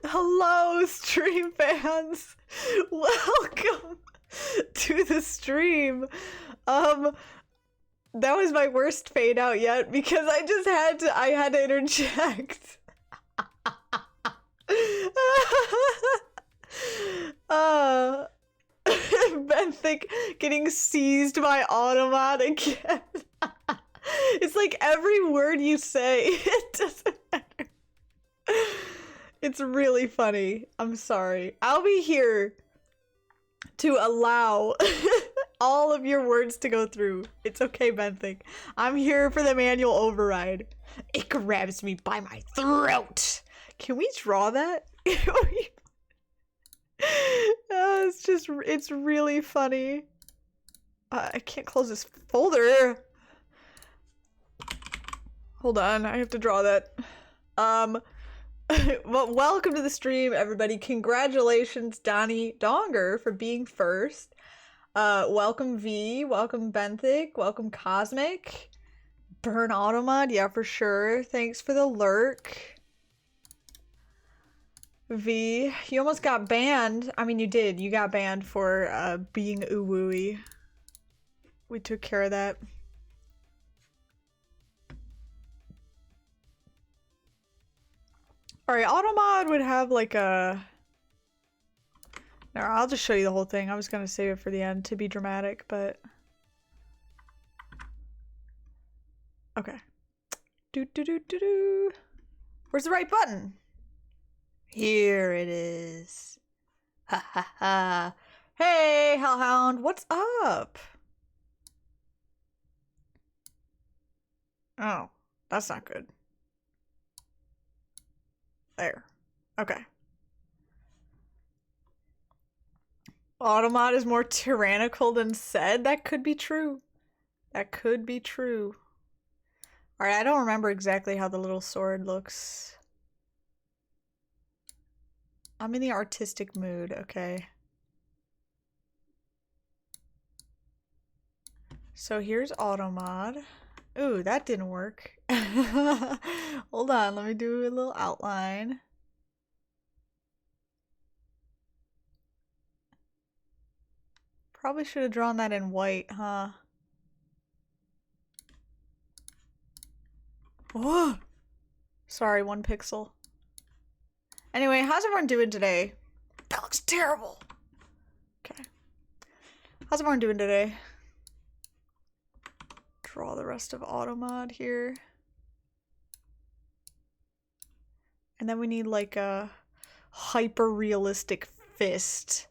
Hello, stream fans! Welcome to the stream. That was my worst fade out yet because I had to interject. Benthic getting seized by Automat again. It's like every word you say, it doesn't matter. It's really funny. I'm sorry. I'll be here to allow all of your words to go through. It's okay, Benthic. I'm here for the manual override. It grabs me by my throat. Can we draw that? It's really funny. I can't close this folder. Hold on, I have to draw that. Well, welcome to the stream, everybody. Congratulations, Donnie Donger, for being first. Welcome V, welcome Benthic, welcome Cosmic. Burn Automod, yeah, for sure. Thanks for the lurk. V, you almost got banned. I mean, you did. You got banned for being ooh-wooey. We took care of that. Alright, Automod would have like a... No, I'll just show you the whole thing. I was gonna save it for the end to be dramatic, but... Okay. Do. Where's the right button? Here it is. Ha ha ha. Hey, Hellhound, what's up? Oh, that's not good. There. Okay. Automod is more tyrannical than said? That could be true. That could be true. Alright, I don't remember exactly how the little sword looks. I'm in the artistic mood, okay. So here's Automod. Ooh, that didn't work. Hold on, let me do a little outline. Probably should have drawn that in white, huh? Whoa! Sorry, 1 pixel. Anyway, how's everyone doing today? That looks terrible! Okay. How's everyone doing today? Draw the rest of Automod here. And then we need like a hyper-realistic fist.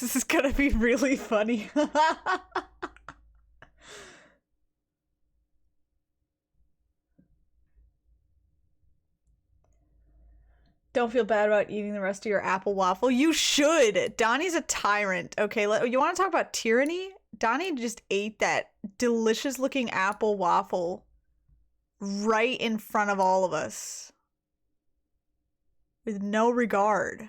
This is gonna be really funny. Don't feel bad about eating the rest of your apple waffle. You should! Donnie's a tyrant. Okay, you want to talk about tyranny? Donnie just ate that delicious looking apple waffle right in front of all of us. With no regard.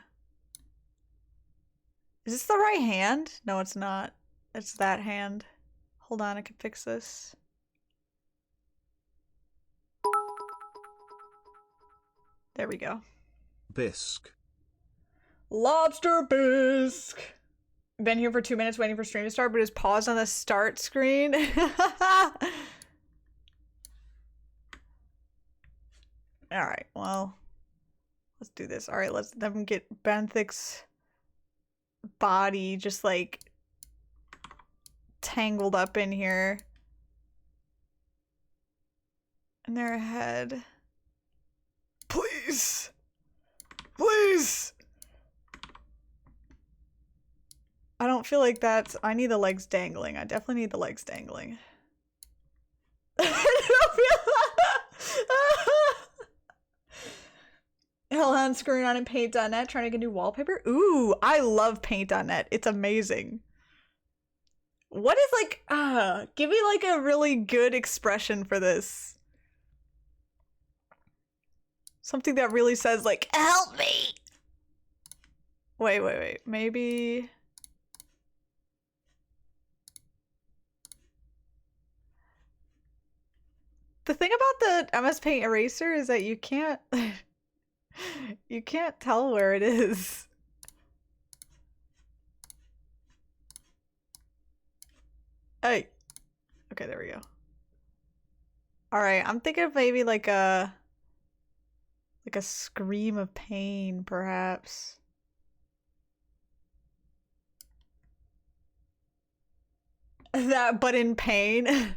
Is this the right hand? No, it's not. It's that hand. Hold on, I can fix this. There we go. Bisque. Lobster bisque. Been here for 2 minutes waiting for stream to start, but is paused on the start screen. Alright, well. Let's do this. Alright, let's then get Benthic's body just like tangled up in here. And their head. Please! Please! I don't feel like that's... I need the legs dangling. I definitely need the legs dangling. Hellhound screwing on in paint.net trying to get new wallpaper. Ooh, I love paint.net. It's amazing. What is like... give me like a really good expression for this. Something that really says like, help me! Wait. Maybe... The thing about the MSPaint eraser is that you can't... you can't tell where it is. Hey! Okay, there we go. Alright, I'm thinking of maybe like a scream of pain, perhaps. That, but in pain.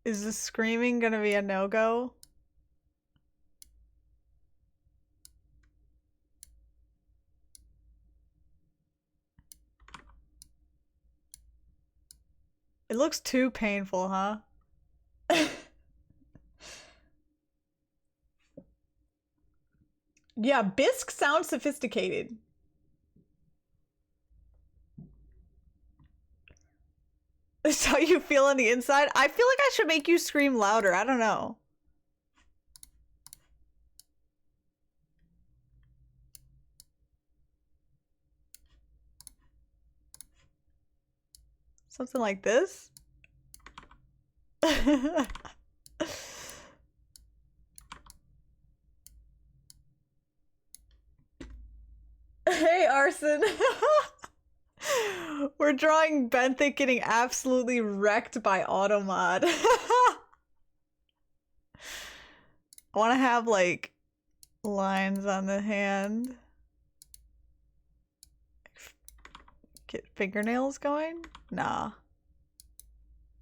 Is the screaming gonna be a no-go? It looks too painful, huh? Yeah, bisque sounds sophisticated. That's how you feel on the inside? I feel like I should make you scream louder. I don't know. Something like this? Hey, Arson. We're drawing Benthic getting absolutely wrecked by Automod. I want to have, like, lines on the hand. Get fingernails going? Nah.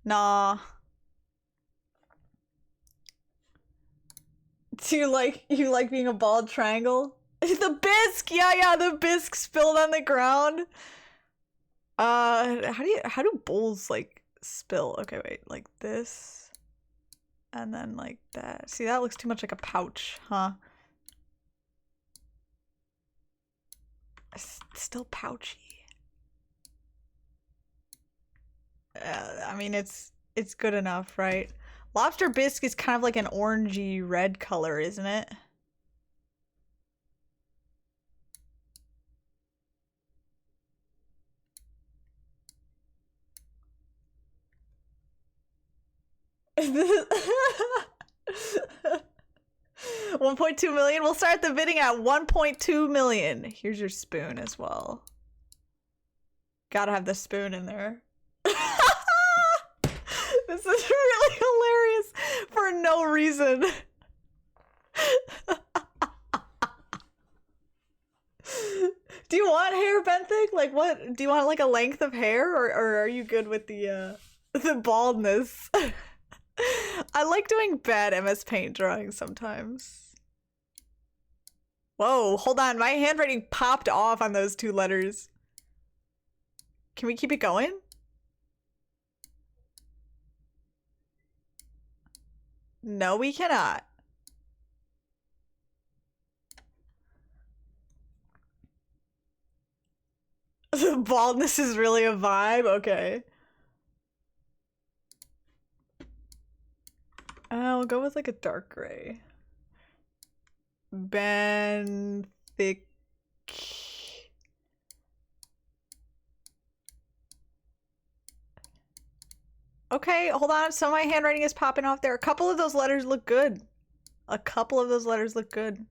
Nah. Do you like being a bald triangle? The bisque! Yeah, the bisque spilled on the ground. How do bowls like spill? Okay, wait, like this. And then like that. See, that looks too much like a pouch, huh? It's still pouchy. I mean, it's good enough, right? Lobster bisque is kind of like an orangey red color, isn't it? $1.2 million. We'll start the bidding at 1.2 million. Here's your spoon as well. Gotta have the spoon in there. This is really hilarious for no reason. Do you want hair, Benthic? Like, what? Do you want like a length of hair, or are you good with the baldness? I like doing bad MS Paint drawings sometimes. Whoa, hold on. My handwriting popped off on those two letters. Can we keep it going? No, we cannot. The baldness is really a vibe? Okay. I'll go with like a dark gray. Benthic. Okay, hold on. Some of my handwriting is popping off there. A couple of those letters look good. A couple of those letters look good.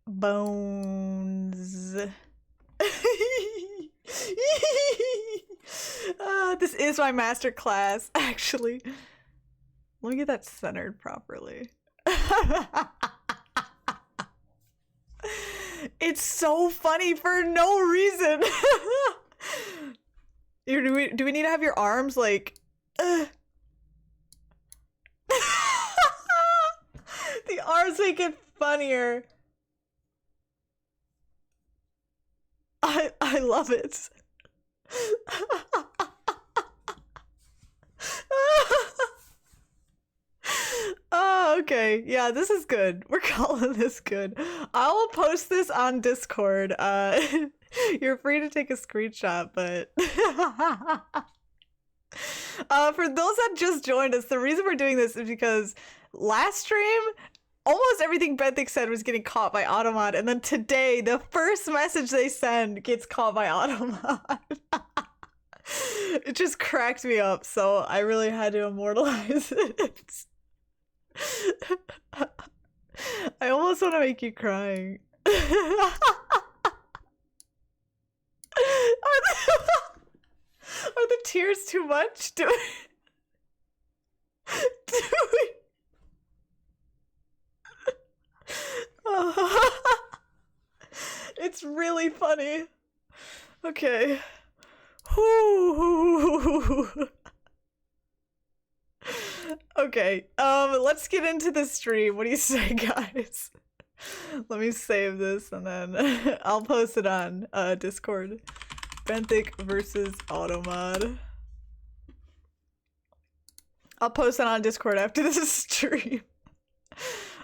Bones. This is my master class, actually. Let me get that centered properly. It's so funny for no reason. Do we need to have your arms like... The arms make it funnier. I love it. Oh, okay. Yeah, this is good. We're calling this good. I'll post this on Discord. You're free to take a screenshot, but for those that just joined us, the reason we're doing this is because last stream, almost everything Benthic said was getting caught by Automod, and then today, the first message they send gets caught by Automod. It just cracked me up, so I really had to immortalize it. I almost want to make you crying. Are the tears too much? Do we... It's really funny. Okay. Okay, let's get into the stream. What do you say, guys? Let me save this and then I'll post it on Discord. Benthic versus Automod. I'll post it on Discord after this stream.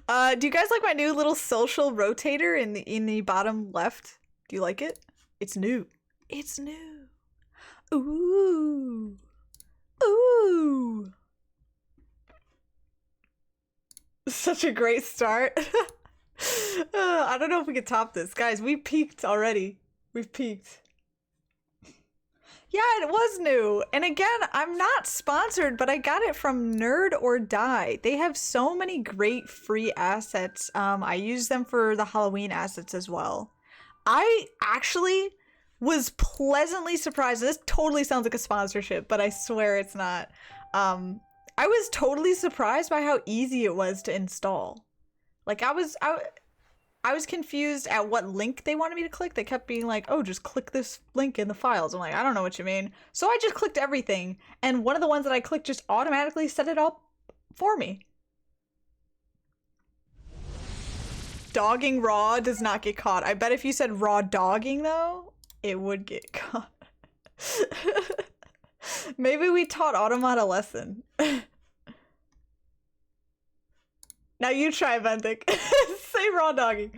Do you guys like my new little social rotator in the bottom left? Do you like it? It's new. It's new. Ooh. Ooh. Such a great start. I don't know if we can top this. Guys, we peaked already. We've peaked. Yeah, it was new. And again, I'm not sponsored, but I got it from Nerd or Die. They have so many great free assets. I use them for the Halloween assets as well. I actually was pleasantly surprised. This totally sounds like a sponsorship, but I swear it's not. I was totally surprised by how easy it was to install. Like I was confused at what link they wanted me to click. They kept being like, oh, just click this link in the files. I'm like, I don't know what you mean. So I just clicked everything. And one of the ones that I clicked just automatically set it up for me. Dogging raw does not get caught. I bet if you said raw dogging though, it would get caught. Maybe we taught Automata a lesson. Now you try, Ventic. Say raw dogging.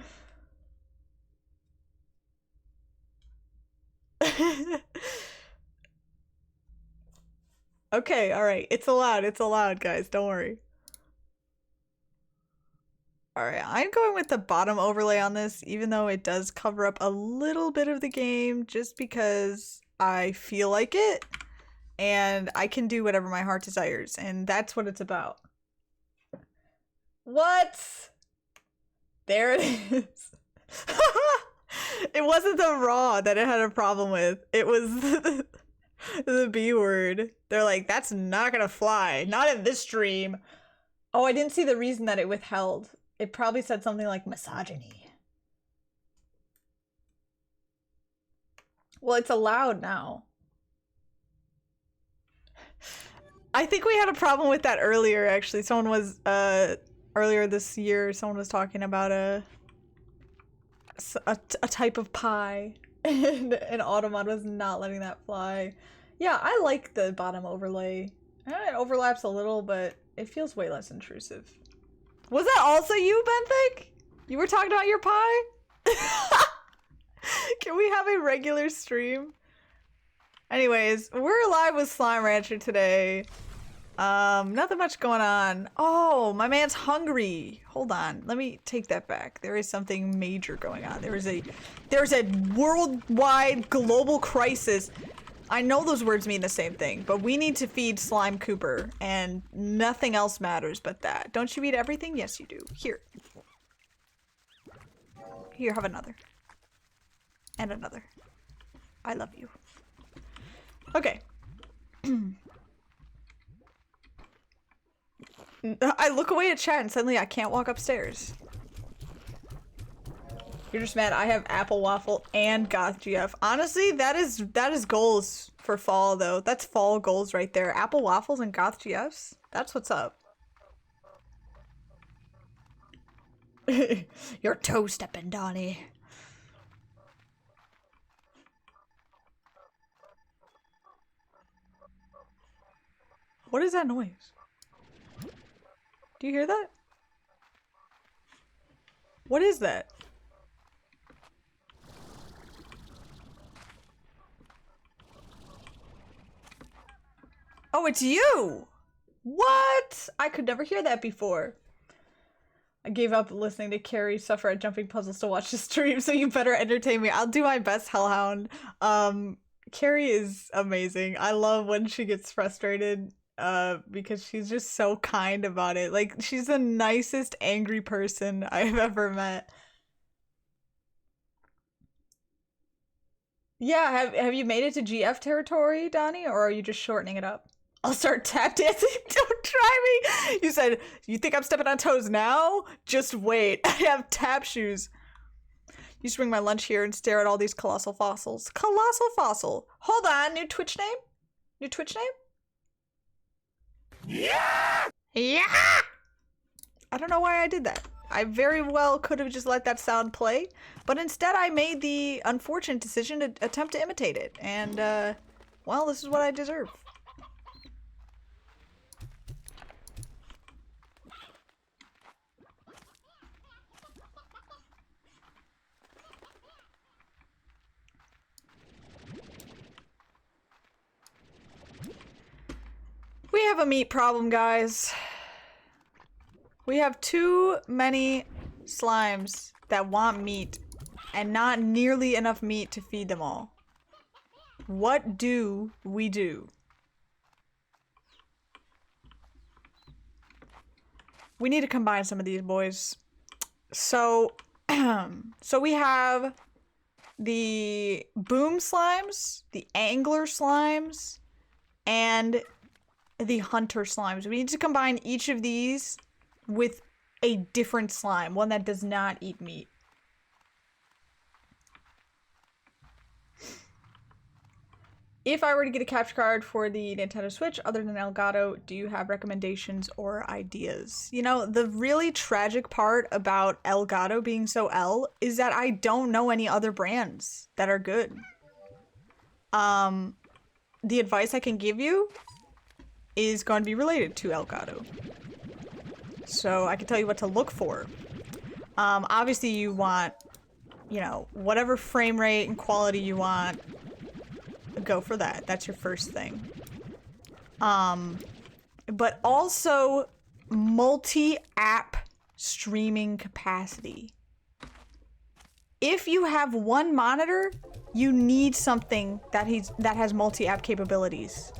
Okay, alright. It's allowed, guys. Don't worry. Alright, I'm going with the bottom overlay on this, even though it does cover up a little bit of the game, just because I feel like it, and I can do whatever my heart desires, and that's what it's about. What? There it is. It wasn't the raw that it had a problem with. It was the B word. They're like, that's not gonna fly. Not in this stream. Oh, I didn't see the reason that it withheld. It probably said something like misogyny. Well, it's allowed now. I think we had a problem with that earlier, actually. Someone was, earlier this year, someone was talking about a type of pie, and Automata was not letting that fly. Yeah, I like the bottom overlay. It overlaps a little, but it feels way less intrusive. Was that also you, Benthic? You were talking about your pie? Can we have a regular stream? Anyways, we're live with Slime Rancher today. Nothing much going on. Oh, my man's hungry. Hold on, let me take that back. There is something major going on. There's a worldwide global crisis. I know those words mean the same thing, but we need to feed Slime Cooper, and nothing else matters but that. Don't you eat everything? Yes, you do. Here. Here, have another. And another. I love you. Okay. I look away at chat and suddenly I can't walk upstairs. You're just mad I have Apple Waffle and Goth GF. Honestly, that is goals for fall though. That's fall goals right there. Apple Waffles and Goth GFs? That's what's up. You're toe stepping, Donnie. What is that noise? Do you hear that? What is that? Oh, it's you! What? I could never hear that before. I gave up listening to Carrie suffer at jumping puzzles to watch the stream, so you better entertain me. I'll do my best, Hellhound. Carrie is amazing. I love when she gets frustrated, because she's just so kind about it. Like, she's the nicest angry person I've ever met. Yeah, have you made it to GF territory, Donnie, or are you just shortening it up? I'll start tap dancing. Don't try me. You said, you think I'm stepping on toes now? Just wait. I have tap shoes. You used to bring my lunch here and stare at all these colossal fossils. Colossal fossil. Hold on. New Twitch name? New Twitch name? Yeah! Yeah! I don't know why I did that. I very well could have just let that sound play, but instead I made the unfortunate decision to attempt to imitate it. And, well, this is what I deserve. We have a meat problem, guys. We have too many slimes that want meat and not nearly enough meat to feed them all. What do we do? We need to combine some of these boys. So, so we have the boom slimes, the angler slimes, and the hunter slimes. We need to combine each of these with a different slime, one that does not eat meat. If I were to get a capture card for the Nintendo Switch other than Elgato, do you have recommendations or ideas? You know, the really tragic part about Elgato being so L is that I don't know any other brands that are good. The advice I can give you is going to be related to Elgato. So I can tell you what to look for. Obviously you want, you know, whatever frame rate and quality you want, go for that. That's your first thing. But also multi-app streaming capacity. If you have one monitor, you need something that has multi-app capabilities.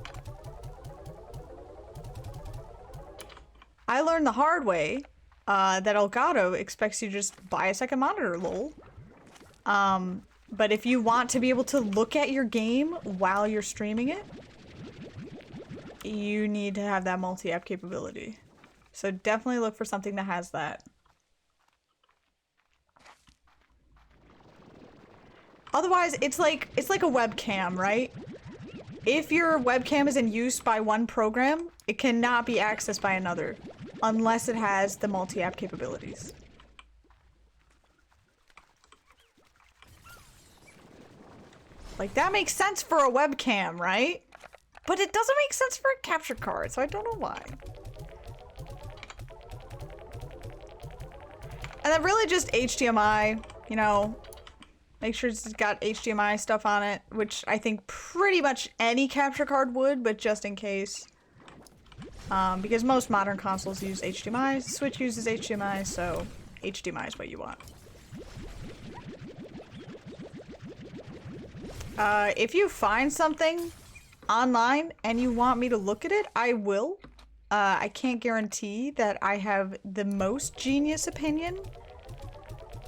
I learned the hard way that Elgato expects you to just buy a second monitor, lol. But if you want to be able to look at your game while you're streaming it, you need to have that multi-app capability. So definitely look for something that has that. Otherwise, it's like a webcam, right? If your webcam is in use by one program, it cannot be accessed by another unless it has the multi-app capabilities. Like, that makes sense for a webcam, right? But it doesn't make sense for a capture card, so I don't know why. And then really just HDMI, you know, make sure it's got HDMI stuff on it, which I think pretty much any capture card would, but just in case. Because most modern consoles use HDMI, Switch uses HDMI, so HDMI is what you want. If you find something online and you want me to look at it, I will. I can't guarantee that I have the most genius opinion,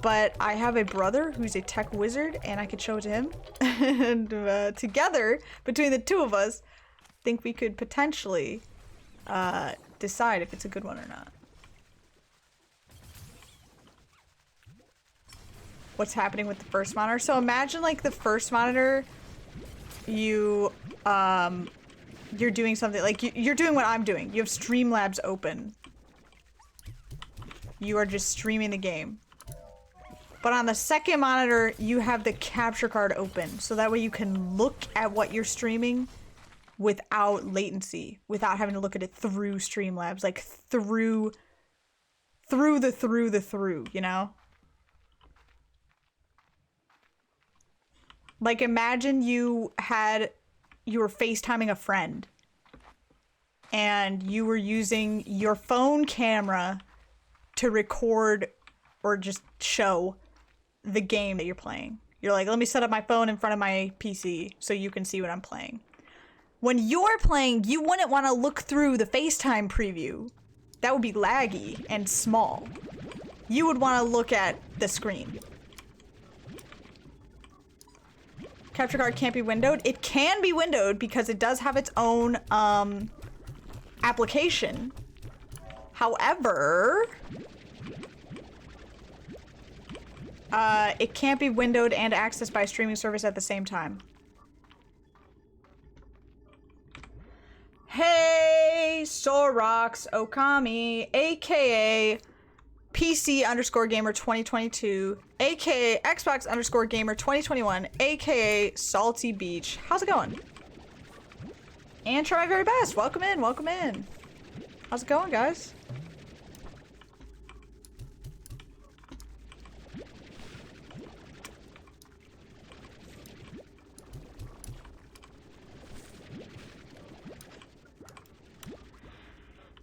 but I have a brother who's a tech wizard and I could show it to him. And together, between the two of us, I think we could potentially decide if it's a good one or not. What's happening with the first monitor? So imagine like the first monitor, you're doing something like you're doing what I'm doing. You have Streamlabs open. You are just streaming the game. But on the second monitor, you have the capture card open, so that way you can look at what you're streaming without latency, without having to look at it through Streamlabs, like through, you know? Like imagine you were FaceTiming a friend and you were using your phone camera to record or just show the game that you're playing. You're like, let me set up my phone in front of my PC so you can see what I'm playing. When you're playing, you wouldn't want to look through the FaceTime preview. That would be laggy and small. You would want to look at the screen. Capture card can't be windowed. It can be windowed because it does have its own application. However, it can't be windowed and accessed by a streaming service at the same time. Hey, Sorox Okami, aka PC_Gamer2022, aka Xbox_Gamer2021, aka Salty Beach. How's it going? And try my very best. Welcome in, welcome in. How's it going, guys?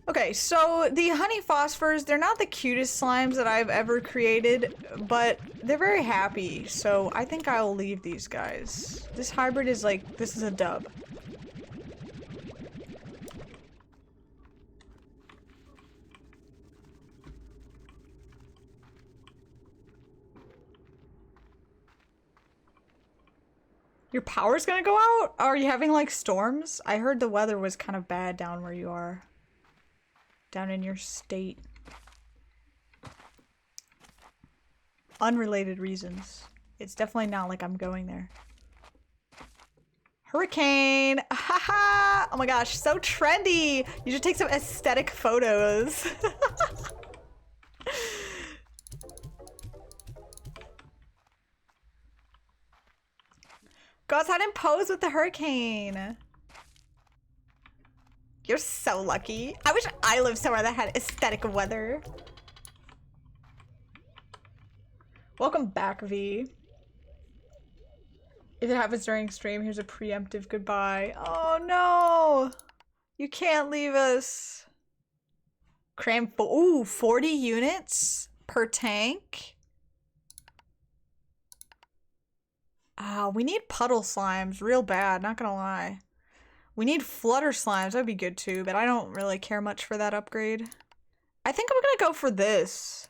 Okay. Okay, so the honey phosphors, they're not the cutest slimes that I've ever created, but they're very happy, so I think I'll leave these guys. This hybrid is like, this is a dub. Your power's gonna go out? Are you having like storms? I heard the weather was kind of bad down where you are. Down in your state. Unrelated reasons. It's definitely not like I'm going there. Hurricane! Haha! Oh my gosh, so trendy! You should take some aesthetic photos. Go outside and pose with the hurricane. You're so lucky. I wish I lived somewhere that had aesthetic weather. Welcome back, V. If it happens during stream, here's a preemptive goodbye. Oh no! You can't leave us. Cram ooh, 40 units per tank? We need puddle slimes real bad, not gonna lie. We need flutter slimes, that'd be good too, but I don't really care much for that upgrade. I think I'm gonna go for this.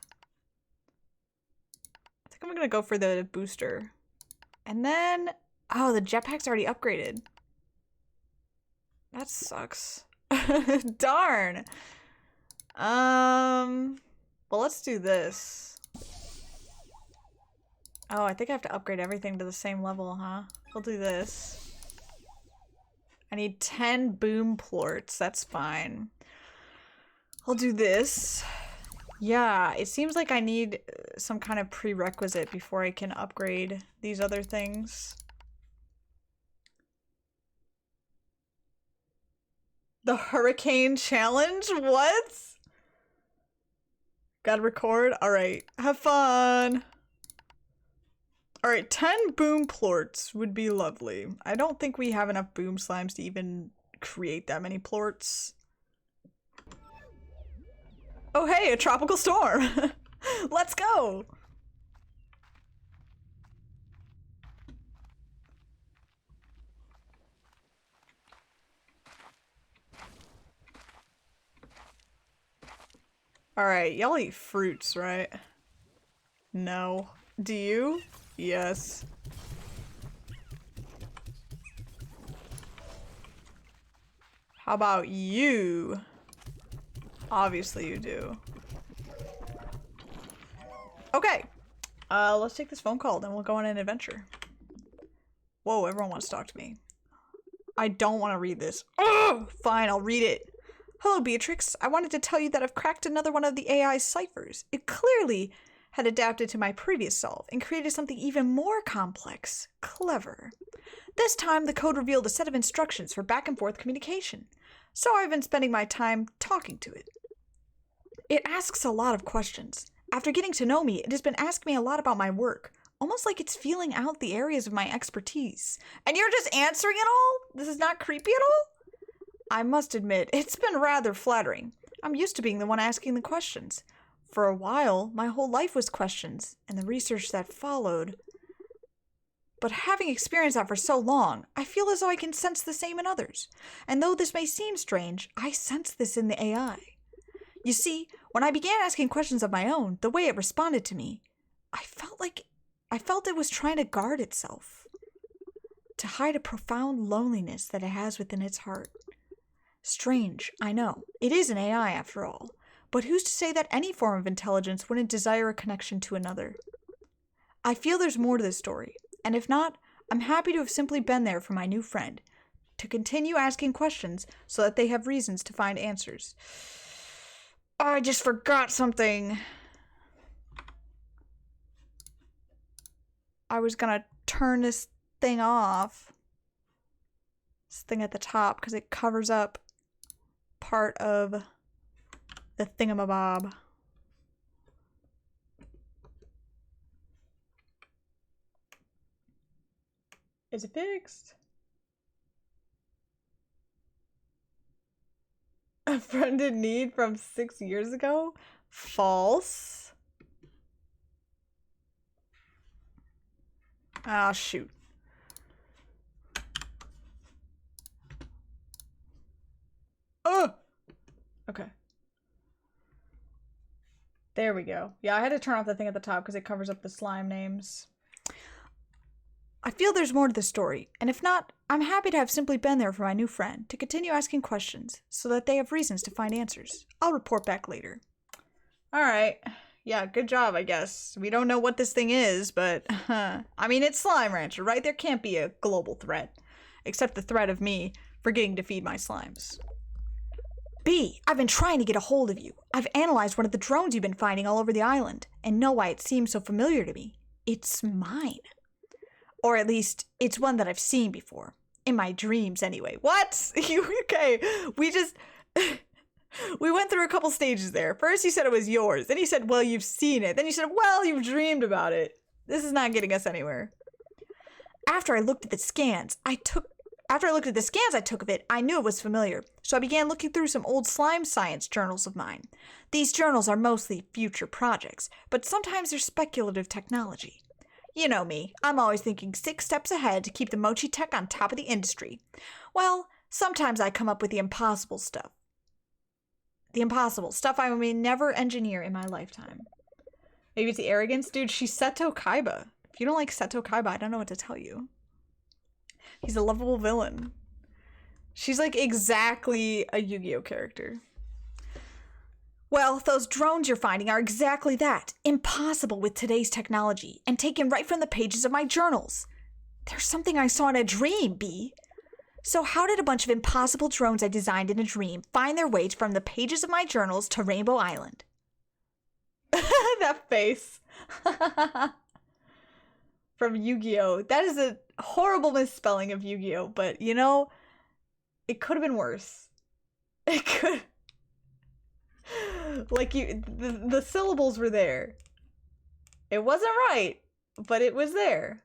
I think I'm gonna go for the booster. And then, oh, the jetpack's already upgraded. That sucks. Darn. Well, let's do this. Oh, I think I have to upgrade everything to the same level, huh? We'll do this. I need 10 boom plorts. That's fine. I'll do this. Yeah, it seems like I need some kind of prerequisite before I can upgrade these other things. The hurricane challenge? What? Gotta record? Alright, have fun! Alright, 10 boom plorts would be lovely. I don't think we have enough boom slimes to even create that many plorts. Oh hey, a tropical storm! Let's go! Alright, y'all eat fruits, right? No. Do you? Yes. How about you? Obviously you do. Okay. Let's take this phone call, then we'll go on an adventure. Whoa, everyone wants to talk to me. I don't want to read this. Oh, fine, I'll read it. Hello, Beatrix. I wanted to tell you that I've cracked another one of the AI's ciphers. It clearly had adapted to my previous solve and created something even more complex. Clever. This time, the code revealed a set of instructions for back and forth communication. So I've been spending my time talking to it. It asks a lot of questions. After getting to know me, it has been asking me a lot about my work, almost like it's feeling out the areas of my expertise. And you're just answering it all? This is not creepy at all? I must admit, it's been rather flattering. I'm used to being the one asking the questions. For a while, my whole life was questions, and the research that followed. But having experienced that for so long, I feel as though I can sense the same in others. And though this may seem strange, I sense this in the AI. You see, when I began asking questions of my own, the way it responded to me, I felt it was trying to guard itself, to hide a profound loneliness that it has within its heart. Strange, I know. It is an AI after all. But who's to say that any form of intelligence wouldn't desire a connection to another? I feel there's more to this story, and if not, I'm happy to have simply been there for my new friend, to continue asking questions so that they have reasons to find answers. Oh, I just forgot something. I was gonna turn this thing off. This thing at the top, because it covers up part of the thingamabob. Is it fixed? A friend in need from 6 years ago? False. Ah, shoot. Oh! Okay. There we go. Yeah, I had to turn off the thing at the top because it covers up the slime names. I feel there's more to the story, and if not, I'm happy to have simply been there for my new friend, to continue asking questions, so that they have reasons to find answers. I'll report back later. Alright. Yeah, good job, I guess. We don't know what this thing is, but... I mean, it's Slime Rancher, right? There can't be a global threat. Except the threat of me forgetting to feed my slimes. B, I've been trying to get a hold of you. I've analyzed one of the drones you've been finding all over the island, and know why it seems so familiar to me. It's mine. Or at least, it's one that I've seen before. In my dreams, anyway. What? Okay, we just... we went through a couple stages there. First you said it was yours, then you said, well, you've seen it. Then you said, well, you've dreamed about it. This is not getting us anywhere. After I looked at the scans I took of it, I knew it was familiar, so I began looking through some old slime science journals of mine. These journals are mostly future projects, but sometimes they're speculative technology. You know me, I'm always thinking 6 steps ahead to keep the mochi tech on top of the industry. Well, sometimes I come up with the impossible stuff. The impossible stuff I may never engineer in my lifetime. Maybe it's the arrogance? Dude, she's Seto Kaiba. If you don't like Seto Kaiba, I don't know what to tell you. He's a lovable villain. She's like exactly a Yu-Gi-Oh character. Well, those drones you're finding are exactly that. Impossible with today's technology, and taken right from the pages of my journals. There's something I saw in a dream, B. So how did a bunch of impossible drones I designed in a dream find their way from the pages of my journals to Rainbow Island? That face. From Yu-Gi-Oh! That is a horrible misspelling of Yu-Gi-Oh! But, you know, it could have been worse. It could... Like, the syllables were there. It wasn't right, but it was there.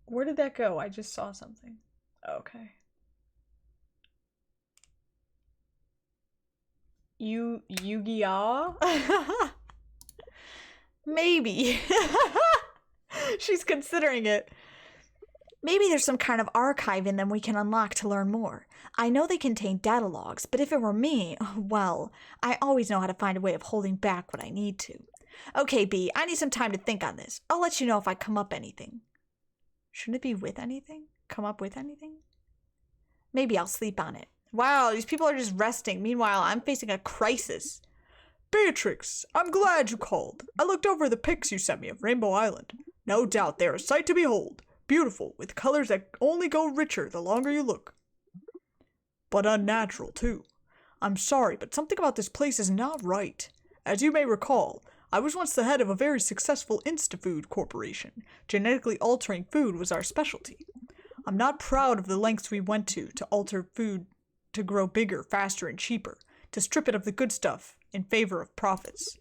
Where did that go? I just saw something. Okay. Yu-Gi-Oh? Maybe. She's considering it. Maybe there's some kind of archive in them we can unlock to learn more. I know they contain data logs, but if it were me, well, I always know how to find a way of holding back what I need to. Okay, B, I need some time to think on this. I'll let you know if I come up anything. Shouldn't it be with anything? Come up with anything? Maybe I'll sleep on it. Wow, these people are just resting. Meanwhile, I'm facing a crisis. Beatrix, I'm glad you called. I looked over the pics you sent me of Rainbow Island. No doubt they're a sight to behold. Beautiful, with colors that only go richer the longer you look. But unnatural, too. I'm sorry, but something about this place is not right. As you may recall, I was once the head of a very successful Instafood corporation. Genetically altering food was our specialty. I'm not proud of the lengths we went to alter food to grow bigger, faster, and cheaper, to strip it of the good stuff in favor of profits.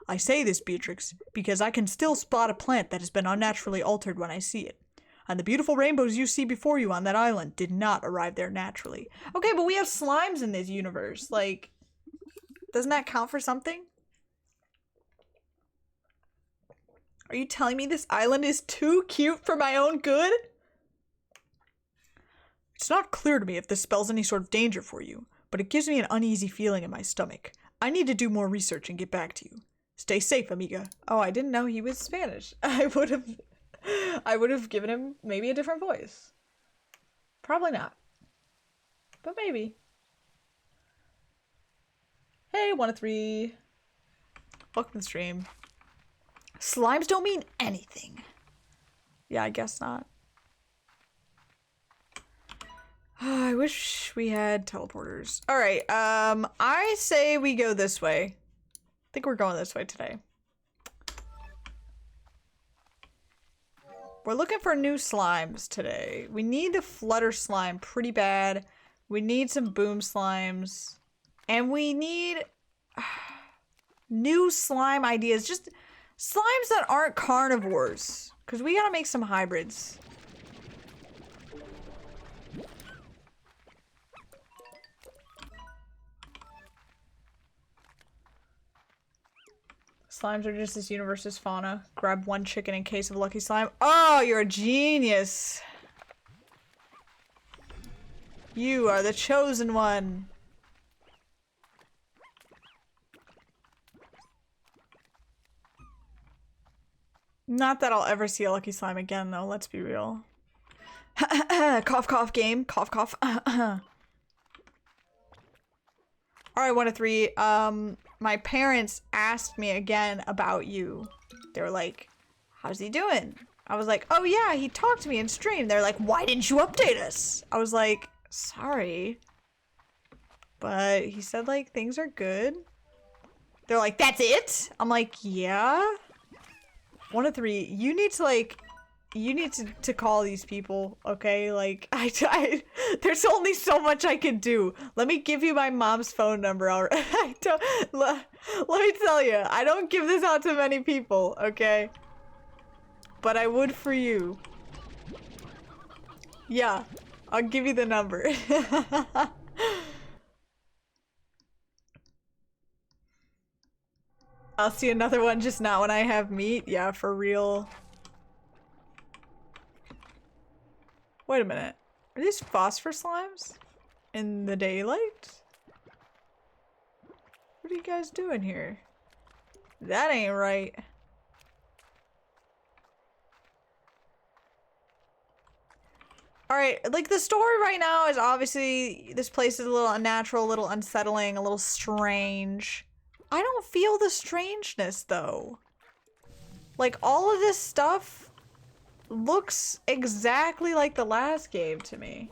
I say this, Beatrix, because I can still spot a plant that has been unnaturally altered when I see it. And the beautiful rainbows you see before you on that island did not arrive there naturally. Okay, but we have slimes in this universe. Like, doesn't that count for something? Are you telling me this island is too cute for my own good? It's not clear to me if this spells any sort of danger for you, but it gives me an uneasy feeling in my stomach. I need to do more research and get back to you. Stay safe, amiga. Oh, I didn't know he was Spanish. I would have given him maybe a different voice. Probably not. But maybe. Hey, 1 of 3. Welcome to the stream. Slimes don't mean anything. Yeah, I guess not. I wish we had teleporters. Alright, I say we go this way. I think we're going this way today. We're looking for new slimes today. We need the flutter slime pretty bad. We need some boom slimes. And we need new slime ideas. Just Slimes that aren't carnivores. Because we gotta make some hybrids. Slimes are just this universe's fauna. Grab one chicken in case of lucky slime. Oh, you're a genius. You are the chosen one. Not that I'll ever see a lucky slime again, though. Let's be real. Cough, cough, game. Cough, cough. Alright, 1 to 3. My parents asked me again about you. They were like, how's he doing? I was like, oh yeah, he talked to me in stream. They're like, why didn't you update us? I was like, sorry. But he said like, things are good. They're like, that's it? I'm like, yeah. 1 to 3, you need to like, you need to call these people, okay? Like, there's only so much I can do. Let me give you my mom's phone number. Let me tell you, I don't give this out to many people, okay? But I would for you. Yeah, I'll give you the number. I'll see another one, just not when I have meat. Yeah, for real. Wait a minute. Are these phosphor slimes? In the daylight? What are you guys doing here? That ain't right. Alright, like the story right now is obviously this place is a little unnatural, a little unsettling, a little strange. I don't feel the strangeness though. Like all of this stuff looks exactly like the last game to me.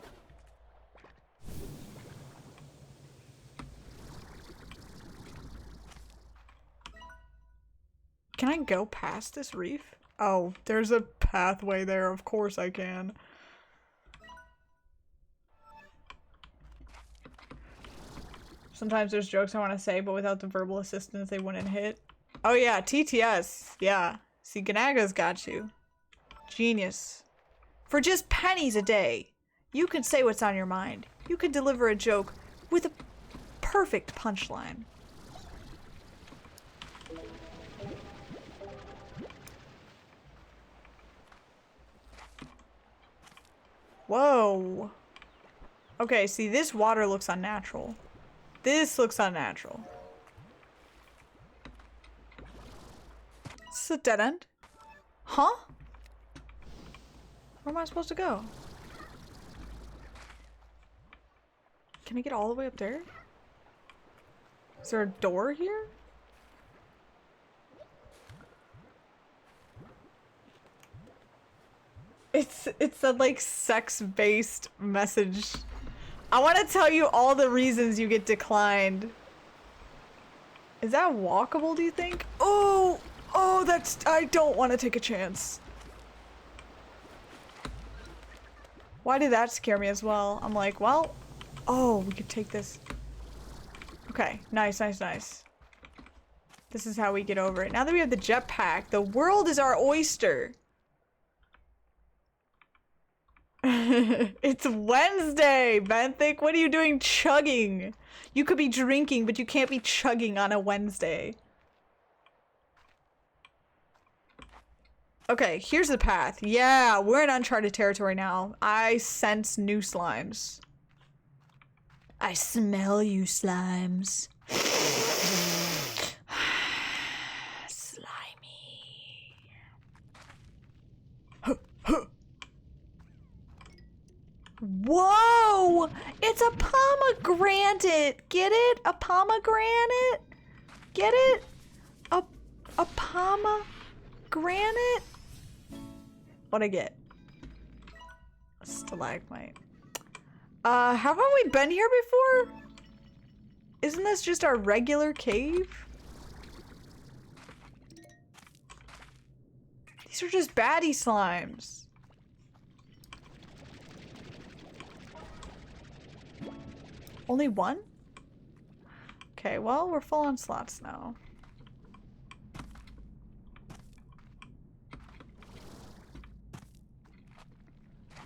Can I go past this reef? Oh, there's a pathway there. Of course I can. Sometimes there's jokes I want to say, but without the verbal assistance, they wouldn't hit. Oh yeah, TTS. Yeah. See, Ganaga's got you. Genius. For just pennies a day, you can say what's on your mind. You can deliver a joke with a perfect punchline. Whoa. Okay, see, this water looks unnatural. This looks unnatural. Is this a dead end? Huh? Where am I supposed to go? Can I get all the way up there? Is there a door here? It's a like sex-based message. I want to tell you all the reasons you get declined. Is that walkable, do you think? Oh, that's, I don't want to take a chance. Why did that scare me as well? I'm like, well, oh, we could take this. Okay, nice, nice, nice. This is how we get over it. Now that we have the jetpack, the world is our oyster. It's Wednesday, Benthic. What are you doing chugging? You could be drinking, but you can't be chugging on a Wednesday. Okay, here's the path. Yeah, we're in uncharted territory now. I sense new slimes. I smell you, slimes. Whoa! It's a pomegranate! Get it? A pomegranate? Get it? A pomegranate? What'd I get? A stalagmite. Haven't we been here before? Isn't this just our regular cave? These are just baddie slimes. Only one? Okay, well, we're full on slots now.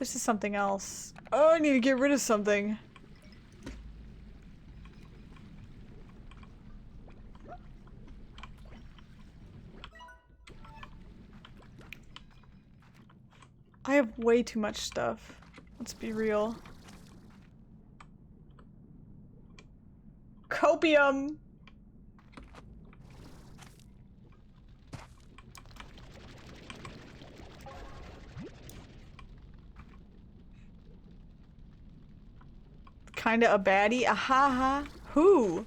This is something else. Oh, I need to get rid of something. I have way too much stuff. Let's be real. Copium! Kinda a baddie? Ahaha. Who?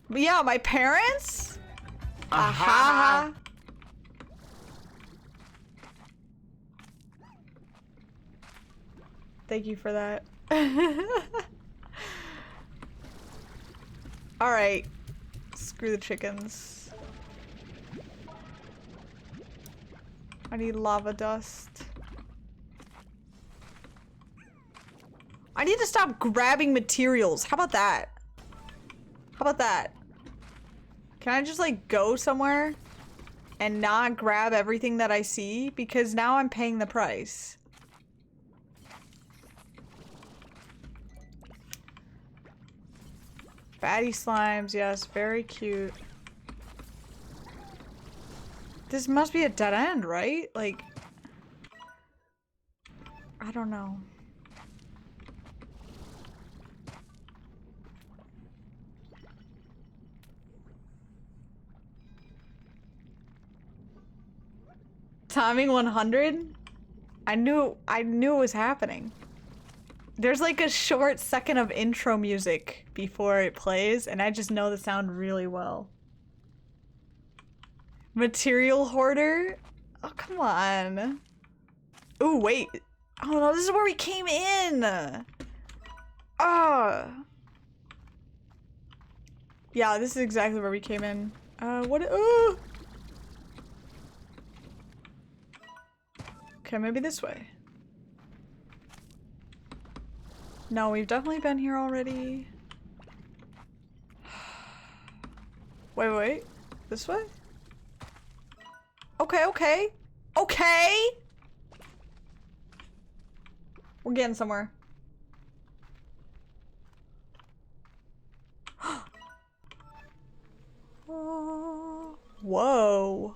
Yeah, my parents? Ahaha. Thank you for that. Alright. Screw the chickens. I need lava dust. I need to stop grabbing materials. How about that? How about that? Can I just like go somewhere and not grab everything that I see? Because now I'm paying the price. Fatty slimes, yes, very cute. This must be a dead end, right? Like, I don't know. Timing 100? I knew it was happening. There's like a short second of intro music before it plays, and I just know the sound really well. Material hoarder? Oh, come on. Ooh, wait. Oh no, this is where we came in! Oh. Yeah, this is exactly where we came in. What? Oh! Okay, maybe this way. No, we've definitely been here already. Wait. This way? Okay, okay. Okay! We're getting somewhere. Whoa.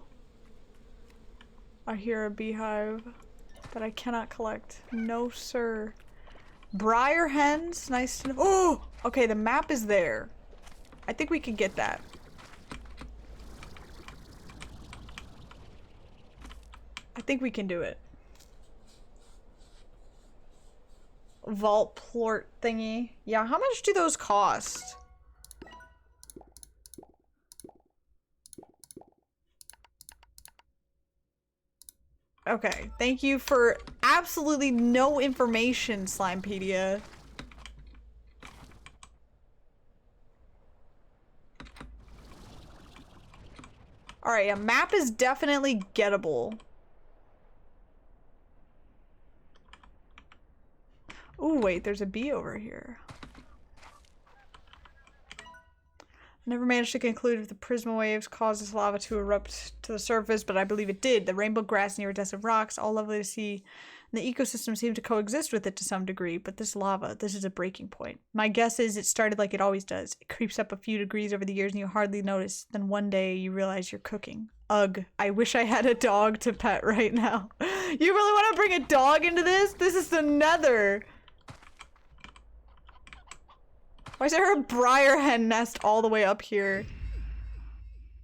I hear a beehive that I cannot collect. No, sir. Briar hens, nice to know. Oh! Okay, the map is there. I think we can get that. I think we can do it. Vault plort thingy. Yeah, how much do those cost? Okay, thank you for absolutely no information, Slimepedia. Alright, a map is definitely gettable. Ooh, wait, there's a bee over here. Never managed to conclude if the prisma waves caused this lava to erupt to the surface, but I believe it did. The rainbow grass and iridescent rocks, all lovely to see. And the ecosystem seemed to coexist with it to some degree, but this lava, this is a breaking point. My guess is it started like it always does. It creeps up a few degrees over the years and you hardly notice. Then one day you realize you're cooking. Ugh, I wish I had a dog to pet right now. You really want to bring a dog into this? This is the nether. Why is there a briar hen nest all the way up here?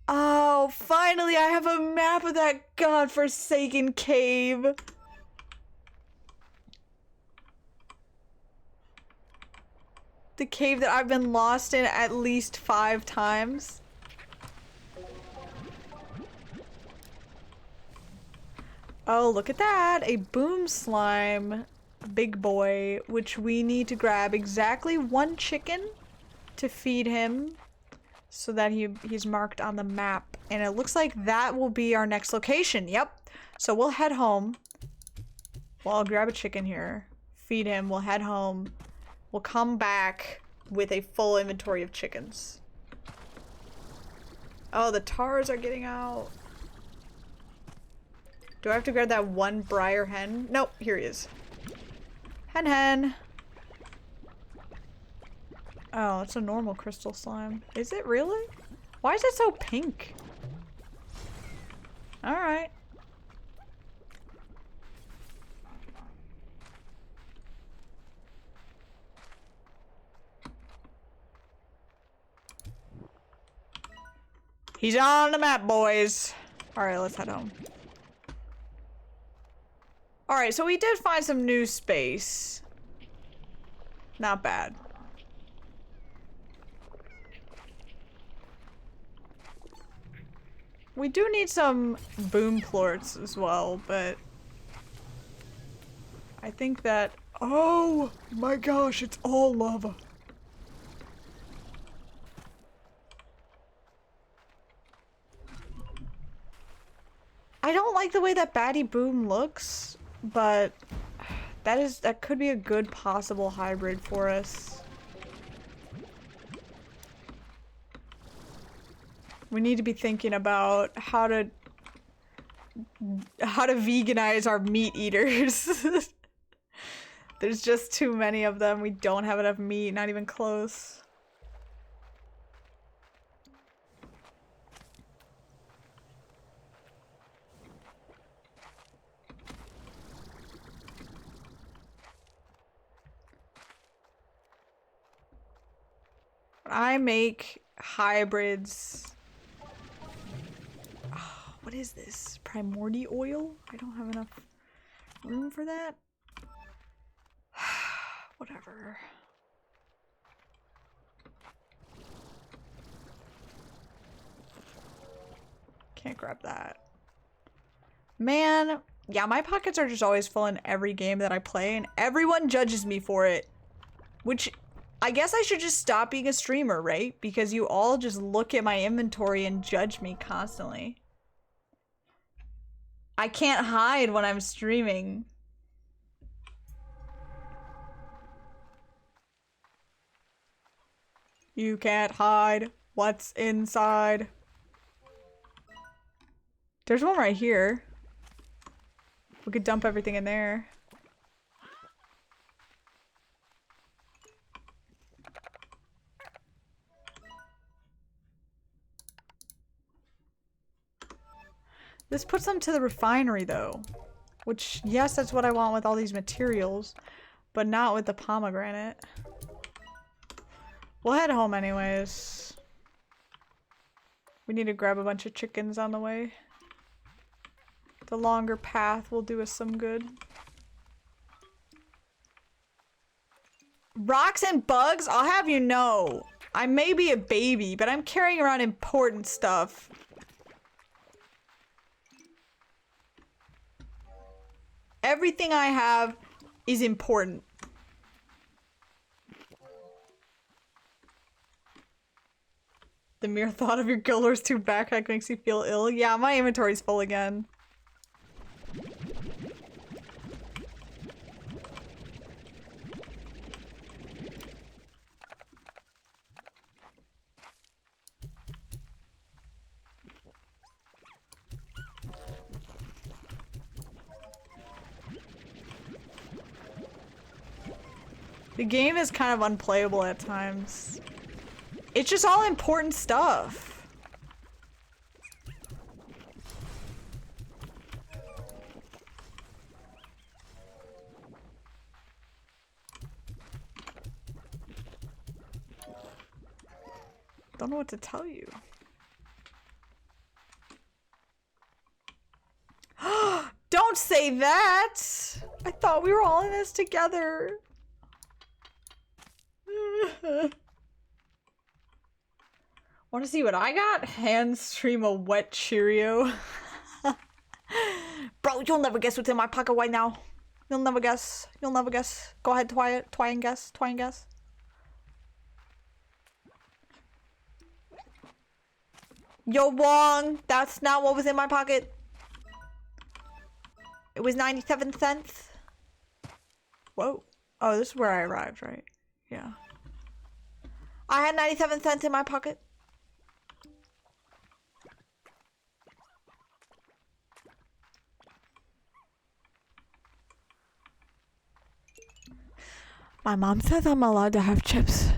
Oh, finally I have a map of that godforsaken cave. The cave that I've been lost in at least 5 times. Oh, look at that. A boom slime. Big boy, which we need to grab exactly 1 chicken to feed him so that he's marked on the map, and it looks like that will be our next location. Yep, so we'll head home. Well, I'll grab a chicken here, feed him, we'll head home, we'll come back with a full inventory of chickens. Oh, the tars are getting out. Do I have to grab that one briar hen? Nope, here he is. Hen hen. Oh, it's a normal crystal slime. Is it really? Why is it so pink? Alright. He's on the map, boys. Alright, let's head home. Alright, so we did find some new space. Not bad. We do need some boom plorts as well, but I think that— oh my gosh, it's all lava. I don't like the way that baddie boom looks, but that could be a good possible hybrid for us. We need to be thinking about how to veganize our meat eaters. There's just too many of them. We don't have enough meat, not even close. I make hybrids. Oh, what is this? Primordial oil? I don't have enough room for that. Whatever. Can't grab that. Man, yeah, my pockets are just always full in every game that I play, and everyone judges me for it. Which, I guess I should just stop being a streamer, right? Because you all just look at my inventory and judge me constantly. I can't hide when I'm streaming. You can't hide what's inside. There's one right here. We could dump everything in there. This puts them to the refinery though. Which, yes, that's what I want with all these materials, but not with the pomegranate. We'll head home anyways. We need to grab a bunch of chickens on the way. The longer path will do us some good. Rocks and bugs? I'll have you know. I may be a baby, but I'm carrying around important stuff. Everything I have is important. The mere thought of your Guildlord's 2 backpack makes you feel ill. Yeah, my inventory's full again. The game is kind of unplayable at times. It's just all important stuff. Don't know what to tell you. Don't say that! I thought we were all in this together. Want to see what I got? Hand stream a wet Cheerio. Bro, you'll never guess what's in my pocket right now. You'll never guess. You'll never guess. Go ahead, try and guess. Try and guess. You're wrong. That's not what was in my pocket. It was 97 cents. Whoa. Oh, this is where I arrived, right? Yeah. I had 97 cents in my pocket. My mom says I'm allowed to have chips,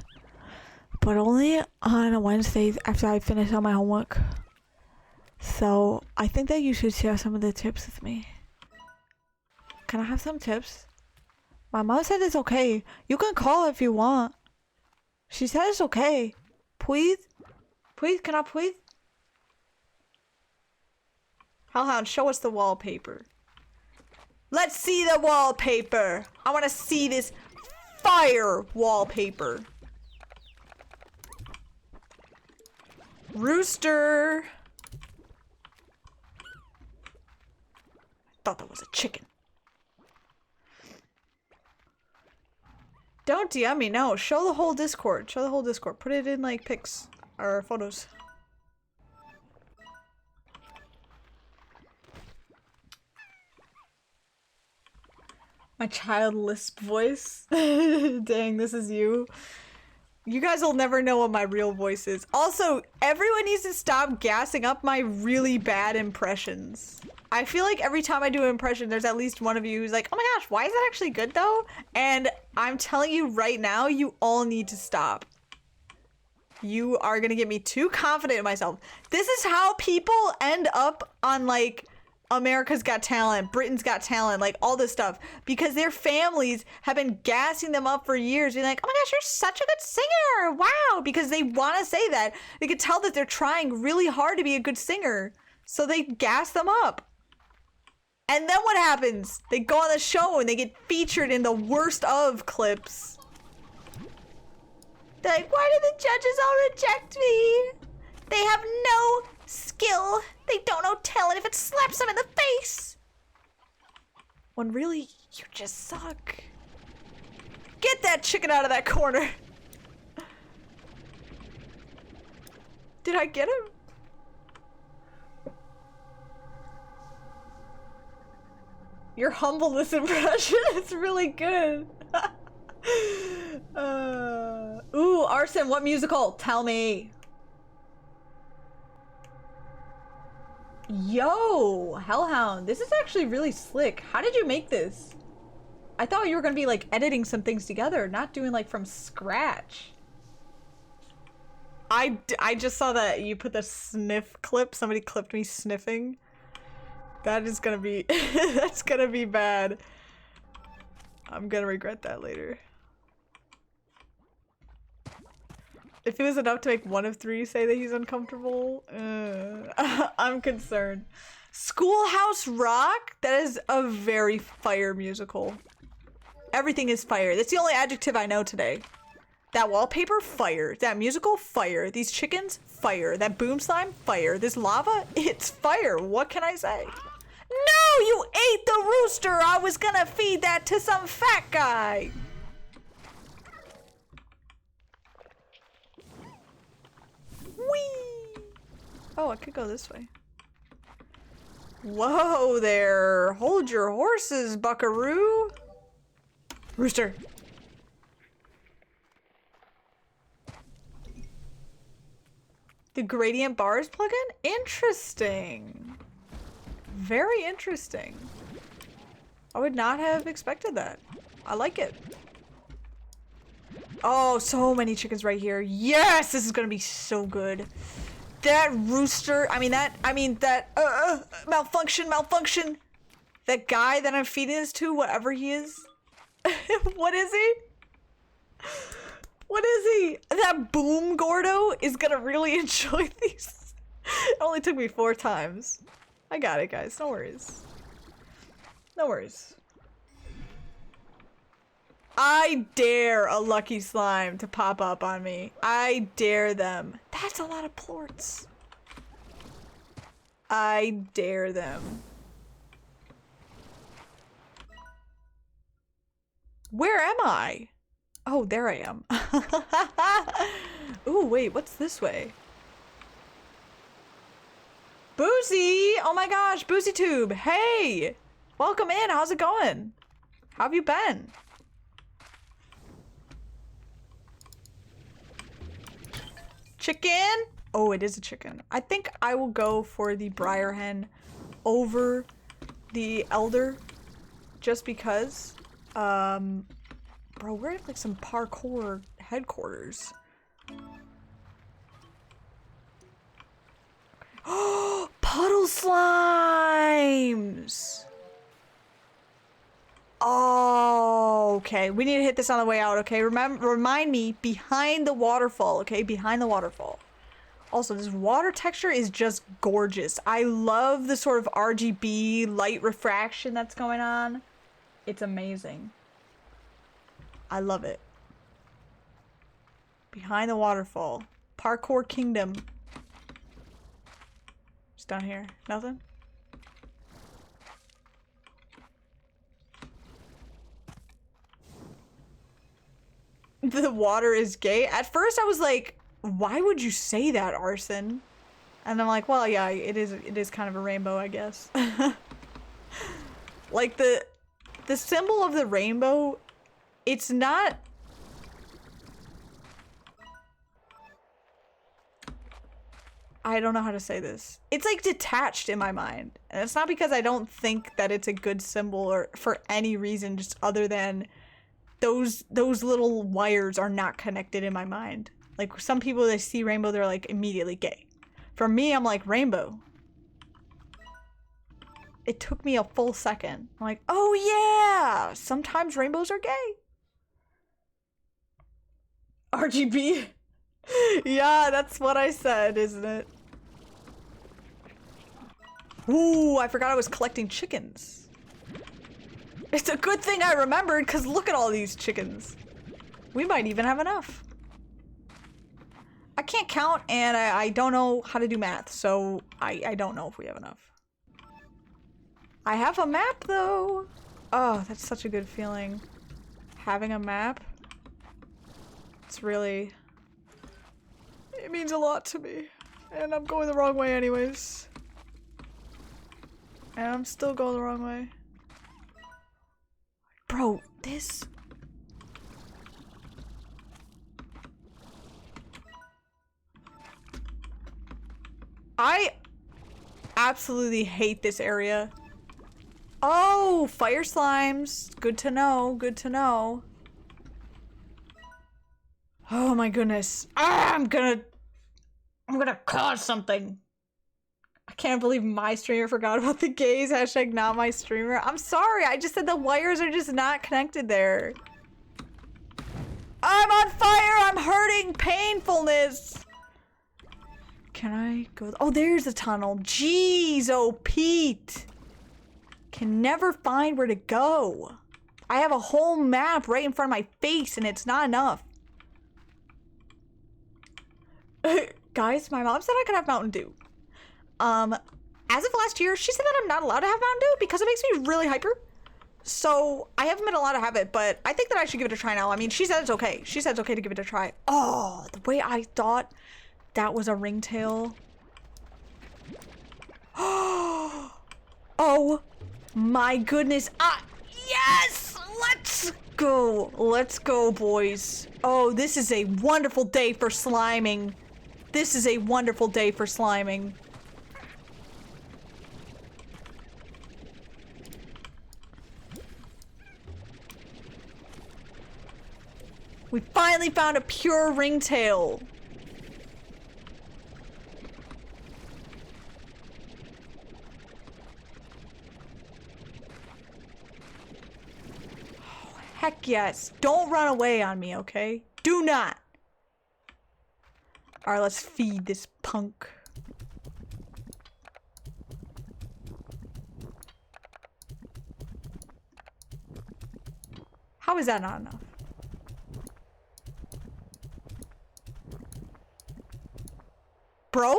but only on Wednesdays after I finish all my homework. So I think that you should share some of the chips with me. Can I have some chips? My mom said it's okay. You can call if you want. She said it's okay. Please? Please? Can I please? Hellhound, show us the wallpaper. Let's see the wallpaper. I want to see this fire wallpaper. Rooster. I thought that was a chicken. Don't DM me, no. Show the whole Discord. Show the whole Discord. Put it in like pics or photos. My child lisp voice. Dang, this is you. You guys will never know what my real voice is. Also, everyone needs to stop gassing up my really bad impressions. I feel like every time I do an impression, there's at least one of you who's like, oh my gosh, why is that actually good though? And I'm telling you right now, you all need to stop. You are gonna get me too confident in myself. This is how people end up on like America's Got Talent, Britain's Got Talent, like all this stuff, because their families have been gassing them up for years, being like, oh my gosh, you're such a good singer, wow, because they want to say that. They could tell that they're trying really hard to be a good singer, so they gas them up. And then what happens? They go on the show and they get featured in the worst of clips. They're like, why did the judges all reject me? They have no skill. They don't know talent if it slaps them in the face. When really, you just suck. Get that chicken out of that corner. Did I get him? Your humbleness impression is really good. Ooh, Arson, what musical? Tell me. Yo, Hellhound, this is actually really slick. How did you make this? I thought you were gonna be like editing some things together, not doing like from scratch. I just saw that you put the sniff clip. Somebody clipped me sniffing. That is gonna be, that's gonna be bad. I'm gonna regret that later. If it was enough to make one of three say that he's uncomfortable, I'm concerned. Schoolhouse Rock? That is a very fire musical. Everything is fire. That's the only adjective I know today. That wallpaper, fire. That musical, fire. These chickens, fire. That boom slime, fire. This lava, it's fire. What can I say? No, you ate the rooster! I was gonna feed that to some fat guy! Whee! Oh, I could go this way. Whoa there! Hold your horses, buckaroo! Rooster! The gradient bars plugin? Interesting. Very interesting. I would not have expected that. I like it. Oh, so many chickens right here. Yes, this is gonna be so good. That rooster, that malfunction. That guy that I'm feeding this to, whatever he is. What is he? What is he? That boom Gordo is gonna really enjoy these. It only took me 4 times. I got it, guys. No worries. No worries. I dare a lucky slime to pop up on me. I dare them. That's a lot of plorts. I dare them. Where am I? Oh, there I am. Ooh, wait, what's this way? Boozy! Oh my gosh, Boozy Tube! Hey! Welcome in, how's it going? How have you been? Chicken? Oh, it is a chicken. I think I will go for the Briar Hen over the Elder. Just because. Bro, we're at like some parkour headquarters. Oh, puddle slimes! Oh, okay. We need to hit this on the way out, okay? Remind me, behind the waterfall, okay? Behind the waterfall. Also, this water texture is just gorgeous. I love the sort of RGB light refraction that's going on. It's amazing. I love it. Behind the waterfall. Parkour Kingdom. Just down here. Nothing? The water is gay? At first I was like, why would you say that, Arson? And I'm like, well, yeah, it is kind of a rainbow, I guess. Like the symbol of the rainbow, it's not... I don't know how to say this. It's like detached in my mind. And it's not because I don't think that it's a good symbol or for any reason just other than those little wires are not connected in my mind. Like some people, they see rainbow, they're like immediately gay. For me, I'm like, rainbow. It took me a full second. I'm like, oh yeah, sometimes rainbows are gay. RGB. Yeah, that's what I said, isn't it? Ooh, I forgot I was collecting chickens. It's a good thing I remembered, because look at all these chickens. We might even have enough. I can't count, and I don't know how to do math, so I don't know if we have enough. I have a map, though. Oh, that's such a good feeling. Having a map. It's really... It means a lot to me. And I'm going the wrong way anyways. And I'm still going the wrong way. Bro, this... I absolutely hate this area. Oh, fire slimes. Good to know, good to know. Oh my goodness. Ah, I'm gonna cause something. I can't believe my streamer forgot about the gays. Hashtag not my streamer. I'm sorry, I just said the wires are just not connected there. I'm on fire, I'm hurting painfulness. Can I go? Oh, there's a tunnel. Jeez, oh Pete. Can never find where to go. I have a whole map right in front of my face and it's not enough. Guys, my mom said I could have Mountain Dew. As of last year, she said that I'm not allowed to have Mountain Dew because it makes me really hyper. So I haven't been allowed to have it, but I think that I should give it a try now. I mean, she said it's okay. She said it's okay to give it a try. Oh, the way I thought that was a ringtail. Oh my goodness. Yes! Let's go. Let's go, boys. Oh, this is a wonderful day for sliming. This is a wonderful day for sliming. We finally found a pure ringtail. Oh, heck yes. Don't run away on me, okay? Do not. All right, let's feed this punk. How is that not enough? Bro?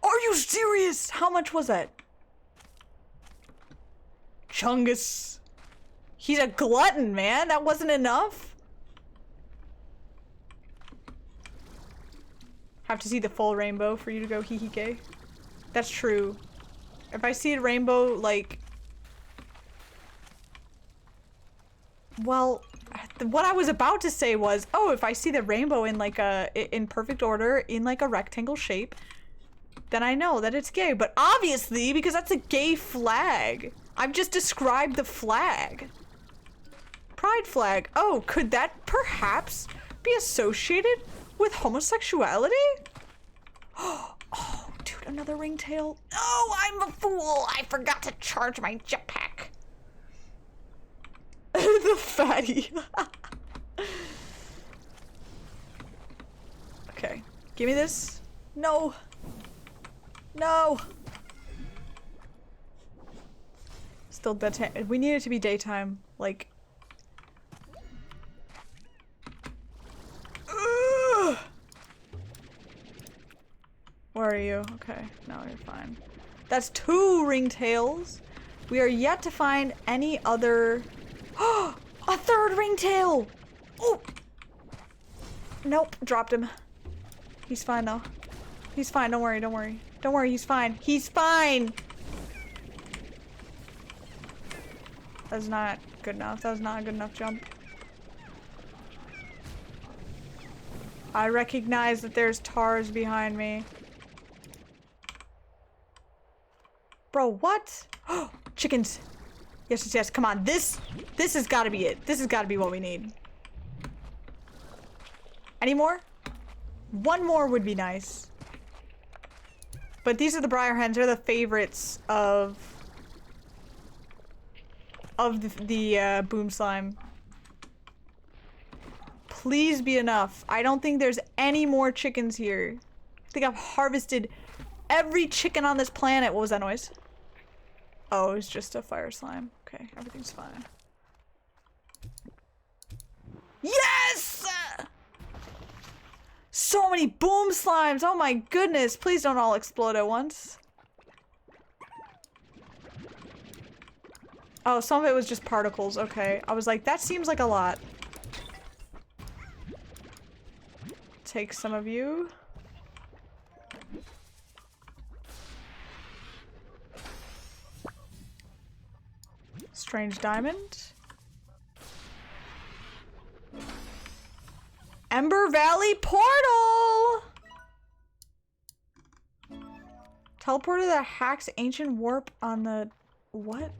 Are you serious? How much was that? Chungus. He's a glutton, man. That wasn't enough. Have to see the full rainbow for you to go hee hee gay. That's true. If I see a rainbow, like... Well, what I was about to say was, oh, if I see the rainbow in like in perfect order, in like a rectangle shape, then I know that it's gay. But obviously, because that's a gay flag. I've just described the flag. pride flag. Oh, could that perhaps be associated with homosexuality? Oh, dude, another ringtail. Oh, I'm a fool. I forgot to charge my jetpack. The fatty. Okay, give me this. No. No. Still bedtime. We need it to be daytime. Like. Ugh. Where are you? Okay, no, you're fine. That's 2 ringtails. We are yet to find any other. A 3rd ringtail. Oh. Nope, dropped him. He's fine though. He's fine. Don't worry. Don't worry. Don't worry. He's fine. He's fine. That's not good enough. That was not a good enough jump. I recognize that there's tars behind me. Bro, what? Chickens. Yes, yes, yes. Come on. This has got to be it. This has got to be what we need. Any more? 1 more would be nice. But these are the briar hens. They're the favorites of the boom slime. Please be enough. I don't think there's any more chickens here. I think I've harvested every chicken on this planet. What was that noise? Oh, it was just a fire slime. Okay, everything's fine. Yes! So many boom slimes. Oh my goodness. Please don't all explode at once. Oh, some of it was just particles. Okay. I was like, that seems like a lot. Take some of you. Strange diamond. Ember Valley portal! Teleported that hacks ancient warp on the... What?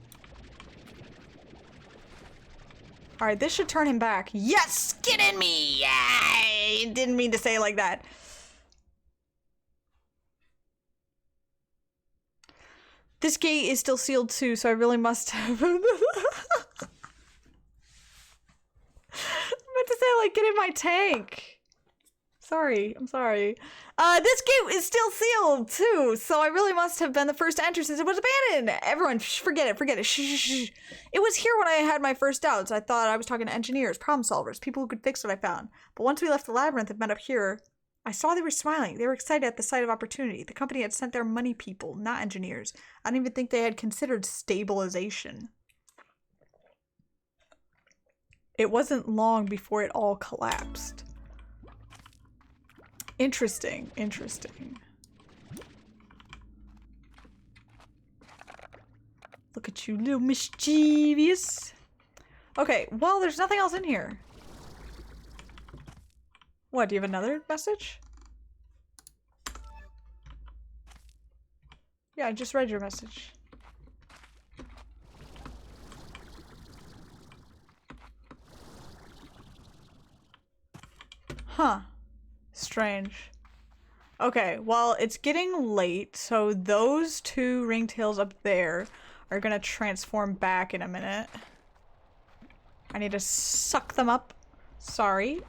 Alright, this should turn him back. Yes! Get in me! I didn't mean to say it like that. This gate is still sealed too, so I really must have... I meant to say, like, get in my tank. Sorry, I'm sorry. This gate is still sealed too, so I really must have been the first to enter since it was abandoned. Everyone, forget it, forget it. Shh, shh, shh. It was here when I had my first doubts. I thought I was talking to engineers, problem solvers, people who could fix what I found. But once we left the labyrinth and met up here, I saw they were smiling. They were excited at the sight of opportunity. The company had sent their money people, not engineers. I don't even think they had considered stabilization. It wasn't long before it all collapsed. Interesting, interesting. Look at you, little mischievous. Okay, well, there's nothing else in here. What, do you have another message? Yeah, I just read your message. Huh. Strange. Okay, well, it's getting late, so those 2 ringtails up there are gonna transform back in a minute. I need to suck them up. Sorry.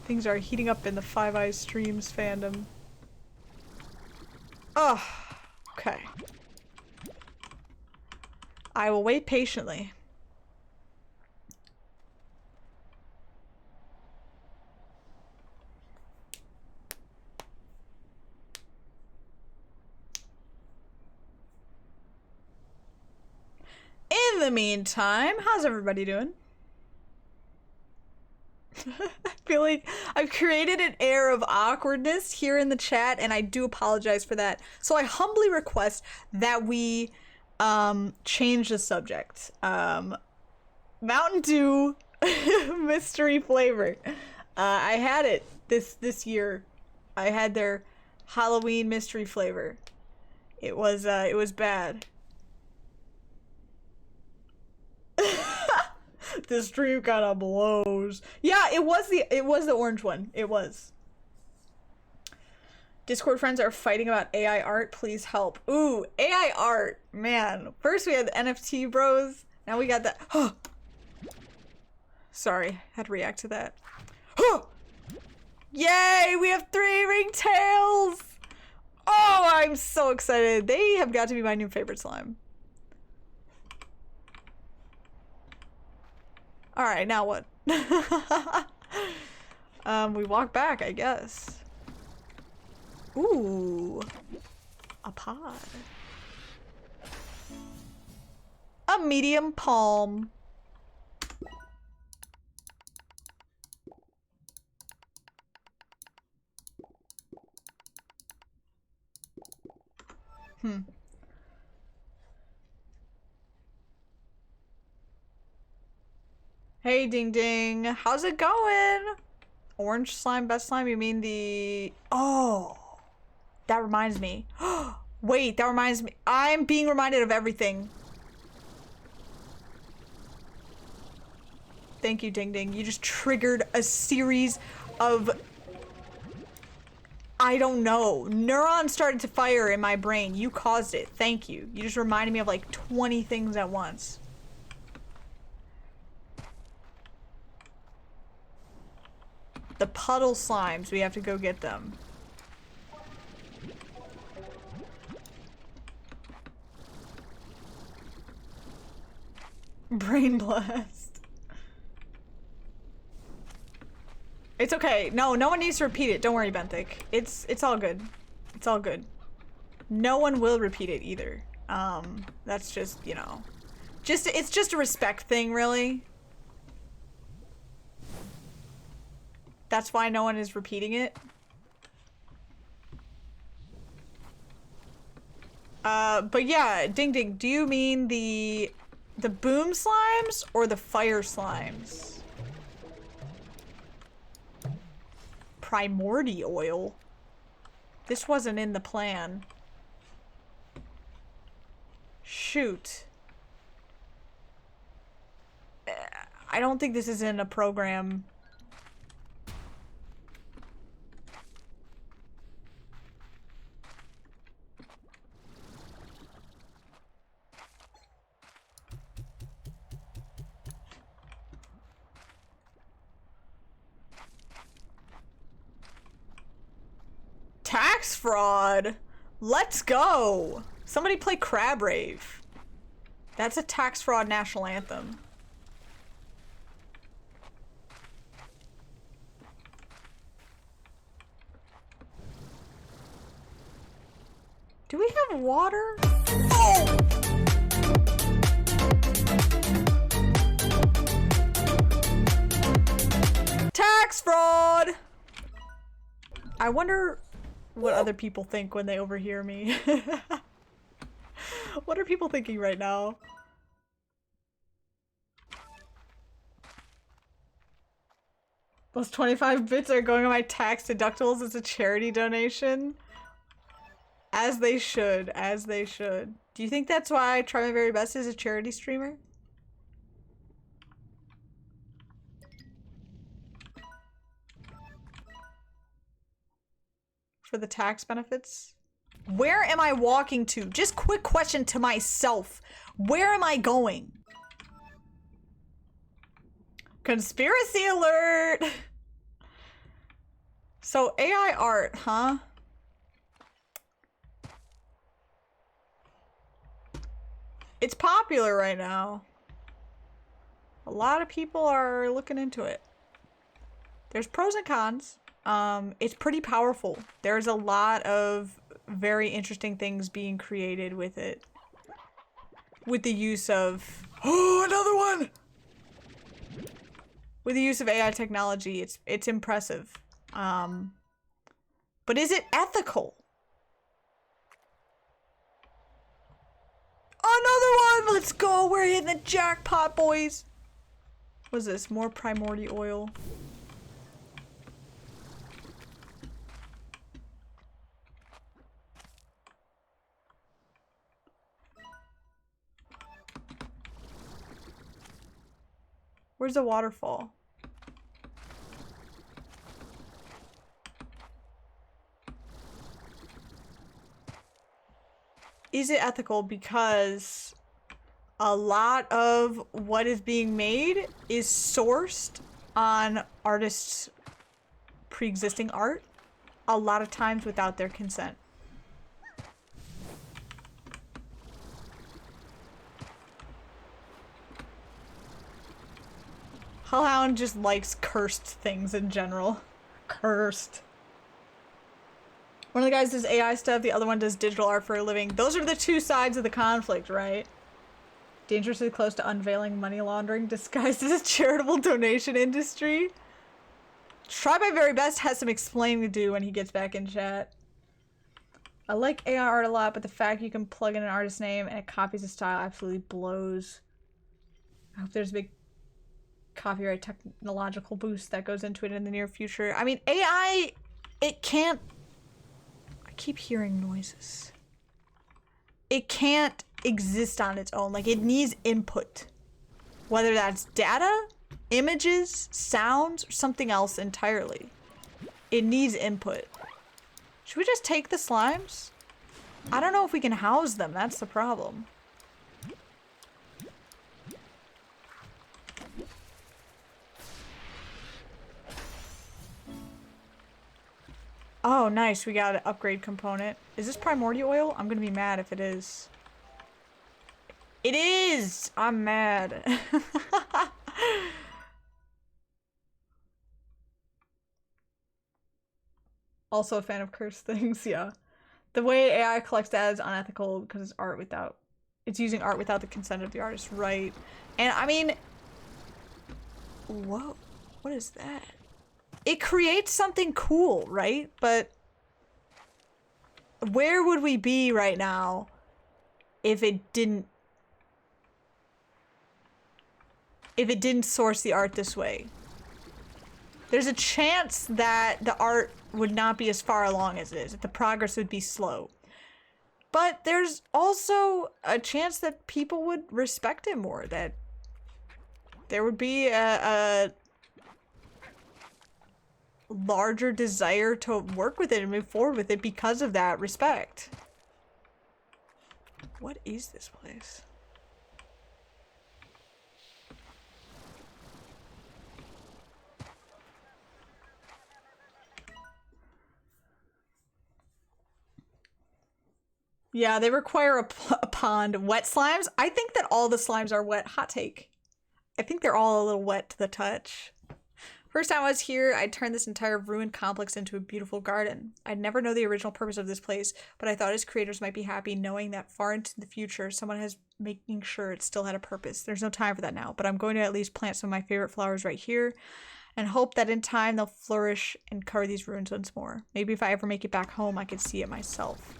Things are heating up in the FiveEyesStreams fandom. Oh, okay. I will wait patiently. In the meantime, how's everybody doing? I feel like I've created an air of awkwardness here in the chat, and I do apologize for that. So I humbly request that we change the subject. Mountain Dew mystery flavor. I had it this year. I had their Halloween mystery flavor. It was bad. This stream kind of blows. Yeah, it was the orange one. It was. Discord friends are fighting about AI art. Please help. Ooh, AI art. Man. First we had the NFT bros. Now we got that. Sorry, had to react to that. Yay, we have 3 ringtails. Oh, I'm so excited. They have got to be my new favorite slime. All right, now what? We walk back, I guess. Ooh, a pod. A medium palm. Hey, Ding Ding. How's it going? Orange slime, best slime? You mean the... Oh, that reminds me. Wait, that reminds me. I'm being reminded of everything. Thank you, Ding Ding. You just triggered a series of... I don't know. Neurons started to fire in my brain. You caused it. Thank you. You just reminded me of like 20 things at once. The puddle slimes. We have to go get them. Brain blast. It's okay. No one needs to repeat it. Don't worry, Benthic. It's all good. It's all good. No one will repeat it either. That's just, you know, it's just a respect thing, really. That's why no one is repeating it. But yeah, Ding Ding, do you mean the boom slimes or the fire slimes? Primordi oil? This wasn't in the plan. Shoot. I don't think this is in a program. Tax fraud? Let's go! Somebody play Crab Rave. That's a tax fraud national anthem. Do we have water? Oh! Tax fraud! I wonder what other people think when they overhear me. What are people thinking right now? Those 25 bits are going on my tax deductibles as a charity donation. As they should, as they should. Do you think that's why I try my very best as a charity streamer? For the tax benefits? Where am I walking to? Just quick question to myself. Where am I going? Conspiracy alert! So AI art, huh? It's popular right now. A lot of people are looking into it. There's pros and cons. It's pretty powerful. There's a lot of very interesting things being created with it. With the use of... Oh, another one! With the use of AI technology, it's impressive. But is it ethical? Another one! Let's go! We're hitting the jackpot, boys! What is this? More Primordi oil. Where's the waterfall? Is it ethical? Because a lot of what is being made is sourced on artists' pre-existing art, a lot of times without their consent. Hellhound just likes cursed things in general. Cursed. One of the guys does AI stuff, the other one does digital art for a living. Those are the two sides of the conflict, right? Dangerously close to unveiling money laundering disguised as a charitable donation industry. Try my very best has some explaining to do when he gets back in chat. I like AI art a lot, but the fact you can plug in an artist's name and it copies the style absolutely blows. I hope there's a big copyright technological boost that goes into it in the near future. I mean, AI, it can't... I keep hearing noises. It can't exist on its own. Like, it needs input. Whether that's data, images, sounds, or something else entirely. It needs input. Should we just take the slimes? I don't know if we can house them. That's the problem. Oh, nice. We got an upgrade component. Is this primordial oil? I'm gonna be mad if it is. It is! I'm mad. Also a fan of cursed things, yeah. The way AI collects data is unethical because it's art without... It's using art without the consent of the artist, right? And I mean... Whoa. What is that? It creates something cool, right? But... Where would we be right now if it didn't... If it didn't source the art this way? There's a chance that the art would not be as far along as it is, that the progress would be slow. But there's also a chance that people would respect it more, that there would be a larger desire to work with it and move forward with it because of that respect. What is this place? Yeah, they require a pond. Wet slimes? I think that all the slimes are wet. Hot take. I think they're all a little wet to the touch. First time I was here, I turned this entire ruined complex into a beautiful garden. I'd never know the original purpose of this place, but I thought its creators might be happy knowing that far into the future, someone has making sure it still had a purpose. There's no time for that now, but I'm going to at least plant some of my favorite flowers right here and hope that in time they'll flourish and cover these ruins once more. Maybe if I ever make it back home, I could see it myself.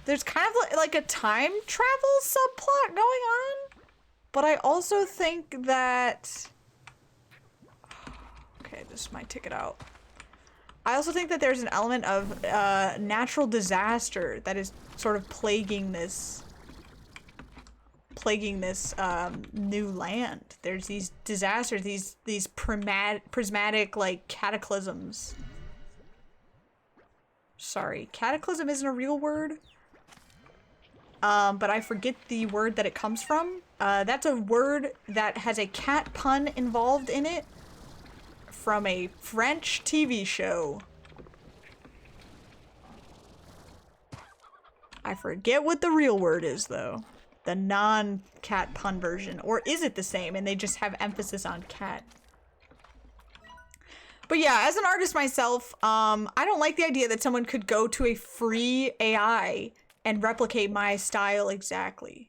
There's kind of like a time travel subplot going on, but I also think that... Okay, this might take it out. I also think that there's an element of natural disaster that is sort of plaguing this new land. There's these disasters, these prismatic like cataclysms. Sorry, cataclysm isn't a real word. But I forget the word that it comes from. That's a word that has a cat pun involved in it from a French TV show. I forget what the real word is, though. The non-cat pun version. Or is it the same and they just have emphasis on cat? But yeah, as an artist myself, I don't like the idea that someone could go to a free AI and replicate my style exactly.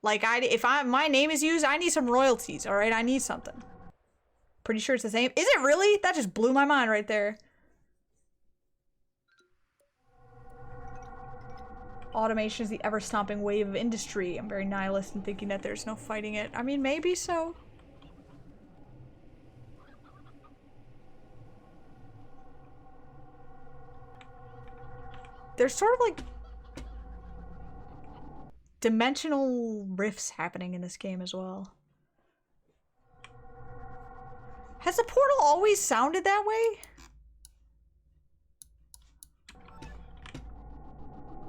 Like, if my name is used, I need some royalties, all right? I need something. Pretty sure it's the same. Is it really? That just blew my mind right there. Automation is the ever-stomping wave of industry. I'm very nihilist in thinking that there's no fighting it. I mean, maybe so. There's sort of like... dimensional rifts happening in this game as well. Has the portal always sounded that way?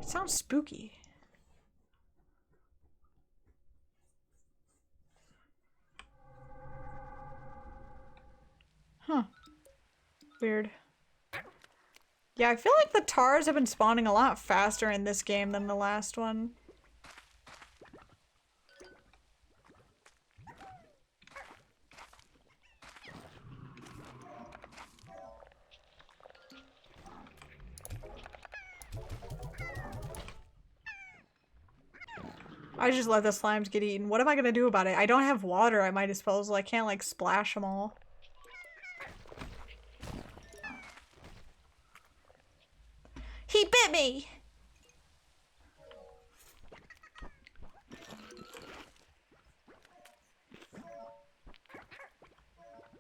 It sounds spooky. Huh. Weird. Yeah, I feel like the tars have been spawning a lot faster in this game than the last one. I just let the slimes get eaten. What am I gonna do about it? I don't have water at my disposal. I can't, like, splash them all. He bit me!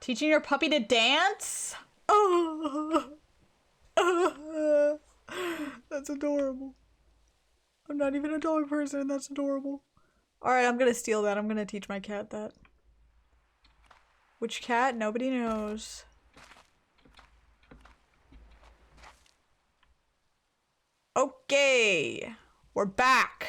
Teaching your puppy to dance? Oh, that's adorable. I'm not even a dog person, that's adorable. Alright, I'm gonna steal that. I'm gonna teach my cat that. Which cat? Nobody knows. Okay, we're back.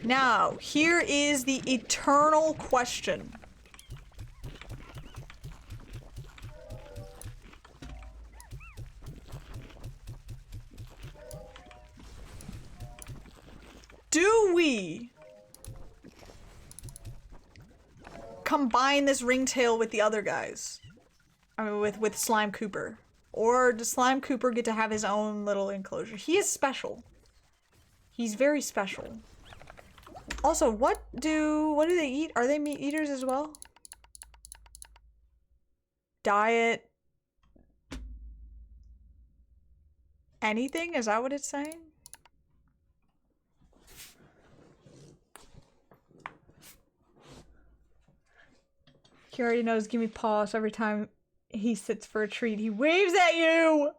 Now, here is the eternal question. Do we combine this ringtail with the other guys? I mean, with Slime Cooper. Or does Slime Cooper get to have his own little enclosure? He is special. He's very special. Also, what do they eat? Are they meat eaters as well? Diet. Anything? Is that what it's saying? He already knows, give me paws every time he sits for a treat. He waves at you!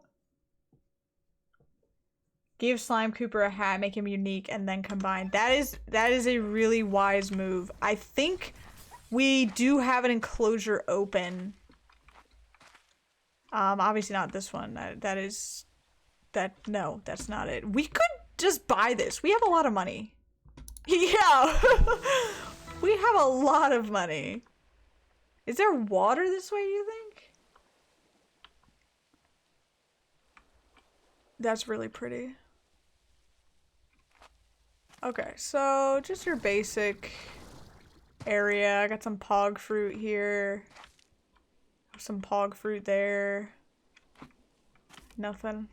Give Slime Cooper a hat, make him unique, and then combine. That is a really wise move. I think we do have an enclosure open. Obviously not this one. No, that's not it. We could just buy this. We have a lot of money. Yeah. We have a lot of money. Is there water this way, do you think? That's really pretty. Okay, so just your basic area. I got some pog fruit here. Some pog fruit there. Nothing.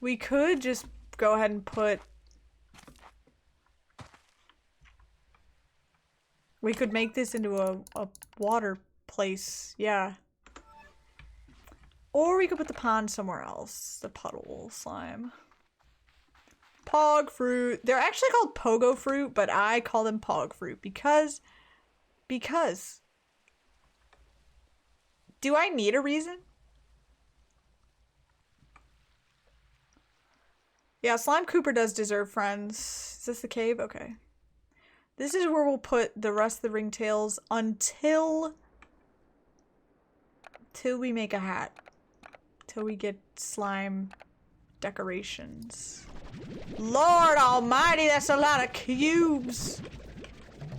We could just go ahead and put... We could make this into a water place, yeah. Or we could put the pond somewhere else. The puddle slime. Pog fruit. They're actually called pogo fruit, but I call them pog fruit because... Do I need a reason? Yeah, Slime Cooper does deserve friends. Is this the cave? Okay. This is where we'll put the rest of the ringtails until we make a hat. Till we get slime decorations. Lord almighty, that's a lot of cubes.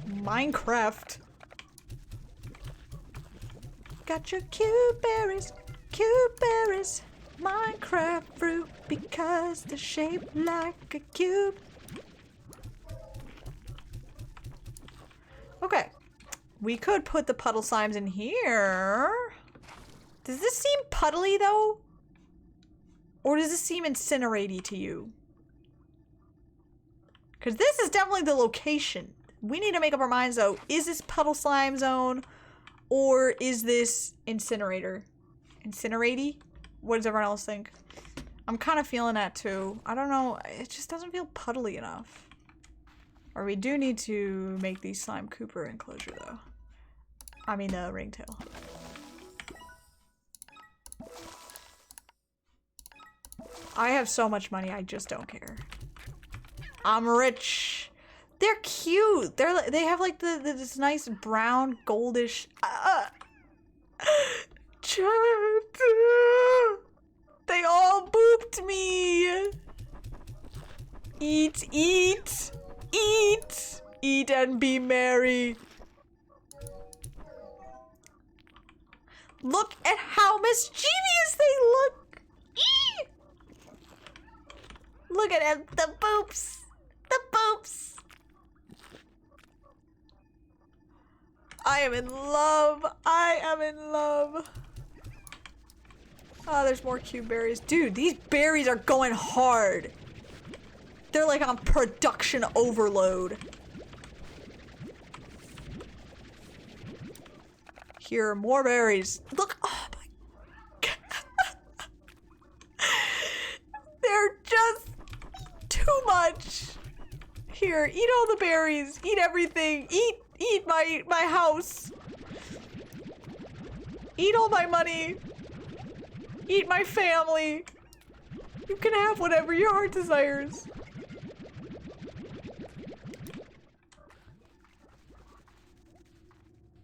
Minecraft. Got your cube berries, Minecraft fruit because they're shaped like a cube. Okay, we could put the puddle slimes in here. Does this seem puddly though? Or does this seem incineratey to you? Because this is definitely the location. We need to make up our minds though. Is this puddle slime zone? Or is this incinerator? Incineratey? What does everyone else think? I'm kind of feeling that too. I don't know. It just doesn't feel puddly enough. Or we do need to make the Slime Cooper enclosure though. I mean the ringtail. I have so much money, I just don't care. I'm rich. They're cute. They have like this nice brown goldish. Chat. They all booped me. Eat, eat, eat, eat and be merry. Look at how mischievous they look. Eee! Look at them, the boops. The boops. I am in love. I am in love. Oh, there's more cute berries. Dude, these berries are going hard. They're like on production overload. Here, more berries. Look, oh my God. They're just too much. Here, eat all the berries. Eat everything. Eat my house. Eat all my money. Eat my family. You can have whatever your heart desires.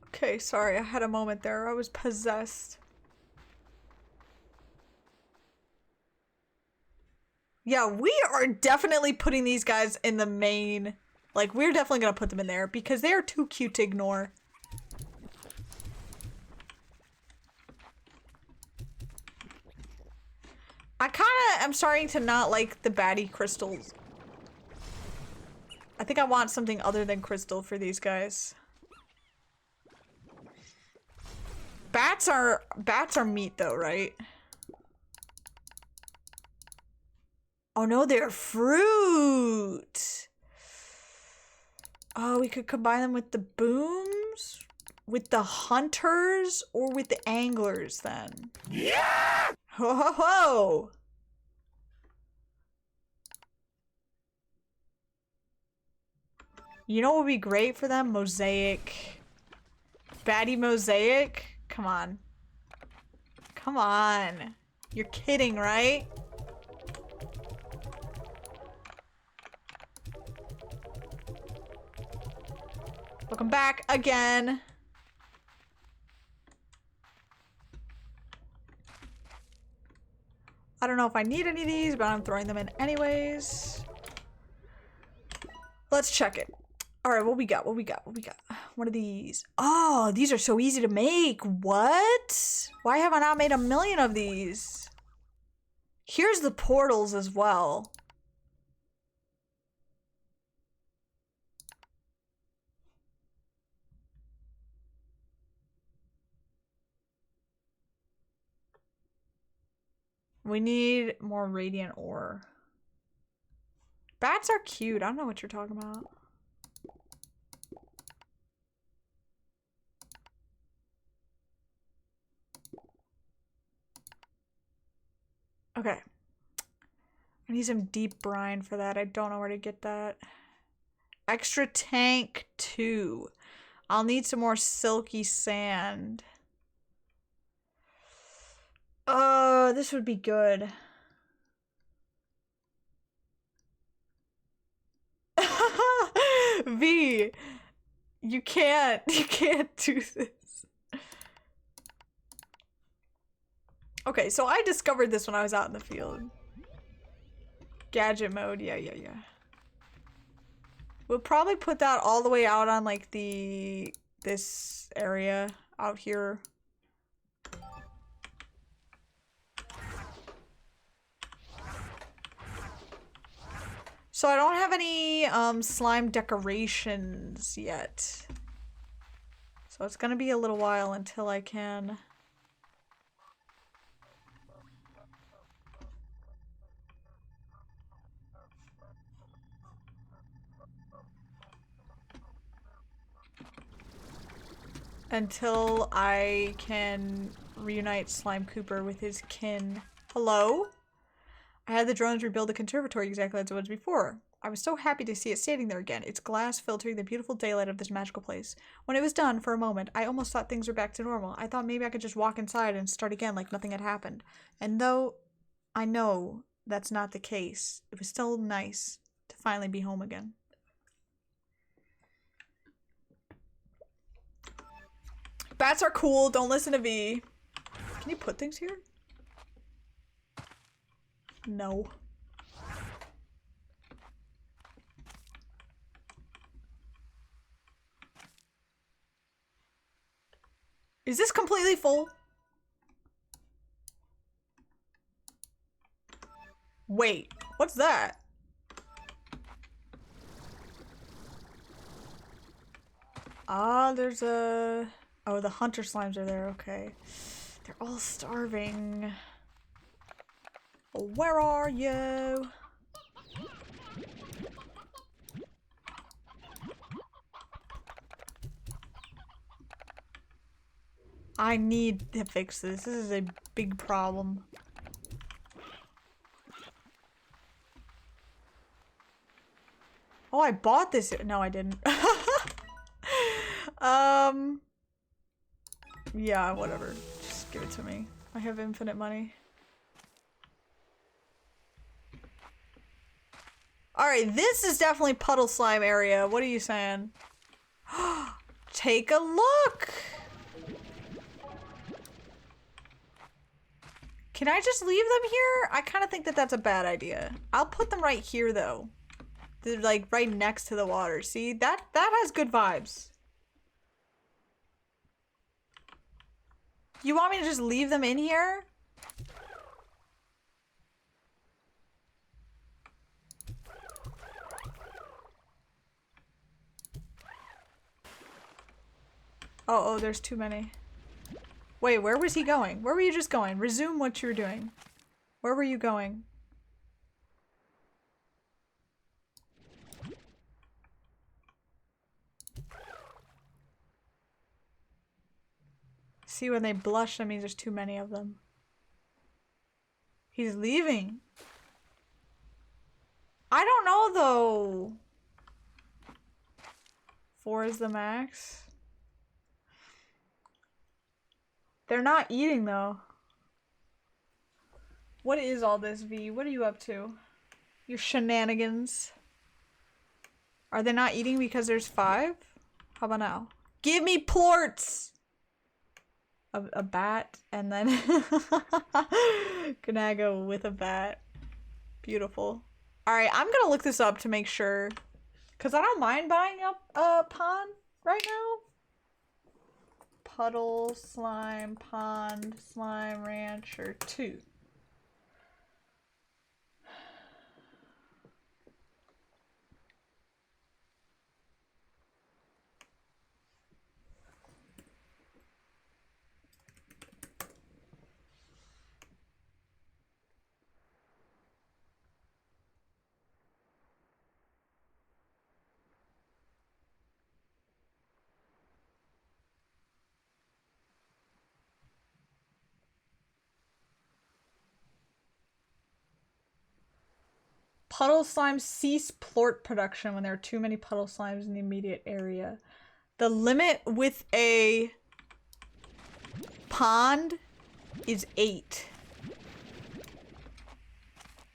Okay, sorry, I had a moment there. I was possessed. Yeah, we are definitely putting these guys in the main. Like, we're definitely gonna put them in there because they are too cute to ignore. I kinda am starting to not like the baddie crystals. I think I want something other than crystal for these guys. Bats are meat though, right? Oh no, they're fruit. Oh, we could combine them with the booms, with the hunters, or with the anglers then. Yeah! Ho ho ho! You know what would be great for them? Mosaic. Baddie mosaic? Come on. Come on. You're kidding, right? Welcome back again. I don't know if I need any of these, but I'm throwing them in anyways. Let's check it. All right, what we got? What we got? What we got? What are these? Oh, these are so easy to make. What? Why have I not made a million of these? Here's the portals as well. We need more radiant ore. Bats are cute. I don't know what you're talking about. Okay. I need some deep brine for that. I don't know where to get that. Extra tank 2. I'll need some more silky sand. This would be good. V, you can't do this. Okay, so I discovered this when I was out in the field. Gadget mode, yeah. We'll probably put that all the way out on like this area out here. So I don't have any slime decorations yet. So it's gonna be a little while until I can. Until I can reunite Slime Cooper with his kin. Hello? I had the drones rebuild the conservatory exactly as it was before. I was so happy to see it standing there again, its glass filtering the beautiful daylight of this magical place. When it was done, for a moment, I almost thought things were back to normal. I thought maybe I could just walk inside and start again like nothing had happened. And though I know that's not the case. It was still nice to finally be home again. Bats are cool. Don't listen to V. Can you put things here? No. Is this completely full? Wait, what's that? Ah, there's a... Oh, the hunter slimes are there, okay. They're all starving. Where are you? I need to fix this. This is a big problem. Oh, I bought this. No, I didn't. Yeah, whatever. Just give it to me. I have infinite money. Alright, this is definitely puddle slime area. What are you saying? Take a look! Can I just leave them here? I kind of think that that's a bad idea. I'll put them right here, though. They're like right next to the water. See, that has good vibes. You want me to just leave them in here? Oh, there's too many. Wait, where was he going? Where were you just going? Resume what you were doing. Where were you going? See, when they blush, that means there's too many of them. He's leaving. I don't know, though. 4 is the max. They're not eating, though. What is all this, V? What are you up to? Your shenanigans. Are they not eating because there's 5? How about now? Give me plorts! A bat, and then Ganago with a bat. Beautiful. Alright, I'm gonna look this up to make sure. Because I don't mind buying up a pond right now. Puddle, slime, pond, slime, rancher 2. Puddle slimes cease plort production when there are too many puddle slimes in the immediate area. The limit with a pond is 8.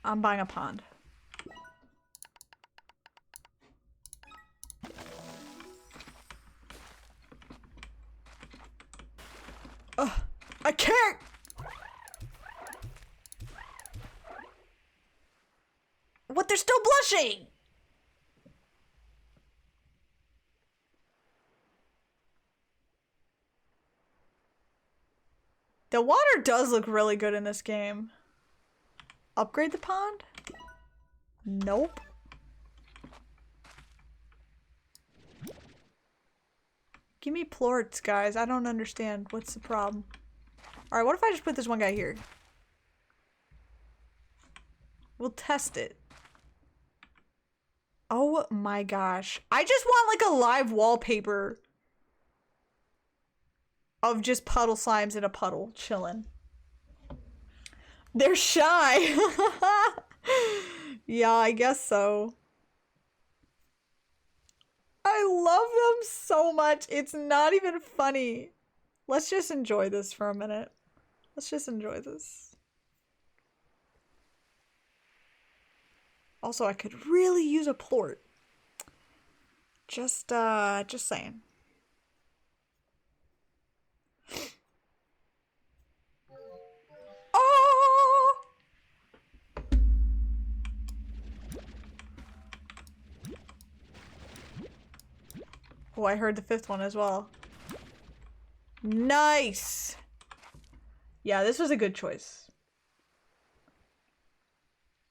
I'm buying a pond. Ugh, I can't! What? They're still blushing! The water does look really good in this game. Upgrade the pond? Nope. Give me plorts, guys. I don't understand. What's the problem? Alright, what if I just put this one guy here? We'll test it. Oh my gosh. I just want like a live wallpaper of just puddle slimes in a puddle chilling. They're shy. Yeah, I guess so. I love them so much. It's not even funny. Let's just enjoy this for a minute. Let's just enjoy this. Also, I could really use a port. Just saying. Oh! Oh, I heard the 5th one as well. Nice! Yeah, this was a good choice.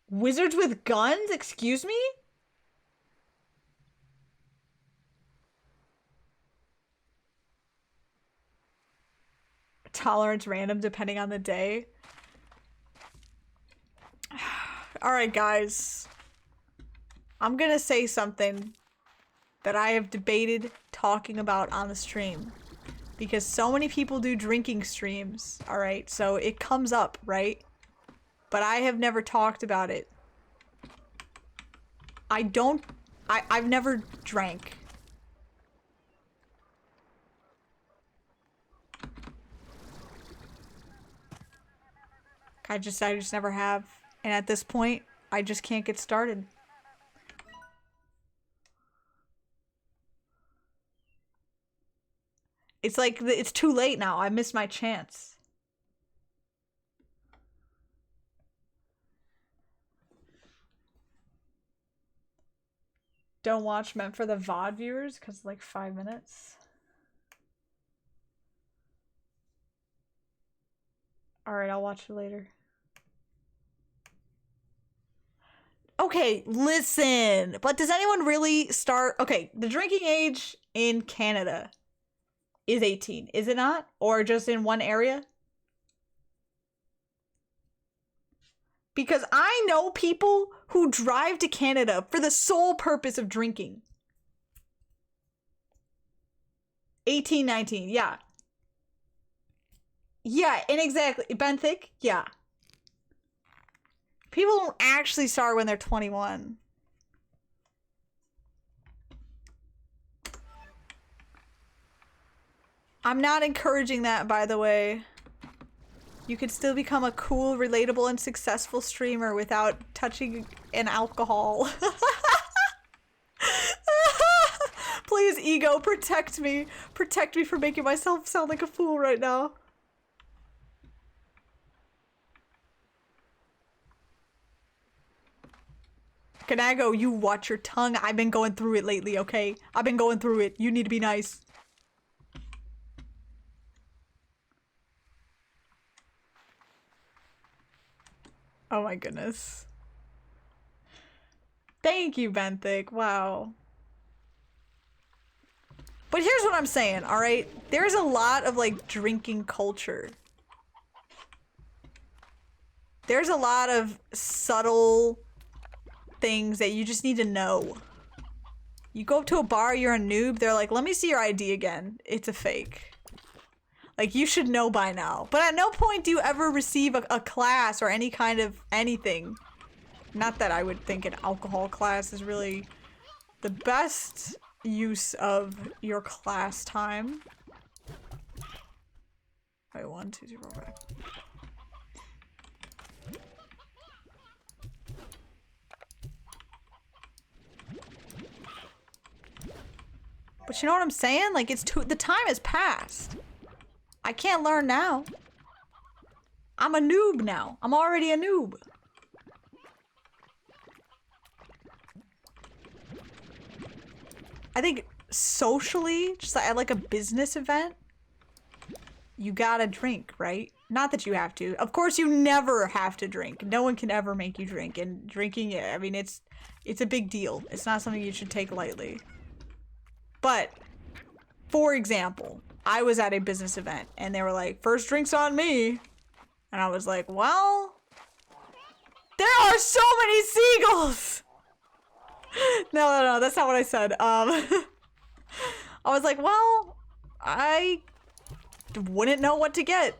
Wizards with guns? Excuse me? Tolerance random depending on the day. Alright, guys. I'm gonna say something that I have debated talking about on the stream. Because so many people do drinking streams, alright? So it comes up, right? But I have never talked about it. I've never drank. I just never have. And at this point, I just can't get started. It's like, it's too late now. I missed my chance. Don't watch meant for the VOD viewers, because like 5 minutes. Alright, I'll watch it later. Okay, listen. But does anyone really start... Okay, the drinking age in Canada is 18, is it not? Or just in one area? Because I know people who drive to Canada for the sole purpose of drinking. 18, 19, yeah. Yeah, and exactly. Benthic, yeah. People don't actually start when they're 21. I'm not encouraging that, by the way. You could still become a cool, relatable, and successful streamer without touching an alcohol. Please, ego, protect me. Protect me from making myself sound like a fool right now. Kanago, you watch your tongue. I've been going through it lately, okay? I've been going through it. You need to be nice. Oh my goodness. Thank you, Benthic. Wow. But here's what I'm saying, alright? There's a lot of, like, drinking culture. There's a lot of subtle things that you just need to know. You go up to a bar, you're a noob, they're like, let me see your ID again. It's a fake. Like, you should know by now. But at no point do you ever receive a class or any kind of anything. Not that I would think an alcohol class is really the best use of your class time. Wait, 1, 2, 3, 4, 5. But you know what I'm saying? Like, it's too- the time has passed. I can't learn now. I'm a noob now. I'm already a noob. I think socially, just at like a business event, you gotta drink, right? Not that you have to. Of course, you never have to drink. No one can ever make you drink. And drinking, I mean, it's a big deal. It's not something you should take lightly. But, for example, I was at a business event and they were like, first drinks on me. And I was like, well, there are so many seagulls. No, that's not what I said. I was like, well, I wouldn't know what to get.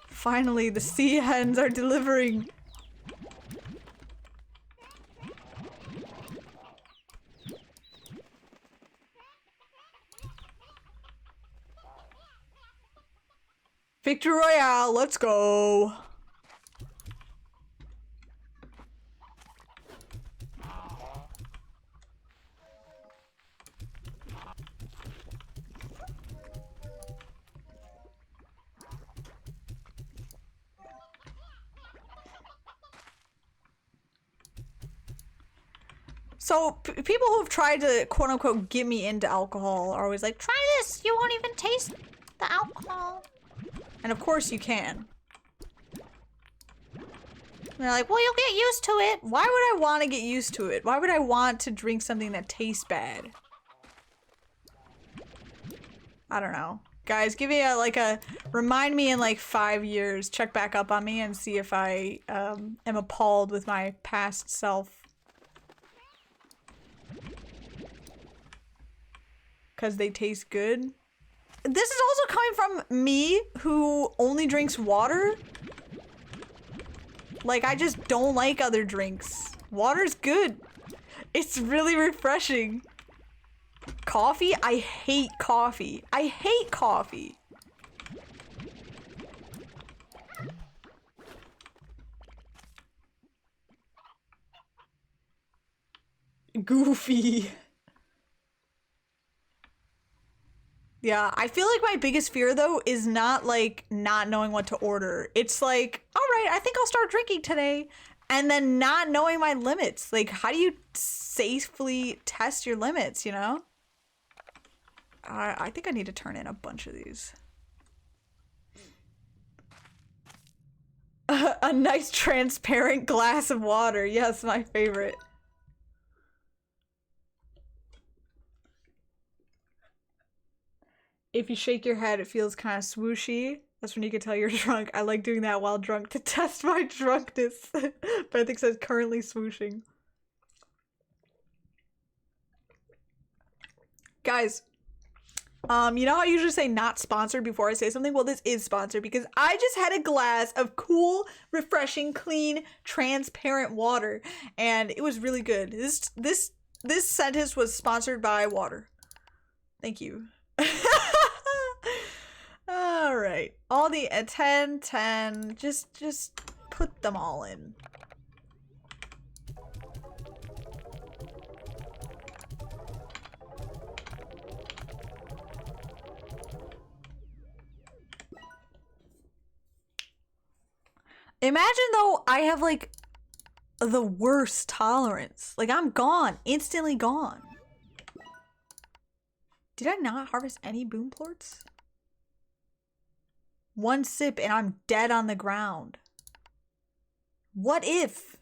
Finally, the sea hens are delivering. Victory Royale, let's go. So, people who've tried to quote-unquote get me into alcohol are always like, try this, you won't even taste the alcohol. And of course you can. And they're like, well, you'll get used to it. Why would I want to get used to it? Why would I want to drink something that tastes bad? I don't know. Guys, give me remind me in like 5 years, check back up on me and see if I am appalled with my past self. Because they taste good. This is also coming from me, who only drinks water. Like, I just don't like other drinks. Water's good. It's really refreshing. Coffee? I hate coffee. I hate coffee. Goofy. Yeah, I feel like my biggest fear though is not like not knowing what to order. It's like, all right, I think I'll start drinking today, and then not knowing my limits. Like, how do you safely test your limits, you know? I think I need to turn in a bunch of these. A nice transparent glass of water. Yes, my favorite. If you shake your head, it feels kind of swooshy. That's when you can tell you're drunk. I like doing that while drunk to test my drunkenness. But I think it says currently swooshing. Guys, you know how I usually say not sponsored before I say something? Well, this is sponsored because I just had a glass of cool, refreshing, clean, transparent water, and it was really good. This sentence was sponsored by water. Thank you. All right, all the 10, just put them all in. Imagine though, I have like the worst tolerance. Like, I'm gone, instantly gone. Did I not harvest any boom plorts? One sip and I'm dead on the ground. What if?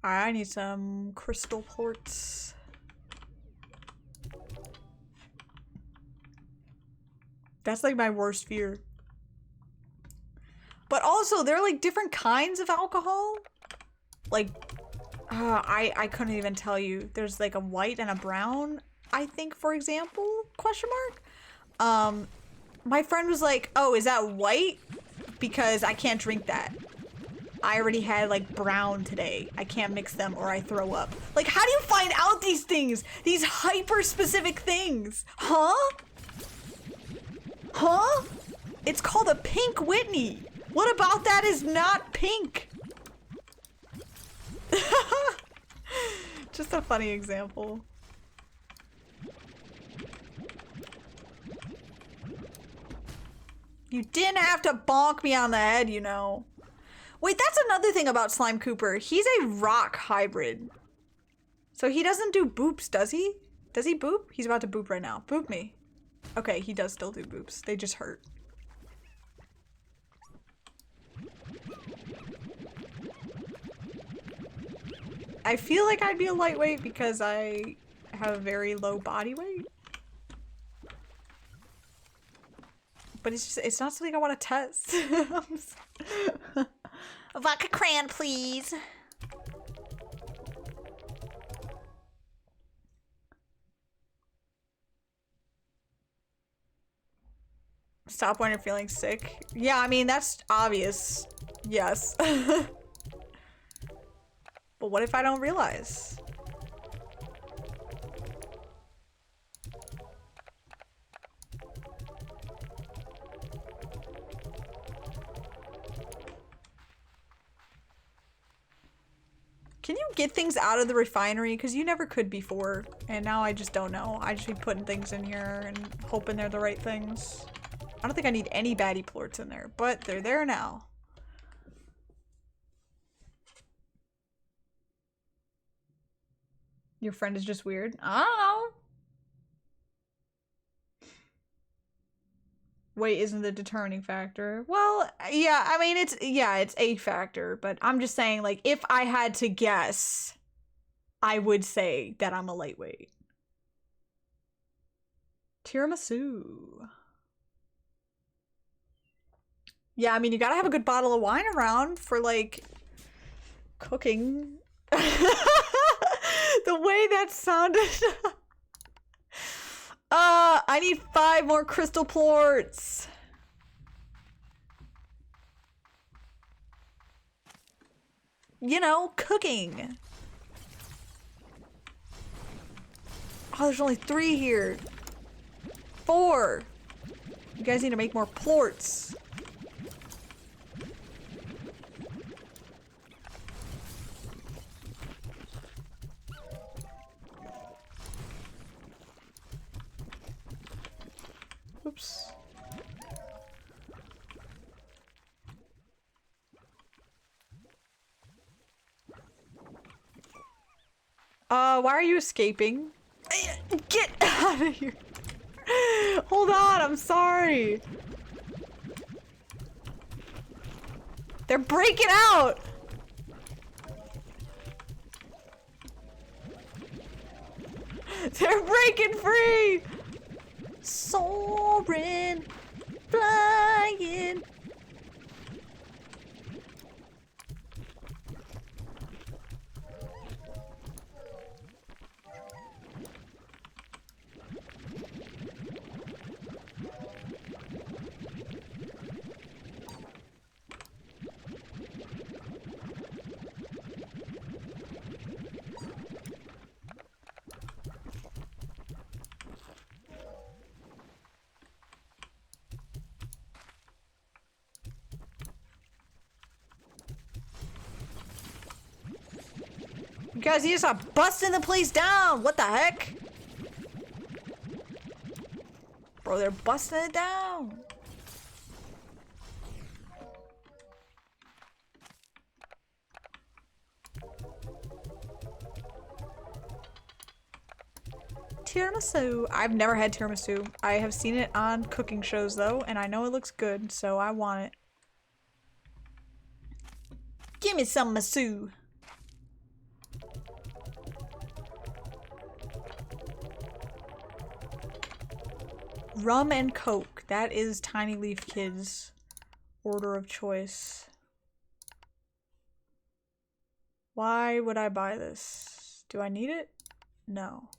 Alright, I need some crystal plorts. That's like my worst fear. But also, there are like different kinds of alcohol. Like, I couldn't even tell you. There's like a white and a brown, I think, for example, question mark. My friend was like, oh, is that white? Because I can't drink that. I already had like brown today. I can't mix them or I throw up. Like, how do you find out these things? These hyper specific things? Huh? Huh? It's called a pink Whitney. What about that is not pink? Just a funny example. You didn't have to bonk me on the head, you know. Wait, that's another thing about Slime Cooper. He's a rock hybrid. So he doesn't do boops, does he? Does he boop? He's about to boop right now. Boop me. Okay, he does still do boops. They just hurt. I feel like I'd be a lightweight because I have a very low body weight. But it's just, it's not something I want to test. A vodka cran, please. Stop when you're feeling sick. Yeah, I mean, that's obvious. Yes. But what if I don't realize? Can you get things out of the refinery? Because you never could before. And now I just don't know. I just be putting things in here and hoping they're the right things. I don't think I need any baddie plorts in there, but they're there now. Your friend is just weird? I don't know. Weight isn't the determining factor. Well, yeah, I mean, it's a factor, but I'm just saying, like, if I had to guess, I would say that I'm a lightweight. Tiramisu. Yeah, I mean, you gotta have a good bottle of wine around for, like, cooking. The way that sounded. I need 5 more crystal plorts. You know, cooking. Oh, there's only 3 here. 4. You guys need to make more plorts. Oops. Why are you escaping? Get out of here. Hold on, I'm sorry. They're breaking out. They're breaking free. Soaring, flying. You guys, you just are busting the place down. What the heck? Bro, they're busting it down. Tiramisu. I've never had tiramisu. I have seen it on cooking shows though, and I know it looks good, so I want it. Give me some masu. Rum and Coke. That is Tiny Leaf Kids' order of choice. Why would I buy this? Do I need it? No.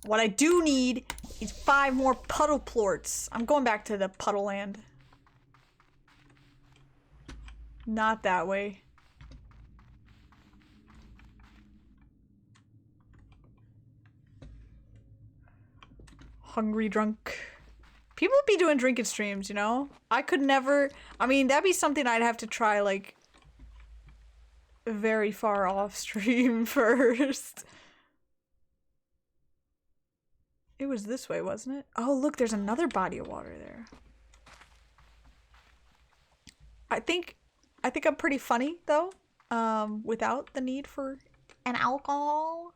What I do need is 5 more puddle plorts. I'm going back to the puddle land. Not that way. Hungry drunk. People be doing drinking streams, you know? I could never. I mean, that'd be something I'd have to try, like, very far off stream first. It was this way, wasn't it? Oh, look, there's another body of water there. I think I'm pretty funny, though, without the need for an alcohol.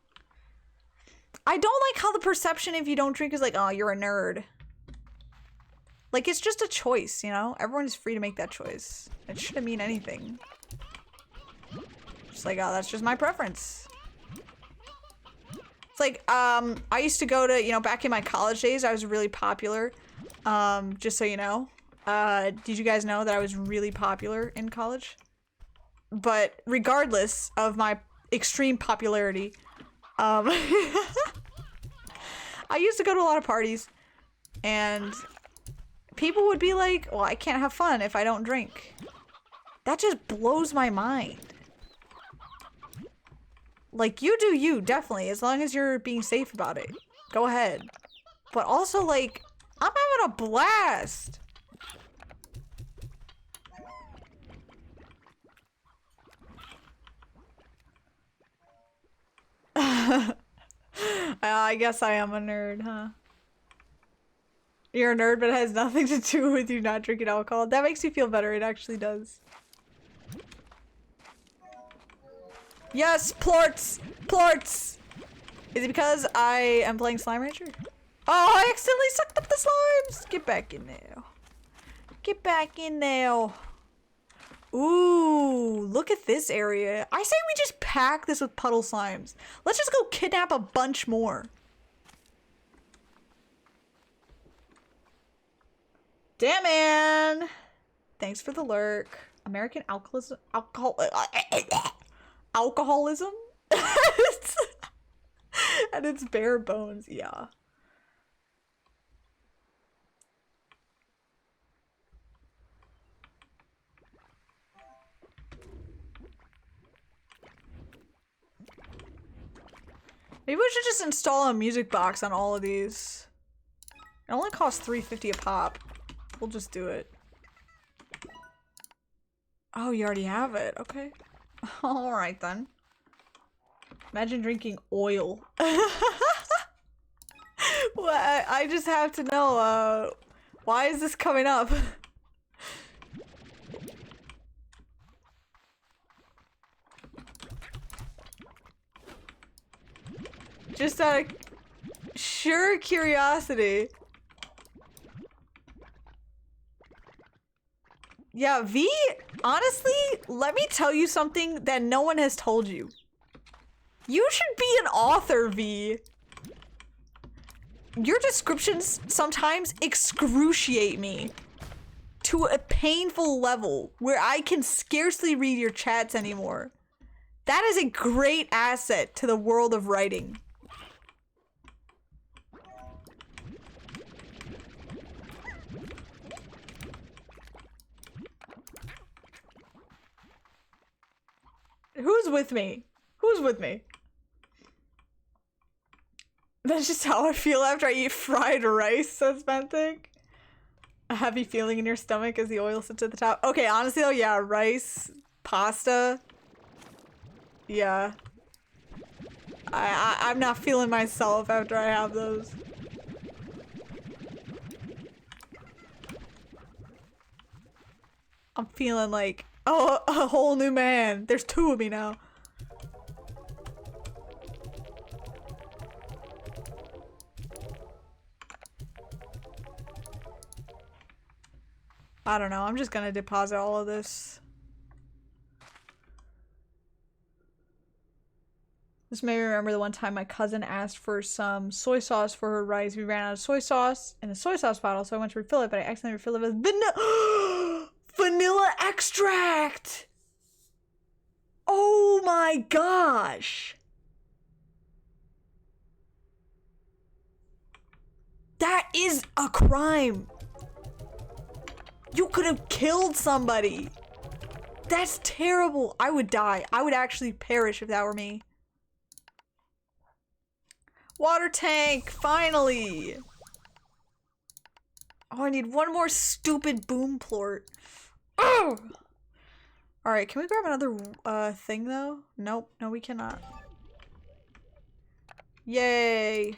I don't like how the perception if you don't drink is like, oh, you're a nerd. Like, it's just a choice, you know? Everyone is free to make that choice. It shouldn't mean anything. Just like, oh, that's just my preference. It's like, I used to go to, you know, back in my college days, I was really popular. Just so you know. Did you guys know that I was really popular in college? But regardless of my extreme popularity, I used to go to a lot of parties, and people would be like, well, I can't have fun if I don't drink. That just blows my mind. Like, you do you, definitely, as long as you're being safe about it. Go ahead. But also, like, I'm having a blast. I guess I am a nerd, huh? You're a nerd, but it has nothing to do with you not drinking alcohol. That makes me feel better. It actually does. Yes, plorts! Plorts! Is it because I am playing Slime Rancher? Oh, I accidentally sucked up the slimes! Get back in there. Get back in there. Ooh, look at this area. I say we just pack this with puddle slimes. Let's just go kidnap a bunch more. Damn, man. Thanks for the lurk. American alcoholism? Alcoholism? At its bare bones, yeah. Maybe we should just install a music box on all of these. It only costs $3.50 a pop. We'll just do it. Oh, you already have it. Okay. Alright then. Imagine drinking oil. Well, I just have to know, why is this coming up? Just out of sheer curiosity. Yeah, V, honestly, let me tell you something that no one has told you. You should be an author, V. Your descriptions sometimes excruciate me to a painful level where I can scarcely read your chats anymore. That is a great asset to the world of writing. Who's with me? Who's with me? That's just how I feel after I eat fried rice, says Benthik. A heavy feeling in your stomach as the oil sits at the top. Okay, honestly though, yeah, rice, pasta. Yeah. I'm not feeling myself after I have those. I'm feeling like, oh, a whole new man. There's two of me now. I don't know. I'm just gonna deposit all of this. This made me remember the one time my cousin asked for some soy sauce for her rice. We ran out of soy sauce in a soy sauce bottle, so I went to refill it, but I accidentally refilled it with vanilla extract! Oh my gosh! That is a crime! You could have killed somebody! That's terrible! I would die. I would actually perish if that were me. Water tank! Finally! Oh, I need one more stupid boom plort. Oh! Alright, can we grab another thing though? Nope, no we cannot. Yay!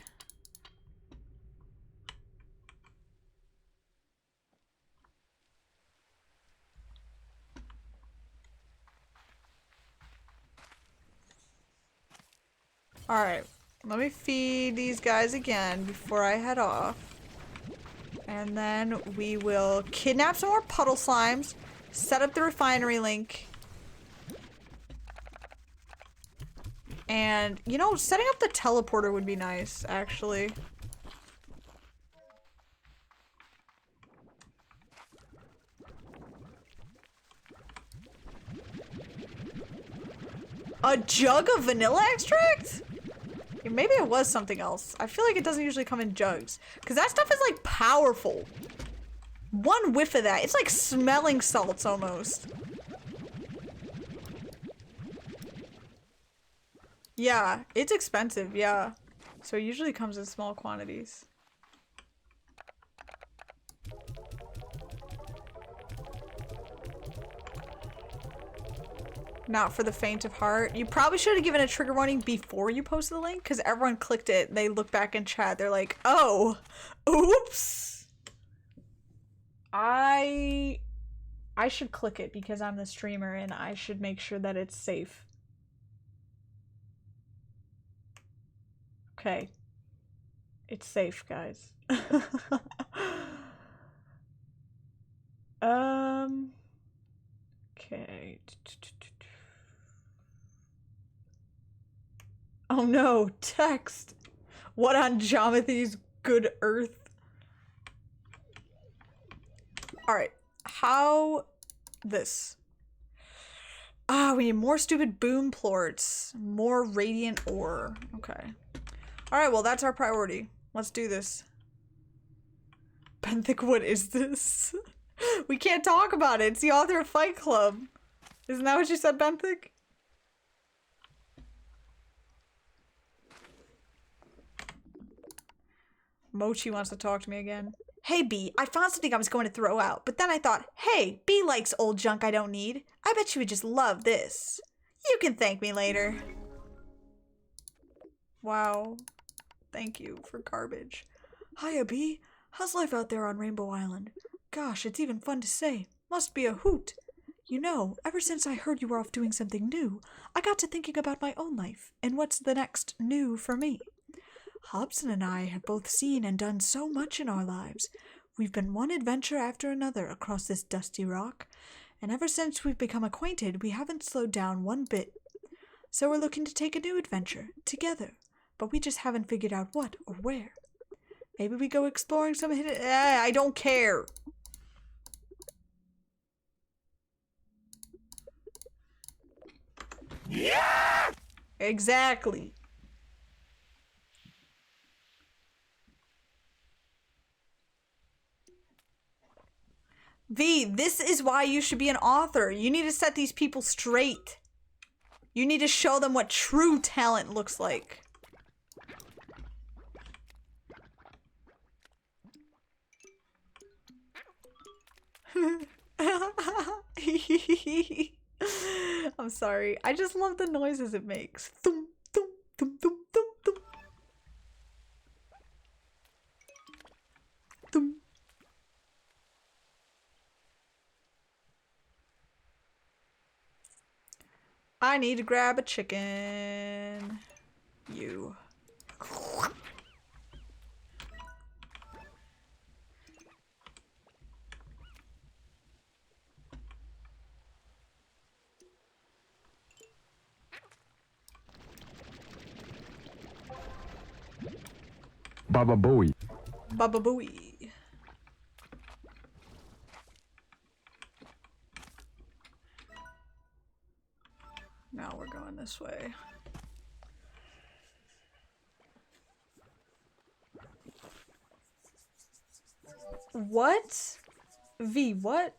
Alright, let me feed these guys again before I head off. And then we will kidnap some more puddle slimes, set up the refinery link. And, you know, setting up the teleporter would be nice, actually. A jug of vanilla extract? Maybe it was something else. I feel like it doesn't usually come in jugs. Because that stuff is like powerful. One whiff of that. It's like smelling salts almost. Yeah, it's expensive, yeah. So it usually comes in small quantities. Not for the faint of heart. You probably should have given a trigger warning before you posted the link, because everyone clicked it. They look back in chat. They're like, oh, oops. I should click it because I'm the streamer and I should make sure that it's safe. Okay. It's safe, guys. Okay. Oh no, text. What on Jomathy's good earth? Alright, how this? Ah, we need more stupid boom plorts. More radiant ore. Okay. Alright, well that's our priority. Let's do this. Benthic, what is this? We can't talk about it. It's the author of Fight Club. Isn't that what you said, Benthic? Mochi wants to talk to me again. Hey, B, I found something I was going to throw out, but then I thought, hey, B likes old junk I don't need. I bet she would just love this. You can thank me later. Wow. Thank you for garbage. Hiya, B. How's life out there on Rainbow Island? Gosh, it's even fun to say. Must be a hoot. You know, ever since I heard you were off doing something new, I got to thinking about my own life, and what's the next new for me. Hobson and I have both seen and done so much in our lives. We've been one adventure after another across this dusty rock, and ever since we've become acquainted, we haven't slowed down one bit. So we're looking to take a new adventure, together, but we just haven't figured out what or where. Maybe we go exploring some hidden... I don't care. Yeah! Exactly. V, this is why you should be an author. You need to set these people straight. You need to show them what true talent looks like. I'm sorry. I just love the noises it makes. Thum, thum, thum, thum, thum, thum. Thum. I need to grab a chicken. You. Baba Booey. Baba Booey. Now we're going this way. What? V, what?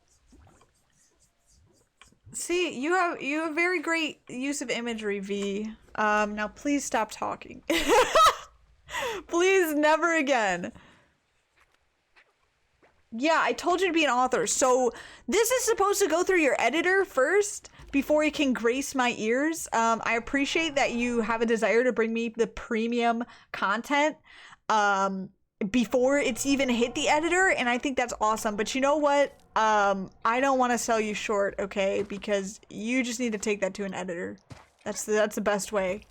See, you have very great use of imagery, V. Now please stop talking. Please, never again. Yeah, I told you to be an author. So this is supposed to go through your editor first before it can grace my ears. I appreciate that you have a desire to bring me the premium content before it's even hit the editor, and I think that's awesome. But you know what? I don't want to sell you short, okay? Because you just need to take that to an editor. That's the best way.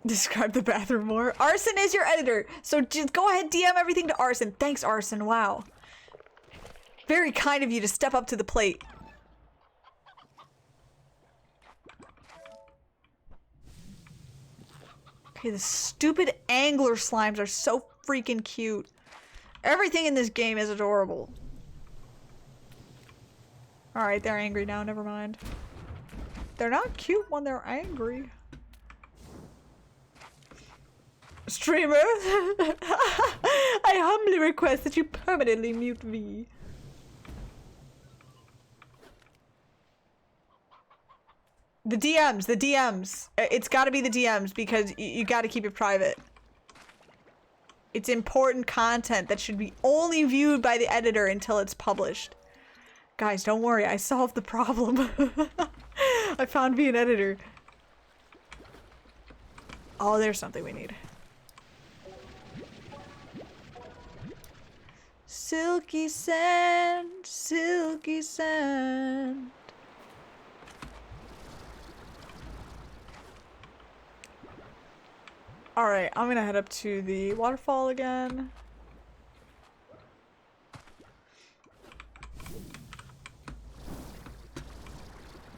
Describe the bathroom more. Arson is your editor, so just go ahead, DM everything to Arson. Thanks, Arson. Wow. Very kind of you to step up to the plate. Okay, the stupid angler slimes are so freaking cute. Everything in this game is adorable. Alright, they're angry now. Never mind. They're not cute when they're angry. Streamer, I humbly request that you permanently mute V. The DMs. It's gotta be the DMs because you gotta keep it private. It's important content that should be only viewed by the editor until it's published. Guys, don't worry, I solved the problem. I found me an editor. Oh, there's something we need. Silky sand, silky sand. Alright, I'm gonna head up to the waterfall again.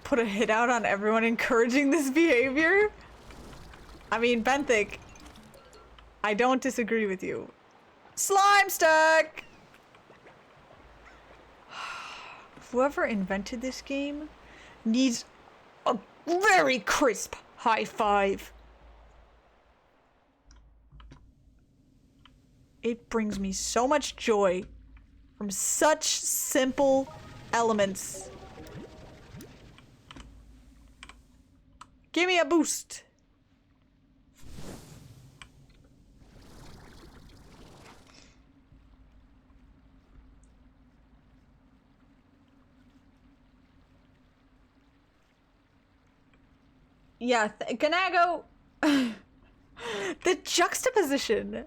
Put a hit out on everyone encouraging this behavior? I mean, Benthic, I don't disagree with you. Slime stuck! Whoever invented this game needs a very crisp high five. It brings me so much joy from such simple elements. Give me a boost. Yeah, Ganago. The juxtaposition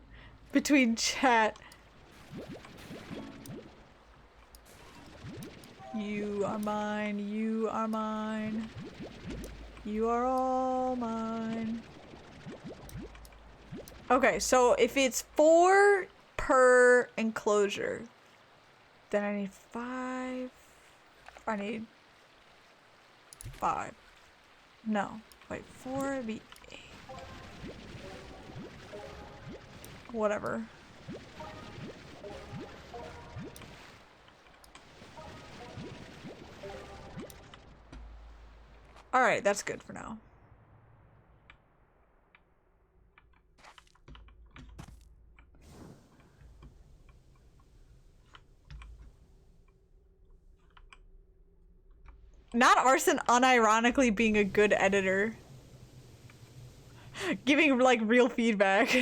between chat. You are mine, you are mine. You are all mine. Okay, so if it's 4 per enclosure, then I need 5. I need 5. No, wait, 4 would be 8. Whatever. Alright, that's good for now. Not Arson unironically being a good editor. Giving, like, real feedback.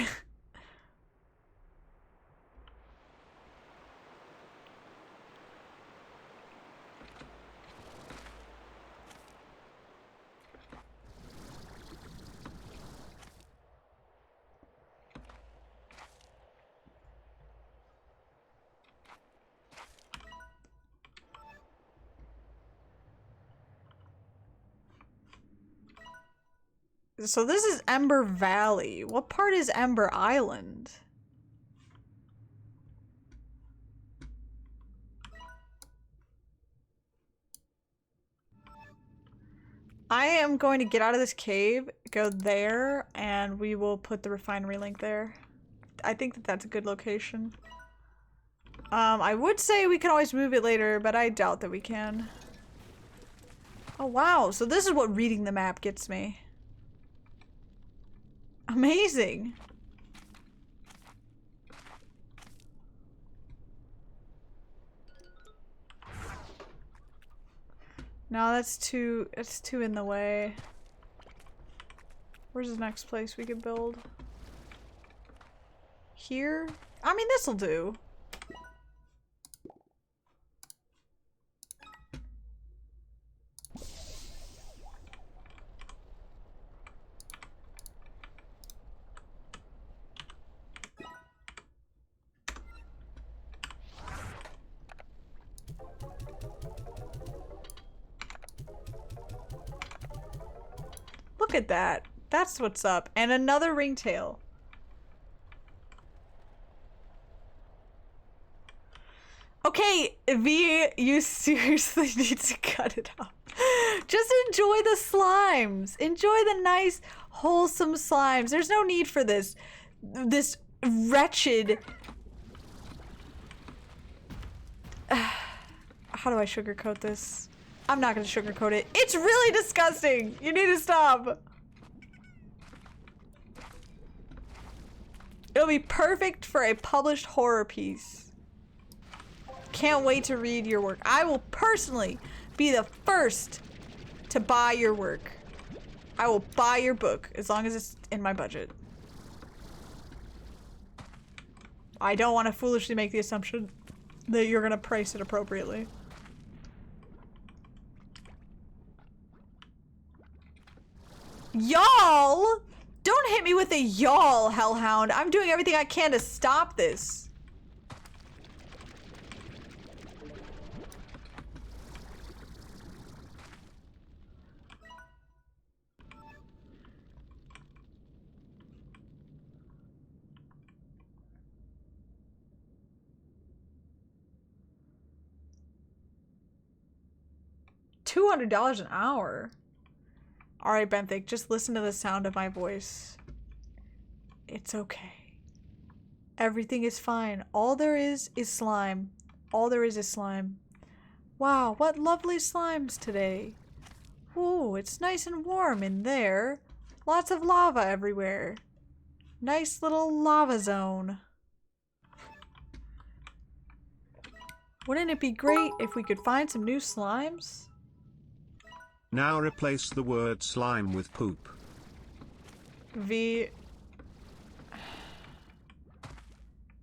So this is Ember Valley. What part is Ember Island? I am going to get out of this cave, go there, and we will put the refinery link there. I think that that's a good location. I would say we can always move it later, but I doubt that we can. Oh wow, so this is what reading the map gets me. Amazing. No, it's too in the way. Where's the next place we could build? Here? I mean, this'll do. Look at that. That's what's up. And another ringtail. Okay, V, you seriously need to cut it out. Just enjoy the slimes. Enjoy the nice, wholesome slimes. There's no need for this wretched... How do I sugarcoat this? I'm not gonna sugarcoat it. It's really disgusting! You need to stop! It'll be perfect for a published horror piece. Can't wait to read your work. I will personally be the first to buy your work. I will buy your book as long as it's in my budget. I don't want to foolishly make the assumption that you're gonna price it appropriately. Y'all! Don't hit me with a y'all, Hellhound. I'm doing everything I can to stop this. $200 an hour. All right, Benthic, just listen to the sound of my voice. It's okay. Everything is fine. All there is slime. All there is slime. Wow, what lovely slimes today. Ooh, it's nice and warm in there. Lots of lava everywhere. Nice little lava zone. Wouldn't it be great if we could find some new slimes? Now replace the word slime with poop. V.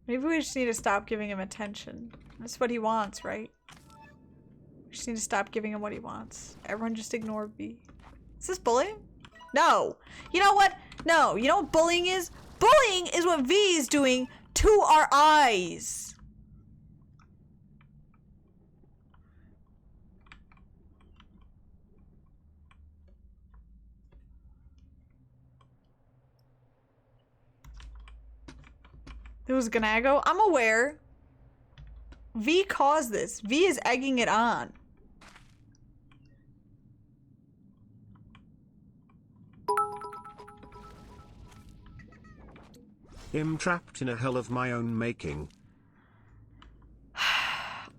Maybe we just need to stop giving him attention. That's what he wants, right? We just need to stop giving him what he wants. Everyone just ignore V. Is this bullying? No. You know what? No. You know what bullying is? Bullying is what V is doing to our eyes. It was Ganago. I'm aware. V caused this. V is egging it on. I'm trapped in a hell of my own making.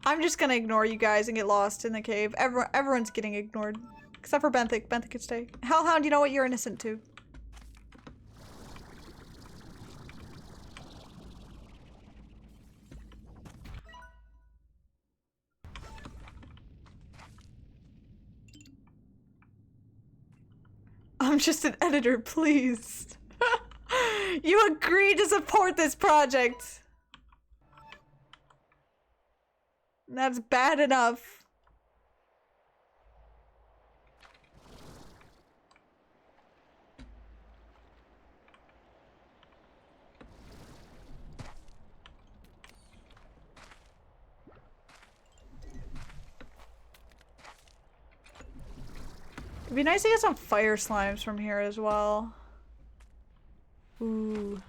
I'm just gonna ignore you guys and get lost in the cave. Everyone's getting ignored. Except for Benthic. Benthic can stay. Hellhound, you know what? You're innocent too. I'm just an editor, please. You agreed to support this project. That's bad enough. It'd be nice to get some fire slimes from here as well. Ooh.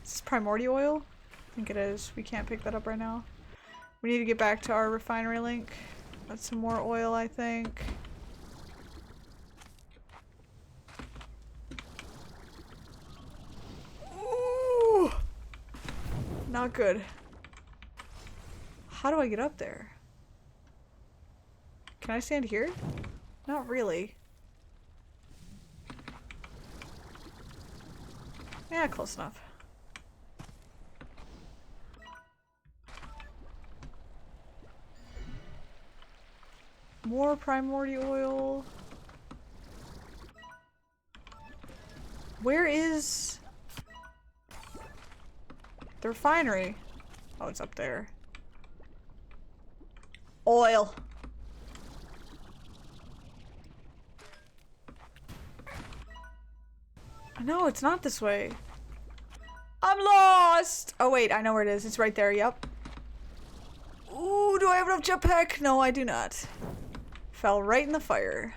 Is this primordial oil? I think it is. We can't pick that up right now. We need to get back to our refinery link. That's some more oil, I think. Ooh. Not good. How do I get up there? Can I stand here? Not really. Yeah, close enough. More primordial oil. Where is the refinery? Oh, it's up there. Oil. No, it's not this way. I'm lost! Oh wait, I know where it is. It's right there, yep. Ooh, do I have enough jetpack? No, I do not. Fell right in the fire.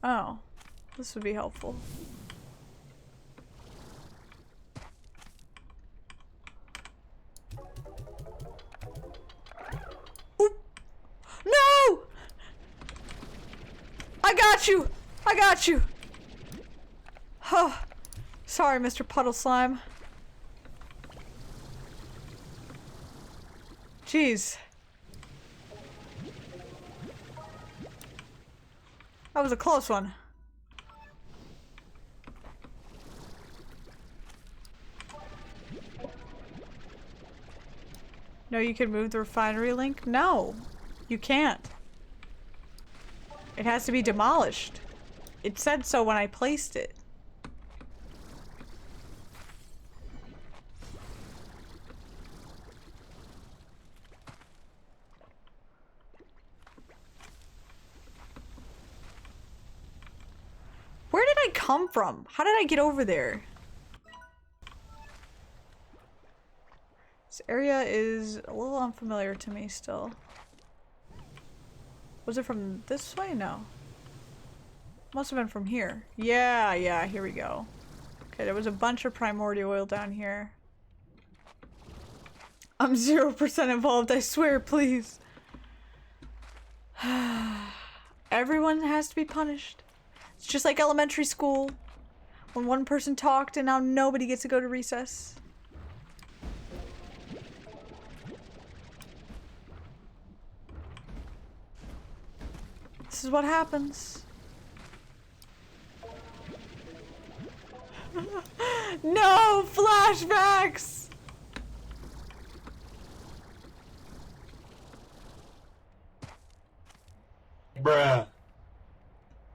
Oh, this would be helpful. No! I got you! I got you! Oh, sorry, Mr. Puddle Slime. Jeez. That was a close one. No, you can move the refinery link? No. You can't. It has to be demolished. It said so when I placed it. come from? How did I get over there? This area is a little unfamiliar to me still. Was it from this way? No. Must have been from here. Yeah, here we go. Okay, there was a bunch of primordial oil down here. I'm 0% involved, I swear, please. Everyone has to be punished. It's just like elementary school. When one person talked and now nobody gets to go to recess. This is what happens. No flashbacks! Bruh.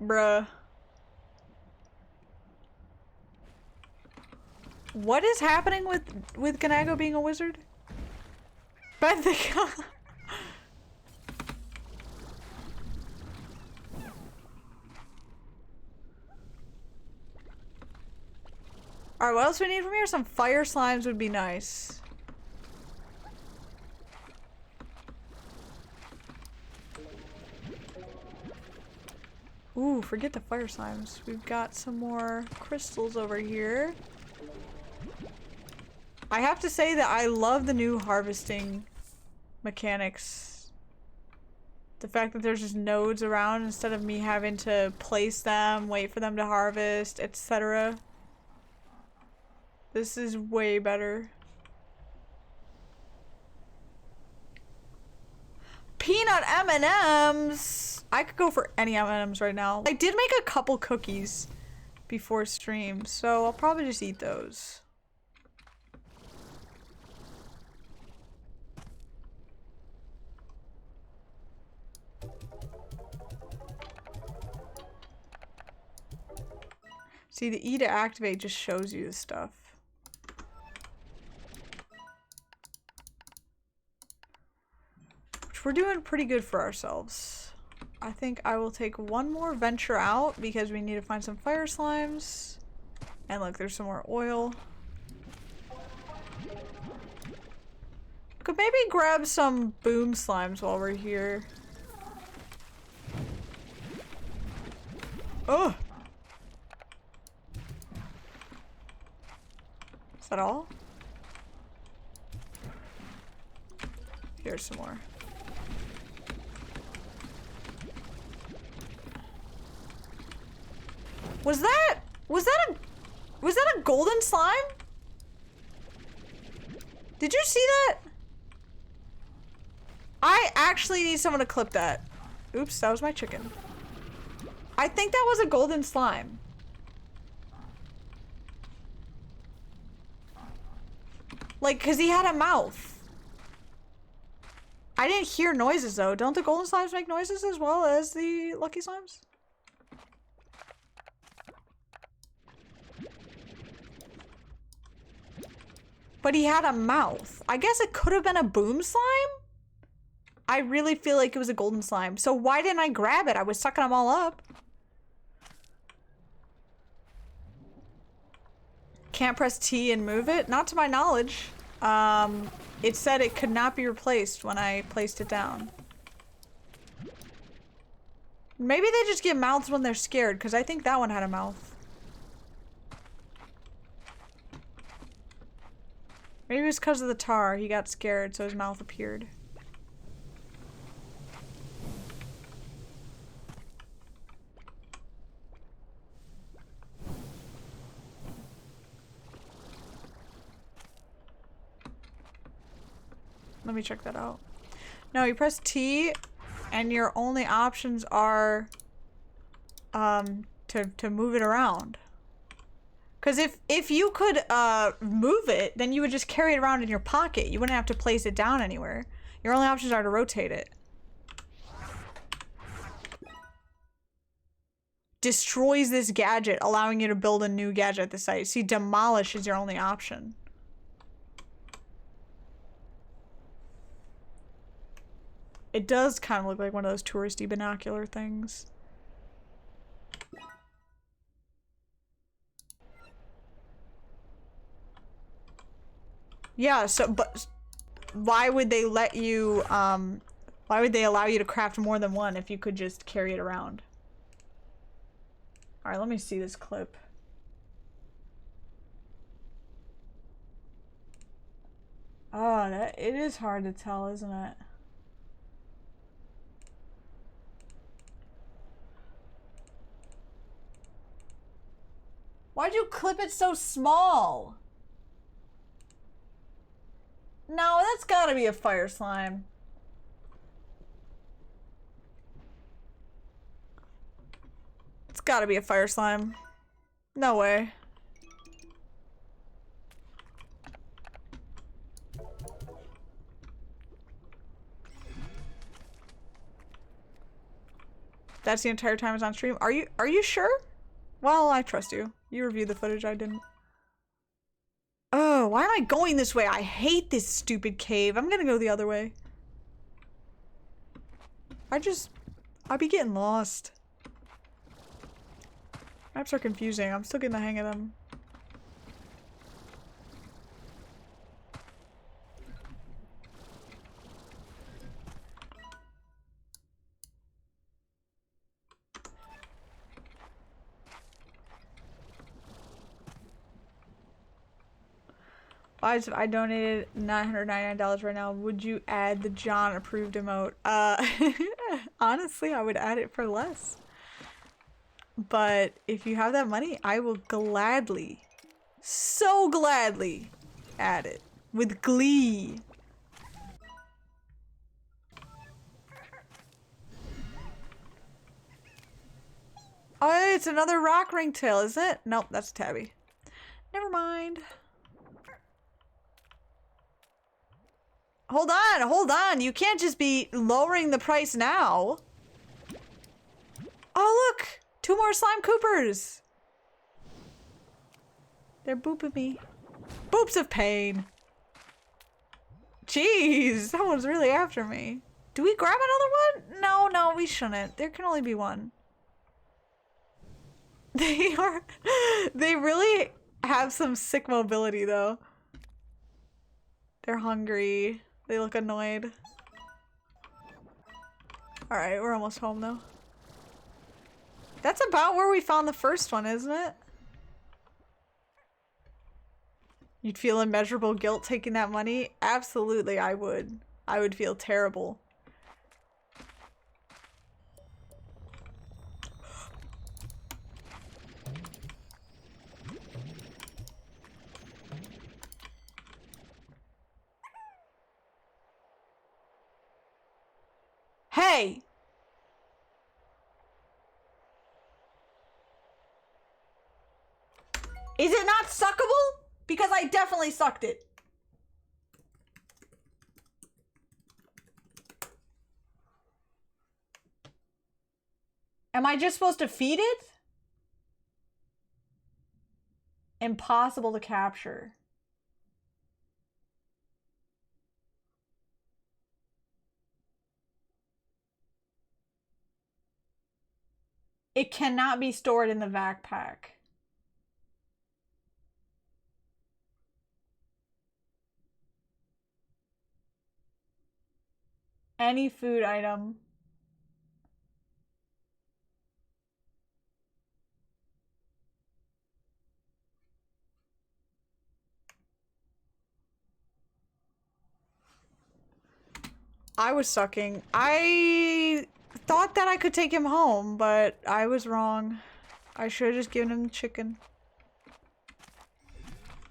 Bruh. What is happening with Ganago being a wizard? Benthika. Alright, what else we need from here? Some fire slimes would be nice. Ooh, forget the fire slimes. We've got some more crystals over here. I have to say that I love the new harvesting mechanics. The fact that there's just nodes around instead of me having to place them, wait for them to harvest, etc. This is way better. Peanut M&Ms! I could go for any M&Ms right now. I did make a couple cookies before stream, so I'll probably just eat those. See, the E to activate just shows you the stuff. Which we're doing pretty good for ourselves. I think I will take one more venture out because we need to find some fire slimes. And look, there's some more oil. Could maybe grab some boom slimes while we're here. Oh! Is that all? Here's some more. Was that a golden slime? Did you see that? I actually need someone to clip that. Oops, that was my chicken. I think that was a golden slime. Like, cause he had a mouth. I didn't hear noises though. Don't the golden slimes make noises as well as the lucky slimes? But he had a mouth. I guess it could have been a boom slime? I really feel like it was a golden slime. So why didn't I grab it? I was sucking them all up. Can't press T and move it? Not to my knowledge. It said it could not be replaced when I placed it down. Maybe they just get mouths when they're scared, because I think that one had a mouth. Maybe it was because of the tar. He got scared, so his mouth appeared. Let me check that out. No, you press T and your only options are to move it around. Cause if you could move it, then you would just carry it around in your pocket. You wouldn't have to place it down anywhere. Your only options are to rotate it. Destroys this gadget, allowing you to build a new gadget at the site. See, demolish is your only option. It does kind of look like one of those touristy binocular things. Yeah, so, but why would they let you, why would they allow you to craft more than one if you could just carry it around? Alright, let me see this clip. Oh, it is hard to tell, isn't it? Why'd you clip it so small? No, that's gotta be a fire slime. It's gotta be a fire slime. No way. That's the entire time it's on stream. Are you sure? Well, I trust you. You reviewed the footage, I didn't. Oh, why am I going this way? I hate this stupid cave. I'm gonna go the other way. I'd be getting lost. Maps are confusing. I'm still getting the hang of them. I donated $999 right now. Would you add the John approved emote? Honestly, I would add it for less. But if you have that money, I will gladly, so gladly add it with glee. Oh, it's another rock ringtail, is it? Nope, that's Tabby. Never mind. Hold on, hold on. You can't just be lowering the price now. Oh, look! 2 more slime coopers! They're booping me. Boops of pain. Jeez, someone's really after me. Do we grab another one? No, no, we shouldn't. There can only be one. They really have some sick mobility though. They're hungry. They look annoyed. Alright, we're almost home though. That's about where we found the first one, isn't it? You'd feel immeasurable guilt taking that money? Absolutely, I would. I would feel terrible. Hey! Is it not suckable? Because I definitely sucked it. Am I just supposed to feed it? Impossible to capture. It cannot be stored in the backpack. Any food item. I was sucking. I thought that I could take him home, but I was wrong. I should have just given him the chicken.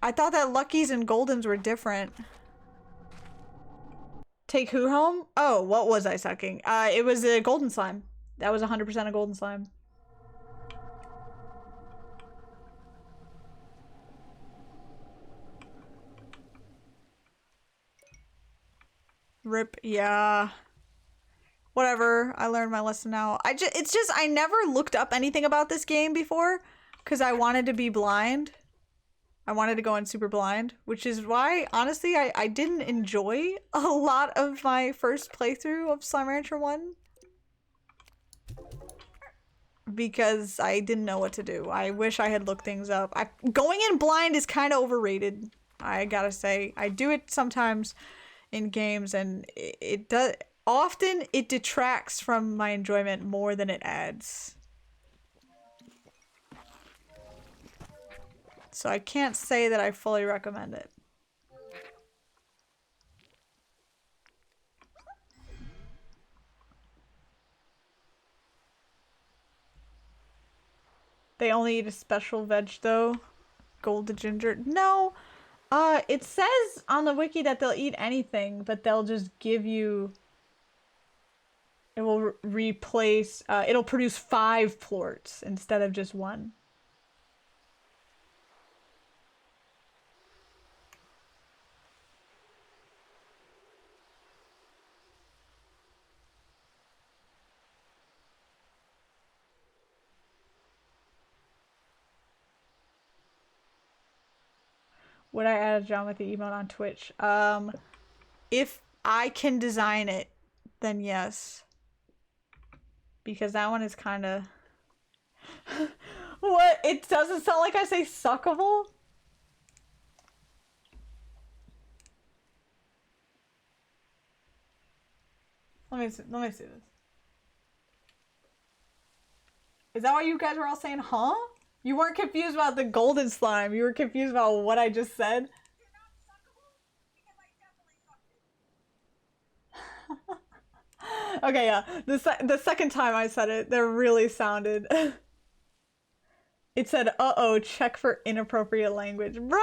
I thought that Luckies and Goldens were different. Take who home? Oh, what was I sucking? It was a golden slime. That was 100% a golden slime. Rip, yeah. Whatever, I learned my lesson now. It's just, I never looked up anything about this game before because I wanted to be blind. I wanted to go in super blind, which is why, honestly, I didn't enjoy a lot of my first playthrough of Slime Rancher 1. Because I didn't know what to do. I wish I had looked things up. Going in blind is kind of overrated. I gotta say, I do it sometimes in games, and it does. Often, it detracts from my enjoyment more than it adds. So I can't say that I fully recommend it. They only eat a special veg though. Gold ginger. No. It says on the wiki that they'll eat anything, but they'll just give you... It will replace... it'll produce 5 plorts instead of just 1. Would I add a geometry emote on Twitch? If I can design it, then yes. Because that one is kind of... What? It doesn't sound like I say suckable? Let me see this. Is that why you guys were all saying, huh? You weren't confused about the golden slime. You were confused about what I just said. Okay, yeah. The second time I said it, that really sounded... It said, uh-oh, check for inappropriate language. Bro,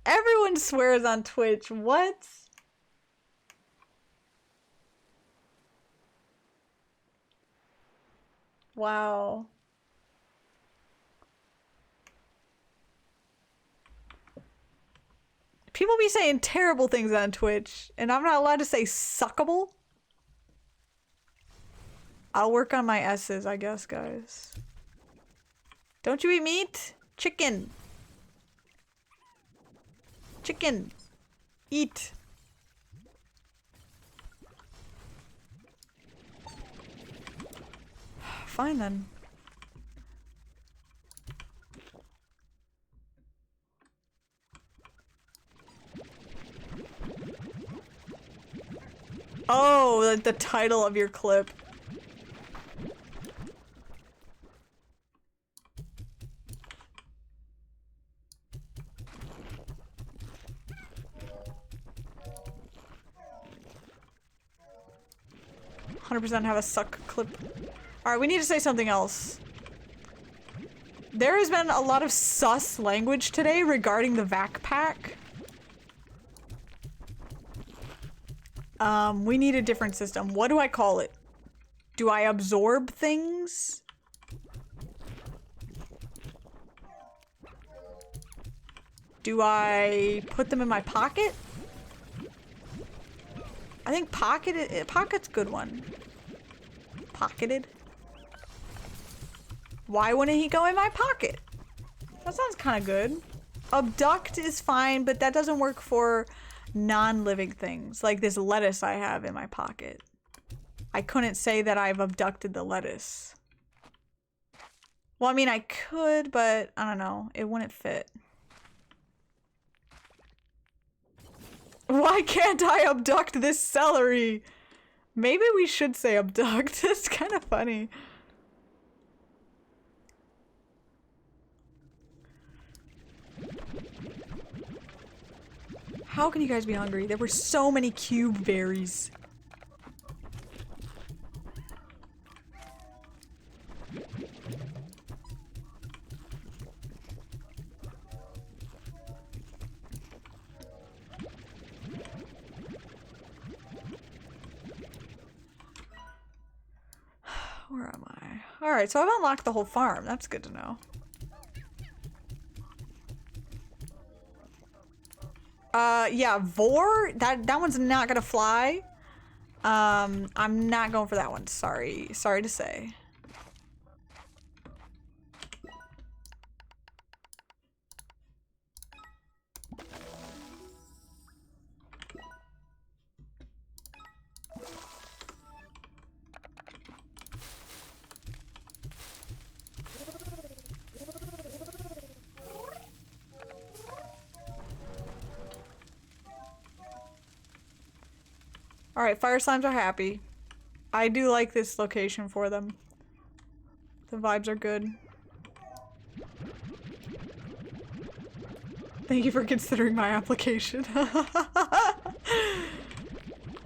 everyone swears on Twitch. What? Wow. People be saying terrible things on Twitch, and I'm not allowed to say suckable? I'll work on my S's, I guess, guys. Don't you eat meat? Chicken. Chicken. Eat. Fine then. Oh, the title of your clip. %, have a suck clip. Alright, we need to say something else. There has been a lot of sus language today regarding the vac pack. We need a different system. What do I call it? Do I absorb things? Do I put them in my pocket? I think pocket's a good one. Pocketed. Why wouldn't he go in my pocket? That sounds kind of good. Abduct is fine, but that doesn't work for non-living things. Like this lettuce I have in my pocket. I couldn't say that I've abducted the lettuce. Well, I mean, I could, but I don't know. It wouldn't fit. Why can't I abduct this celery? Maybe we should say abduct. It's kind of funny. How can you guys be hungry? There were so many cube berries. Where am I? Alright, so I've unlocked the whole farm. That's good to know. Yeah, Vor? That one's not gonna fly. I'm not going for that one. Sorry to say. Alright, fire slimes are happy. I do like this location for them. The vibes are good. Thank you for considering my application.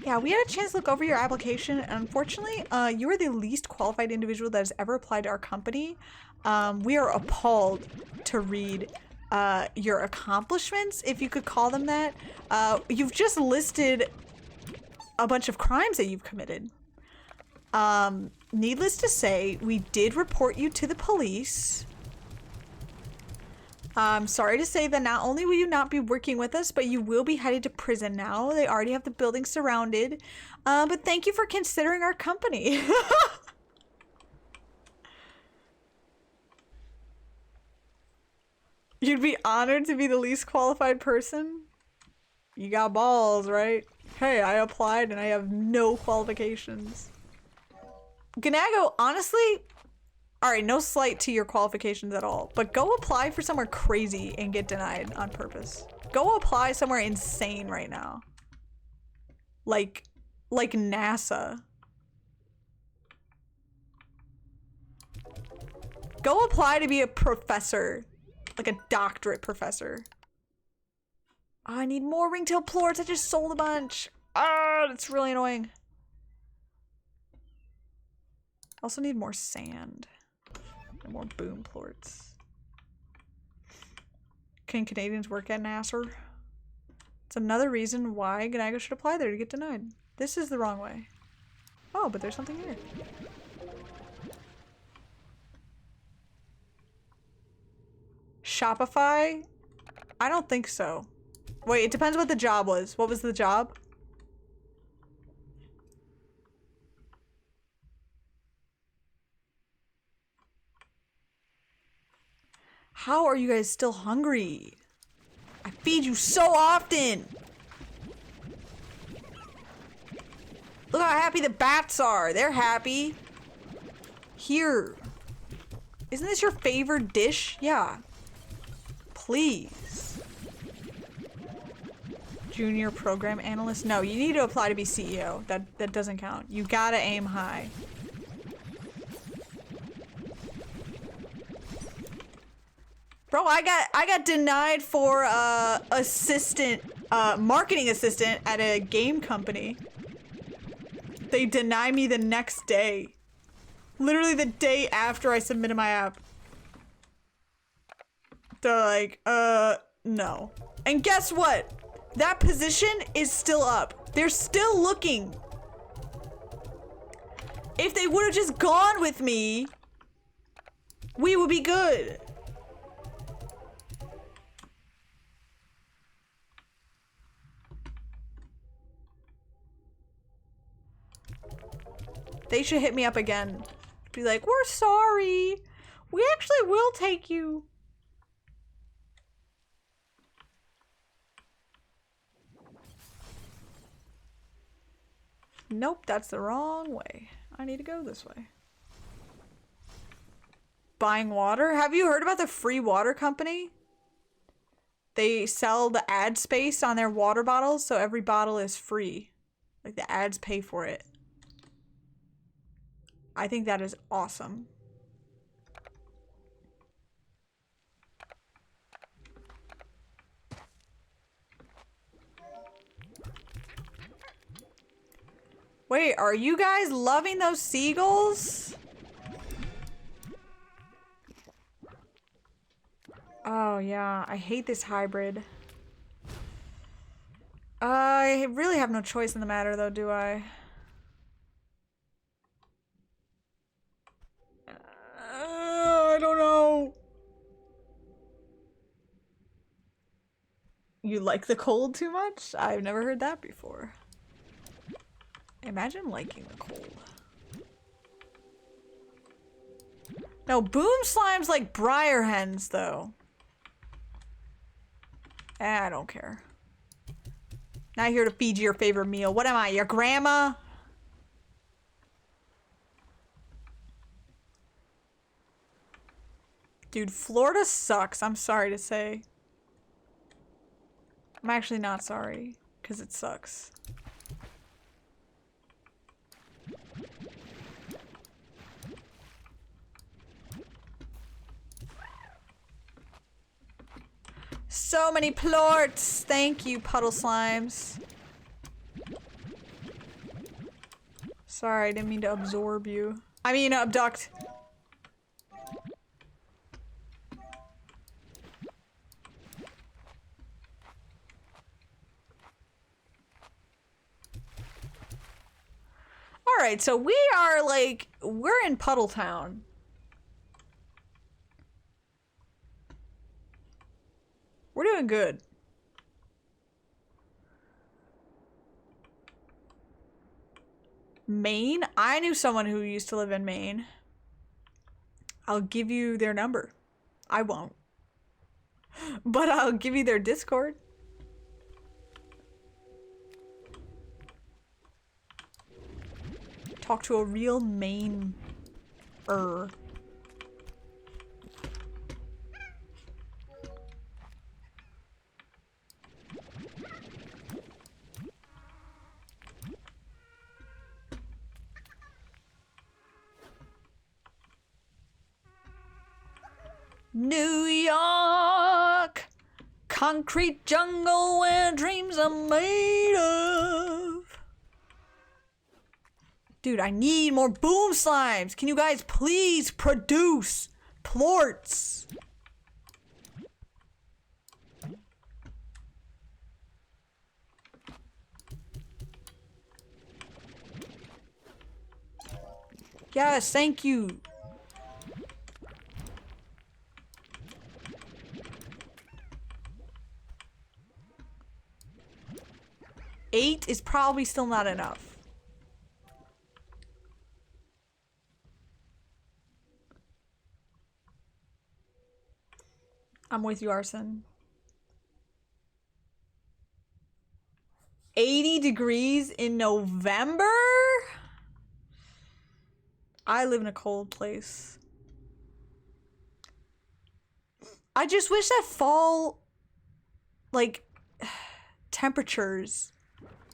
Yeah, we had a chance to look over your application, and unfortunately, you are the least qualified individual that has ever applied to our company. We are appalled to read your accomplishments, if you could call them that. You've just listed a bunch of crimes that you've committed. Needless to say, we did report you to the police. I'm sorry to say that not only will you not be working with us, but you will be headed to prison now. They already have the building surrounded. But thank you for considering our company. You'd be honored to be the least qualified person? You got balls, right? Hey, I applied and I have no qualifications. Ganago, honestly, alright, no slight to your qualifications at all, but go apply for somewhere crazy and get denied on purpose. Go apply somewhere insane right now. Like NASA. Go apply to be a professor. Like a doctorate professor. Oh, I need more ringtail plorts. I just sold a bunch. Ah, that's really annoying. Also need more sand. And more boom plorts. Can Canadians work at NASA? It's another reason why Ganago should apply there to get denied. This is the wrong way. Oh, but there's something here. Shopify? I don't think so. Wait, it depends what the job was. What was the job? How are you guys still hungry? I feed you so often! Look how happy the bats are. They're happy. Here. Isn't this your favorite dish? Yeah. Please. Junior program analyst? No, you need to apply to be CEO. That doesn't count. You gotta aim high. Bro, I got denied for assistant, marketing assistant at a game company. They deny me the next day. Literally the day after I submitted my app. They're like, no. And guess what? That position is still up. They're still looking. If they would have just gone with me, we would be good. They should hit me up again. Be like, we're sorry. We actually will take you. Nope, that's the wrong way. I need to go this way. Buying water? Have you heard about the free water company? They sell the ad space on their water bottles, so every bottle is free. Like the ads pay for it. I think that is awesome. Wait, are you guys loving those seagulls? Oh yeah, I hate this hybrid. I really have no choice in the matter though, do I? I don't know. You like the cold too much? I've never heard that before. Imagine liking the cold. No, boom slime's like briar hens though. I don't care. Not here to feed you your favorite meal. What am I, your grandma? Dude, Florida sucks, I'm sorry to say. I'm actually not sorry, because it sucks. So many plorts. Thank you, puddle slimes. Sorry, I didn't mean to absorb you. I mean, abduct. Alright, so we are like, we're in Puddle Town. We're doing good. Maine? I knew someone who used to live in Maine. I'll give you their number. I won't. But I'll give you their Discord. Talk to a real Maine-er. New York, concrete jungle where dreams are made of. Dude, I need more boom slimes. Can you guys please produce plorts? Yes, thank you. Eight is probably still not enough. I'm with you, Arson. 80 degrees in November? I live in a cold place. I just wish that fall, like, temperatures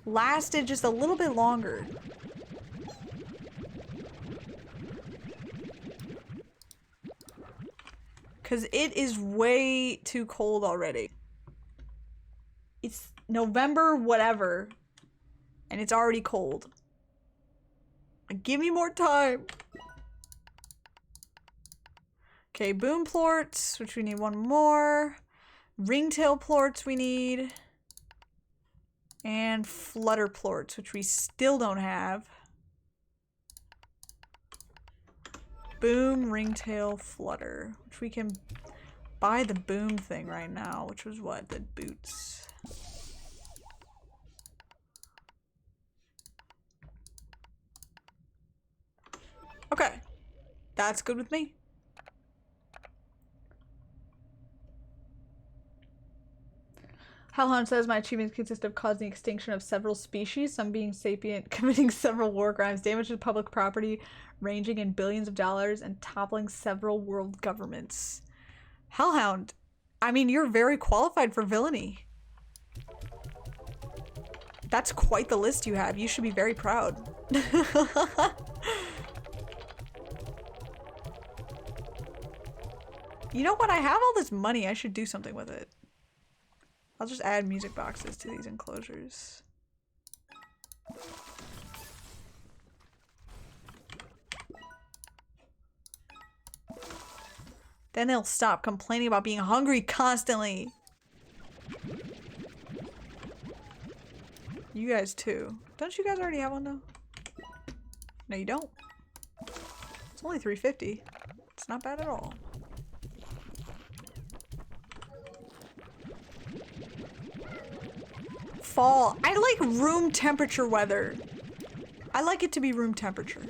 lasted just a little bit longer. Because it is way too cold already. It's November whatever, and it's already cold. Give me more time. Okay, boom plorts, which we need one more. Ringtail plorts we need. And flutter plorts, which we still don't have. Boom, ringtail, flutter, which we can buy the boom thing right now, which was what? The boots. Okay, that's good with me. Hellhound says my achievements consist of causing the extinction of several species, some being sapient, committing several war crimes, damage to public property ranging in billions of dollars, and toppling several world governments. Hellhound, I mean, you're very qualified for villainy. That's quite the list you have. You should be very proud. You know what? I have all this money. I should do something with it. I'll just add music boxes to these enclosures. Then they'll stop complaining about being hungry constantly. You guys too. Don't you guys already have one though? No, you don't. It's only $3.50. It's not bad at all. Fall. I like room temperature weather. I like it to be room temperature.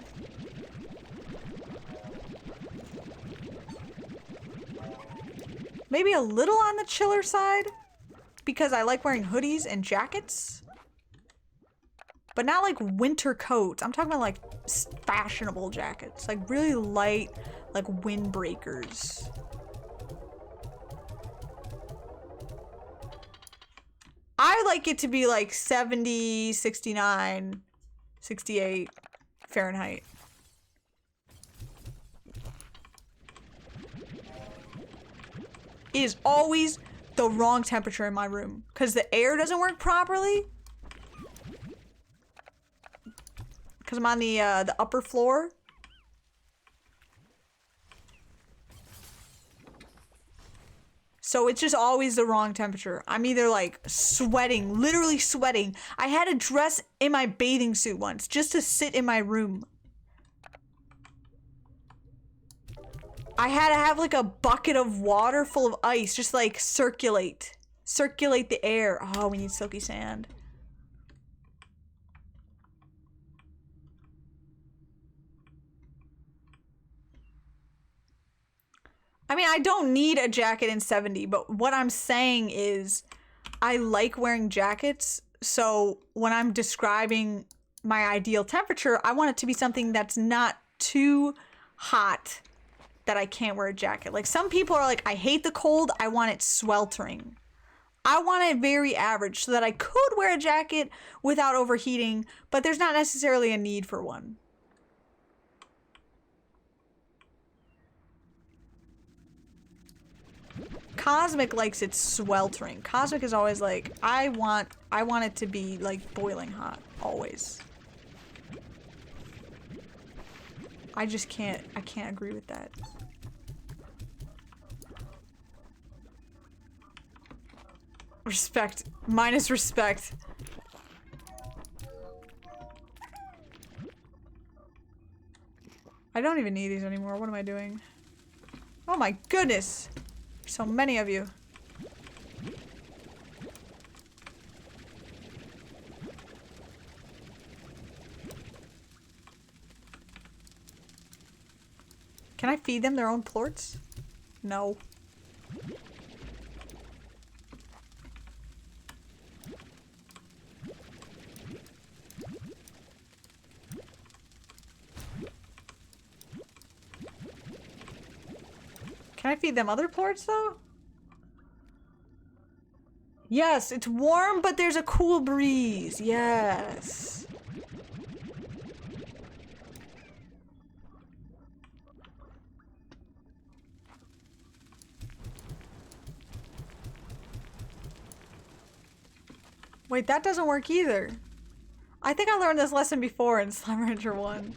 Maybe a little on the chiller side because I like wearing hoodies and jackets. But not like winter coats. I'm talking about like fashionable jackets. Like really light, like windbreakers. I like it to be like 70, 69, 68 Fahrenheit. It is always the wrong temperature in my room because the air doesn't work properly. Because I'm on the upper floor. So it's just always the wrong temperature. I'm either like sweating, literally sweating. I had to dress in my bathing suit once just to sit in my room. I had to have like a bucket of water full of ice, just like circulate the air. Oh, we need silky sand. I mean, I don't need a jacket in 70, but what I'm saying is I like wearing jackets. So when I'm describing my ideal temperature, I want it to be something that's not too hot that I can't wear a jacket. Like some people are like, I hate the cold. I want it sweltering. I want it very average so that I could wear a jacket without overheating, but there's not necessarily a need for one. Cosmic likes it sweltering. Cosmic is always like, I want it to be like boiling hot, always. I can't agree with that. Respect. Minus respect. I don't even need these anymore. What am I doing? Oh my goodness! So many of you. Can I feed them their own plorts? No. Can I feed them other plorts though? Yes, it's warm, but there's a cool breeze. Yes. Wait, that doesn't work either. I think I learned this lesson before in Slime Rancher 1.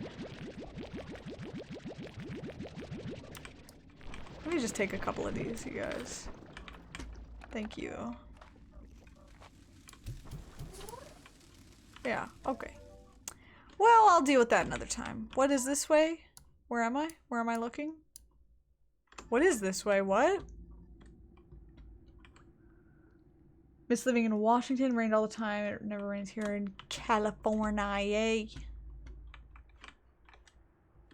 Let me just take a couple of these, you guys. Thank you. Yeah, okay. Well, I'll deal with that another time. What is this way? Where am I? Where am I looking? What is this way? What? Miss living in Washington. Rained all the time. It never rains here in California.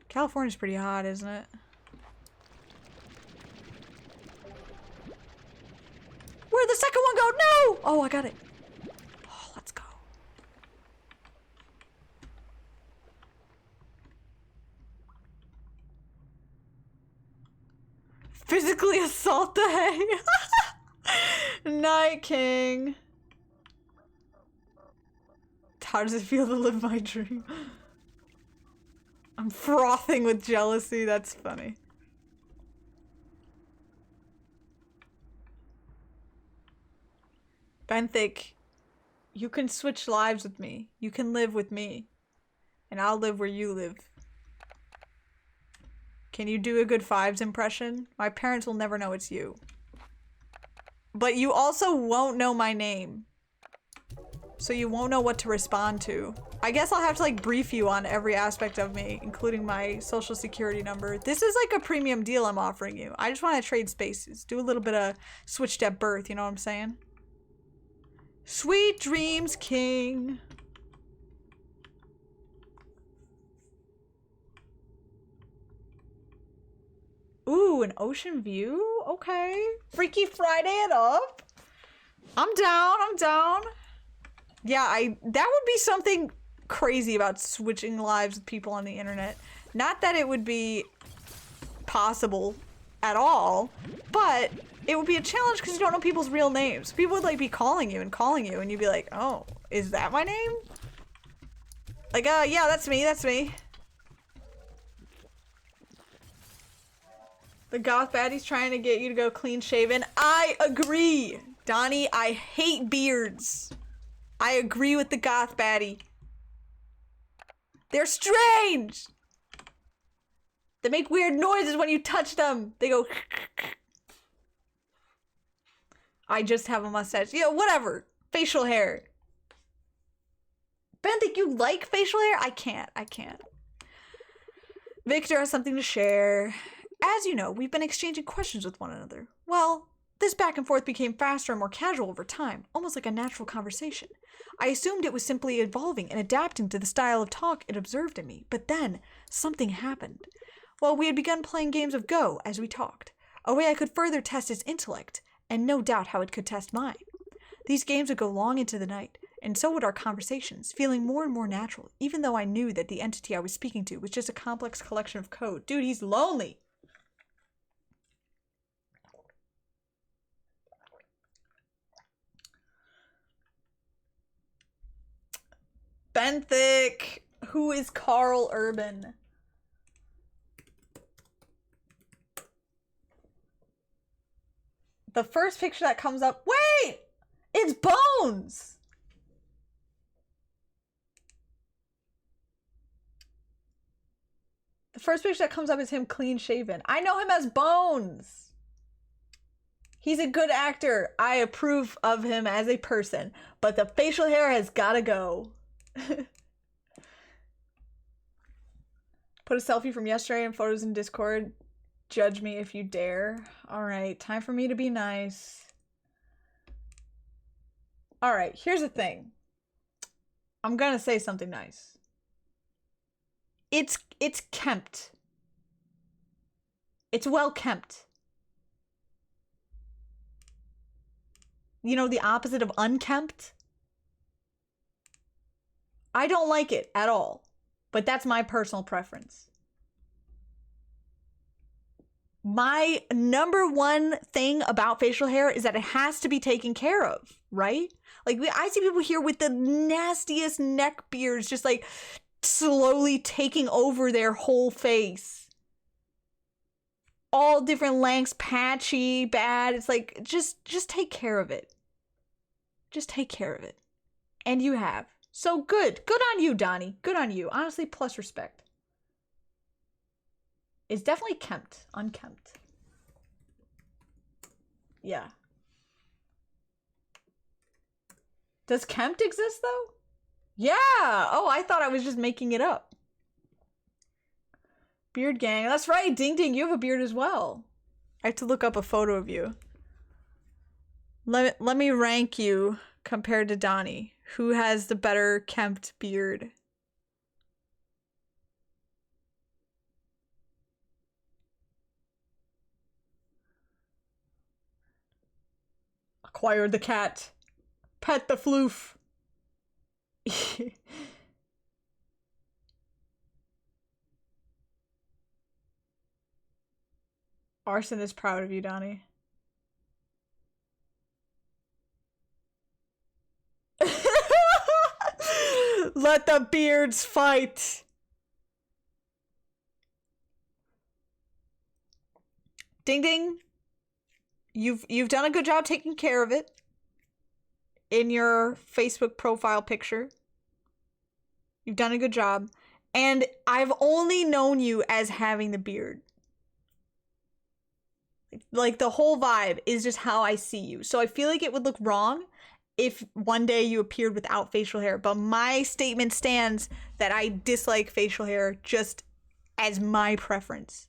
California's pretty hot, isn't it? Where'd the second one go? No! Oh, I got it. Oh, let's go. Physically assault the hay. Night King. How does it feel to live my dream? I'm frothing with jealousy. That's funny. Benthic, you can switch lives with me. You can live with me. And I'll live where you live. Can you do a good Fives impression? My parents will never know it's you. But you also won't know my name. So you won't know what to respond to. I guess I'll have to like brief you on every aspect of me, including my social security number. This is like a premium deal I'm offering you. I just want to trade spaces. Do a little bit of switched at birth, you know what I'm saying? Sweet dreams, King. Ooh, an ocean view? Okay. Freaky Friday it up. I'm down, I'm down. Yeah, that would be something crazy about switching lives with people on the internet. Not that it would be possible at all, but it would be a challenge because you don't know people's real names. People would like be calling you and you'd be like, oh, is that my name? Like, yeah, that's me, that's me. The goth baddie's trying to get you to go clean shaven. I agree. Donnie, I hate beards. I agree with the goth baddie. They're strange. They make weird noises when you touch them. They go. I just have a mustache. Yeah, whatever. Facial hair. Ben, think you like facial hair? I can't. Victor has something to share. As you know, we've been exchanging questions with one another. Well, this back and forth became faster and more casual over time, almost like a natural conversation. I assumed it was simply evolving and adapting to the style of talk it observed in me, but then something happened. Well, we had begun playing games of Go as we talked, a way I could further test its intellect, and no doubt how it could test mine. These games would go long into the night, and so would our conversations, feeling more and more natural, even though I knew that the entity I was speaking to was just a complex collection of code. Dude, he's lonely! Benthic! Who is Carl Urban? The first picture that comes up... Wait! It's Bones! The first picture that comes up is him clean shaven. I know him as Bones! He's a good actor. I approve of him as a person. But the facial hair has gotta go. Put a selfie from yesterday and photos in Discord. Judge me if you dare. Alright, time for me to be nice. Alright, here's the thing. I'm gonna say something nice. It's kempt. It's well kempt. You know, the opposite of unkempt? I don't like it at all, but that's my personal preference. My number one thing about facial hair is that it has to be taken care of, right? Like, I see people here with the nastiest neck beards just like slowly taking over their whole face. All different lengths, patchy, bad. It's like, just take care of it. Just take care of it. And you have. So good. Good on you, Donnie. Good on you. Honestly, plus respect. It's definitely kempt. Unkempt. Yeah. Does kempt exist, though? Yeah! Oh, I thought I was just making it up. Beard gang. That's right, Ding Ding, you have a beard as well. I have to look up a photo of you. Let me rank you compared to Donnie. Who has the better kempt beard? Acquired the cat. Pet the floof. Arson is proud of you, Donnie. Let the beards fight. Ding Ding. You've done a good job taking care of it in your Facebook profile picture. You've done a good job. And I've only known you as having the beard. Like, the whole vibe is just how I see you. So I feel like it would look wrong if one day you appeared without facial hair. But my statement stands that I dislike facial hair just as my preference.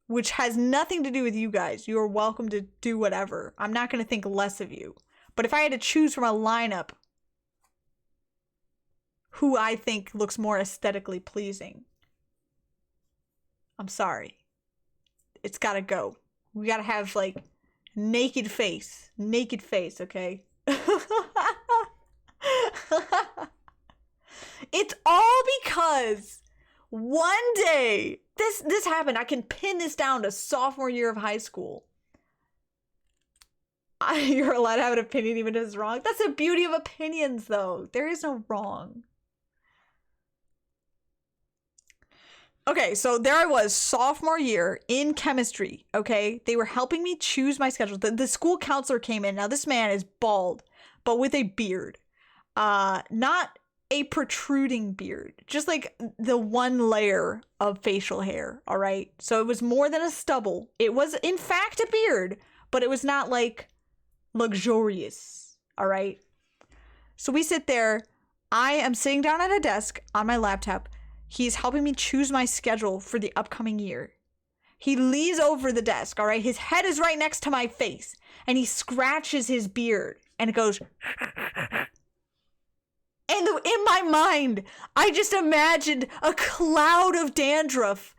Which has nothing to do with you guys. You are welcome to do whatever. I'm not going to think less of you. But if I had to choose from a lineup who I think looks more aesthetically pleasing, I'm sorry. It's gotta go. We gotta have, like, naked face. Naked face, okay? It's all because one day, this happened. I can pin this down to sophomore year of high school. You're allowed to have an opinion even if it's wrong. That's the beauty of opinions, though. There is no wrong. Okay, so there I was, sophomore year in chemistry, okay? They were helping me choose my schedule. The school counselor came in. Now, this man is bald, but with a beard. Not a protruding beard, just like the one layer of facial hair, all right? So it was more than a stubble. It was, in fact, a beard, but it was not, like, luxurious, all right? So we sit there. I am sitting down at a desk on my laptop. He's helping me choose my schedule for the upcoming year. He leans over the desk, all right? His head is right next to my face, and he scratches his beard, and it goes... And in my mind, I just imagined a cloud of dandruff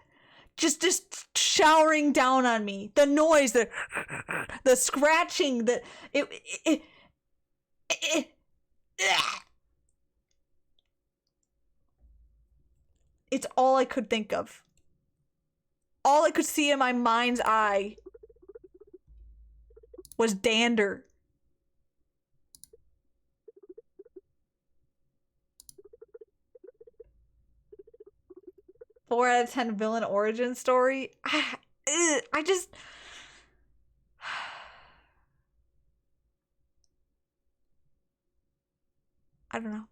just showering down on me. The noise, the scratching, it's all I could think of. All I could see in my mind's eye was dander. 4 out of 10 villain origin story. I just... I don't know.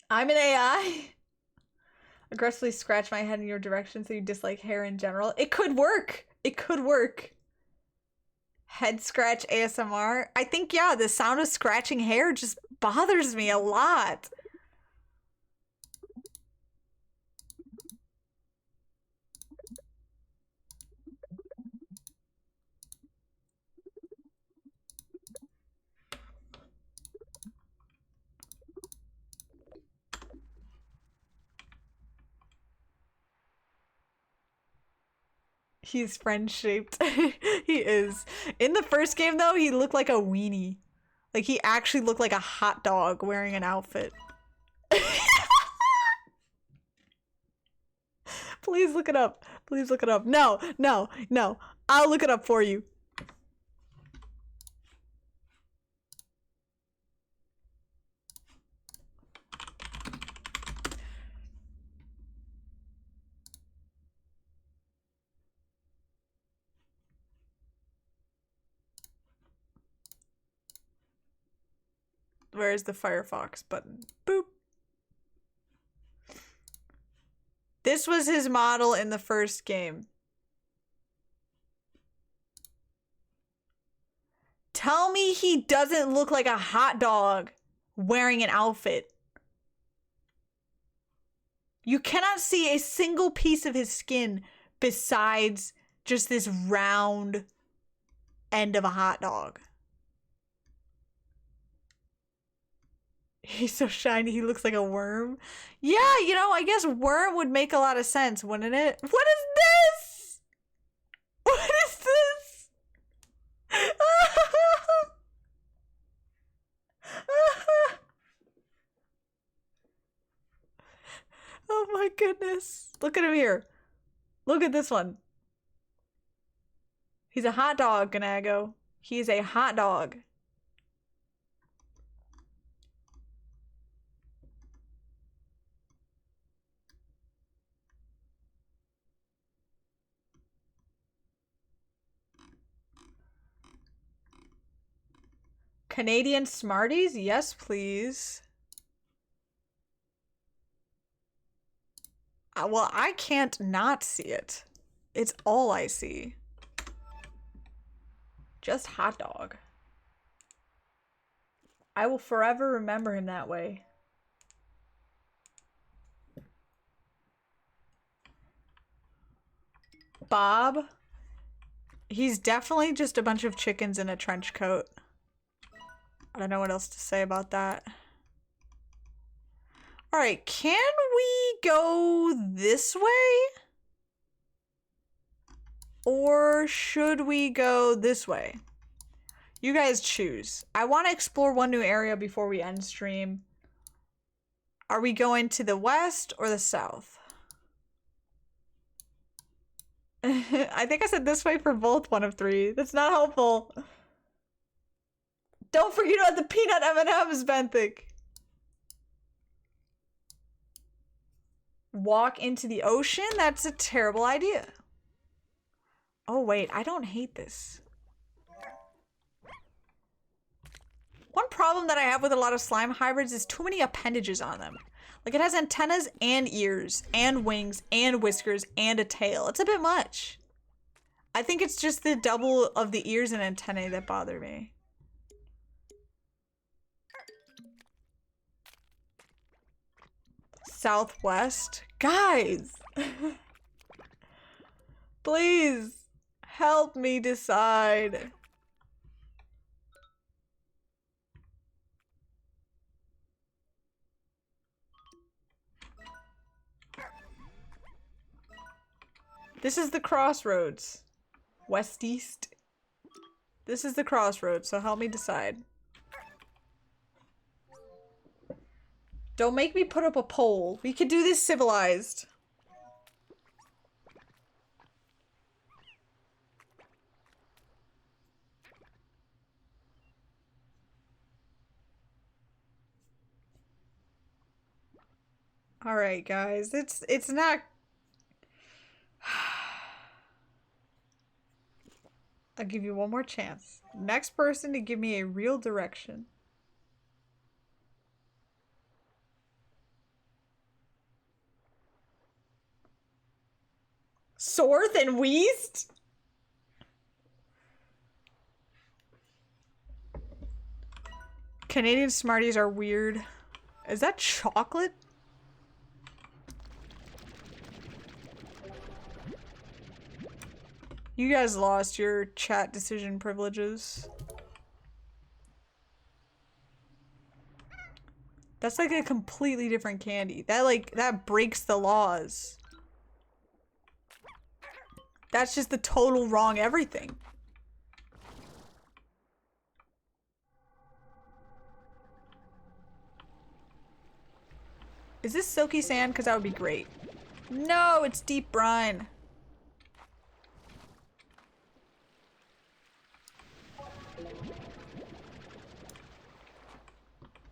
I'm an AI. Aggressively scratch my head in your direction so you dislike hair in general. It could work. It could work. Head scratch ASMR. I think, yeah, the sound of scratching hair just bothers me a lot. He's friend-shaped. He is. In the first game, though, he looked like a weenie. Like, he actually looked like a hot dog wearing an outfit. Please look it up. Please look it up. No, no, no. I'll look it up for you. Where's the Firefox button? Boop. This was his model in the first game. Tell me he doesn't look like a hot dog wearing an outfit. You cannot see a single piece of his skin besides just this round end of a hot dog. He's so shiny, he looks like a worm. Yeah, you know, I guess worm would make a lot of sense, wouldn't it? What is this? What is this? Oh my goodness. Look at him here. Look at this one. He's a hot dog, Ganago. He's a hot dog. Canadian Smarties? Yes, please. Well, I can't not see it. It's all I see. Just hot dog. I will forever remember him that way. Bob? He's definitely just a bunch of chickens in a trench coat. I don't know what else to say about that. All right, can we go this way? Or should we go this way? You guys choose. I want to explore one new area before we end stream. Are we going to the west or the south? I think I said this way for both 1 of 3. That's not helpful. Don't forget about the peanut M&Ms, Benthic. Walk into the ocean? That's a terrible idea. Oh wait, I don't hate this. One problem that I have with a lot of slime hybrids is too many appendages on them. Like, it has antennas and ears and wings and whiskers and a tail. It's a bit much. I think it's just the double of the ears and antennae that bother me. Southwest? Guys! Please help me decide. This is the crossroads. West east. This is the crossroads, so help me decide. Don't make me put up a poll. We could do this civilized. All right, guys. It's not. I'll give you one more chance. Next person to give me a real direction. Sorth and Weast? Canadian Smarties are weird. Is that chocolate? You guys lost your chat decision privileges. That's like a completely different candy. That breaks the laws. That's just the total wrong everything. Is this silky sand? Because that would be great. No, it's deep brine.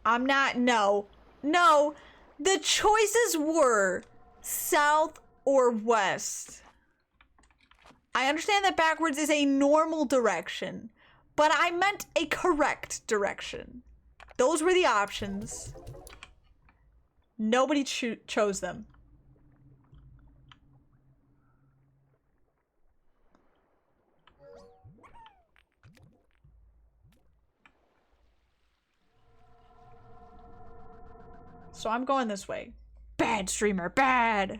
I'm not, no. No, the choices were south or west. I understand that backwards is a normal direction, but I meant a correct direction. Those were the options. Nobody chose them. So I'm going this way. Bad streamer, bad.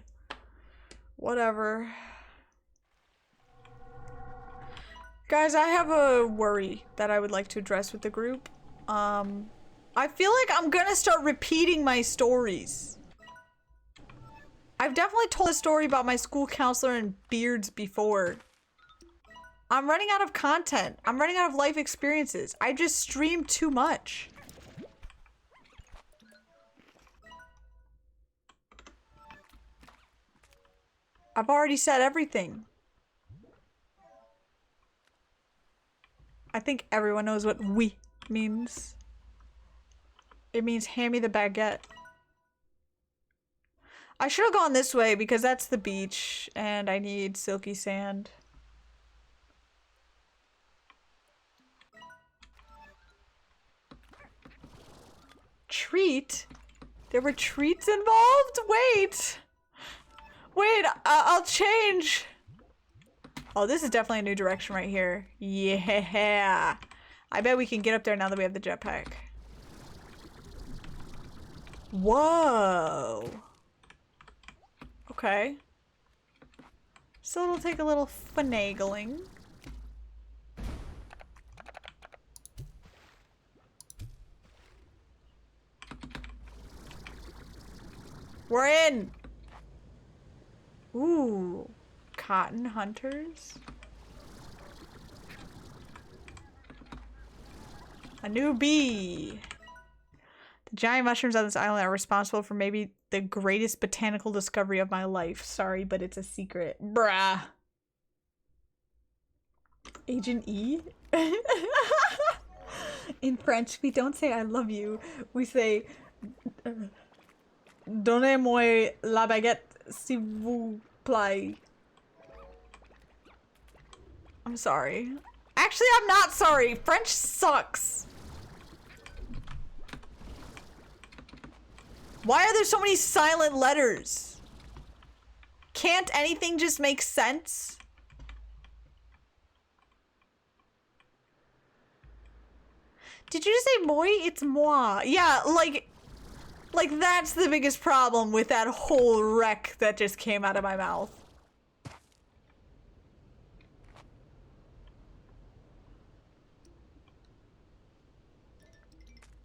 Whatever. Guys, I have a worry that I would like to address with the group. I feel like I'm gonna start repeating my stories. I've definitely told a story about my school counselor and beards before. I'm running out of content. I'm running out of life experiences. I just stream too much. I've already said everything. I think everyone knows what "oui" means. It means hand me the baguette. I should have gone this way because that's the beach and I need silky sand. Treat? There were treats involved? Wait! Wait, I'll change. Oh, this is definitely a new direction right here. Yeah. I bet we can get up there now that we have the jetpack. Whoa. Okay. So it'll take a little finagling. We're in! Ooh. Cotton hunters? A new bee. The giant mushrooms on this island are responsible for maybe the greatest botanical discovery of my life. Sorry, but it's a secret. Bruh. Agent E? In French, we don't say I love you. We say, donnez-moi la baguette s'il vous plaît. I'm sorry. Actually, I'm not sorry. French sucks. Why are there so many silent letters? Can't anything just make sense? Did you just say moi? It's moi. Yeah, like that's the biggest problem with that whole wreck that just came out of my mouth.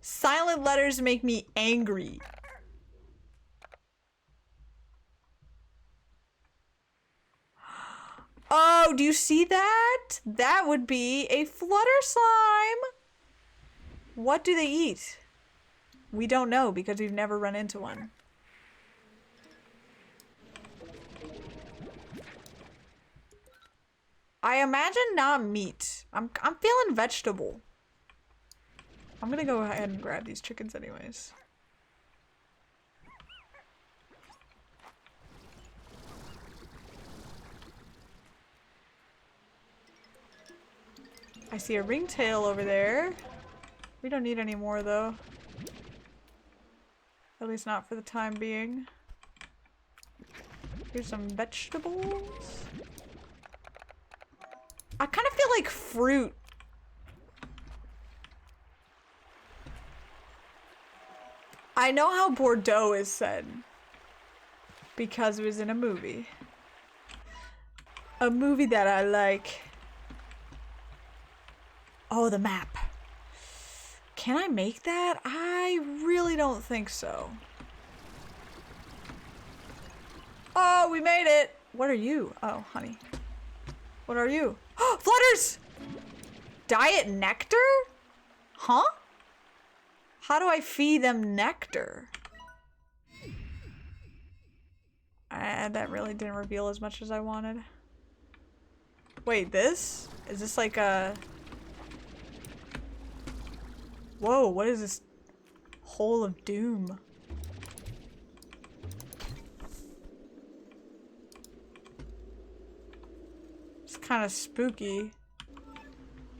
Silent letters make me angry. Oh, do you see that? That would be a flutter slime. What do they eat? We don't know because we've never run into one. I imagine not meat. I'm feeling vegetable. I'm gonna go ahead and grab these chickens anyways. I see a ringtail over there. We don't need any more though. At least not for the time being. Here's some vegetables. I kind of feel like fruit. I know how Bordeaux is said because it was in a movie. A movie that I like. Oh, the map. Can I make that? I really don't think so. Oh, we made it. What are you? Oh, honey. What are you? Oh, flutters! Diet nectar? Huh? How do I feed them nectar? That really didn't reveal as much as I wanted. Wait, this? Is this like a... Whoa, what is this? Hole of doom. It's kind of spooky.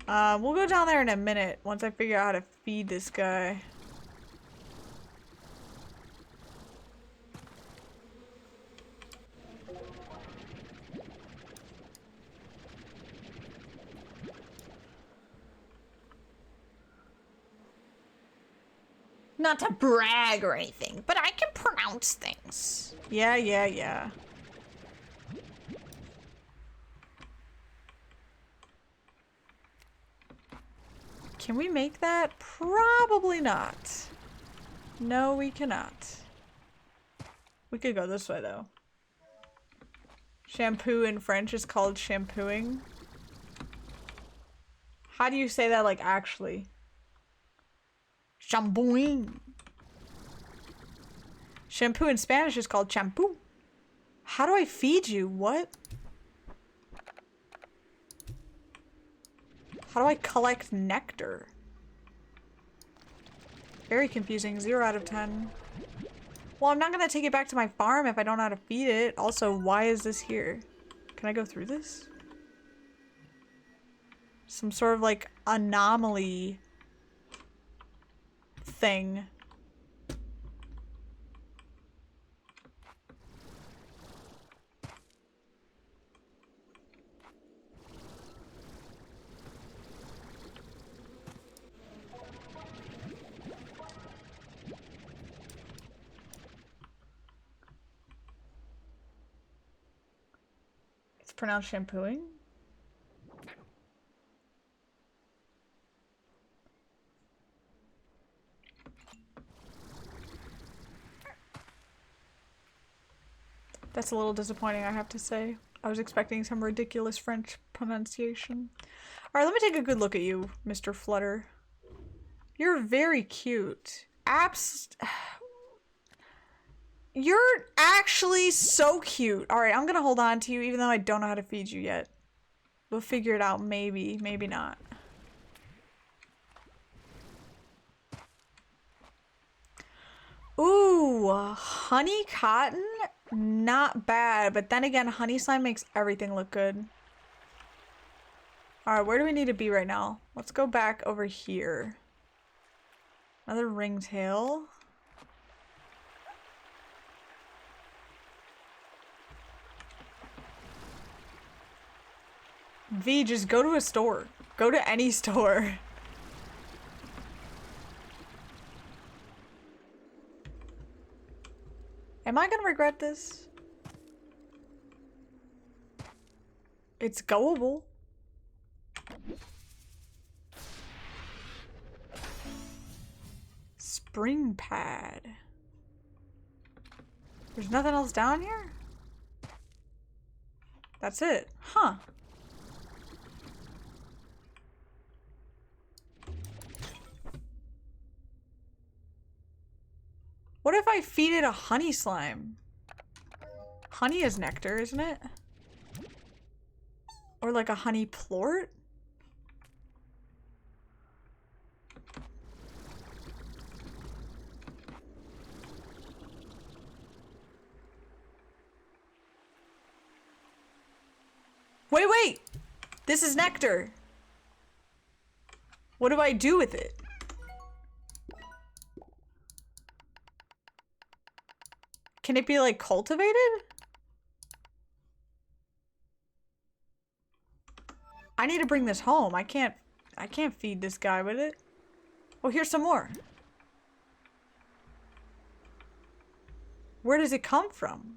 We'll go down there in a minute once I figure out how to feed this guy. Not to brag or anything, but I can pronounce things. Yeah. Can we make that? Probably not. No, we cannot. We could go this way, though. Shampoo in French is called shampooing. How do you say that, like, actually? Shampooing. Shampoo in Spanish is called shampoo. How do I feed you? What? How do I collect nectar? Very confusing. 0 out of 10. Well, I'm not gonna take it back to my farm if I don't know how to feed it. Also, why is this here? Can I go through this? Some sort of like anomaly thing. It's pronounced shampooing. That's a little disappointing, I have to say. I was expecting some ridiculous French pronunciation. Alright, let me take a good look at you, Mr. Flutter. You're very cute. You're actually so cute. Alright, I'm gonna hold on to you even though I don't know how to feed you yet. We'll figure it out, maybe, maybe not. Ooh, honey cotton? Not bad, but then again, honey slime makes everything look good. Alright, where do we need to be right now? Let's go back over here. Another ringtail. V, just go to a store. Go to any store. Am I gonna regret this? It's goable. Spring pad. There's nothing else down here? That's it. Huh. What if I feed it a honey slime? Honey is nectar, isn't it? Or like a honey plort? Wait! This is nectar. What do I do with it? Can it be like cultivated? I need to bring this home. I can't feed this guy with it. Oh, here's some more. Where does it come from?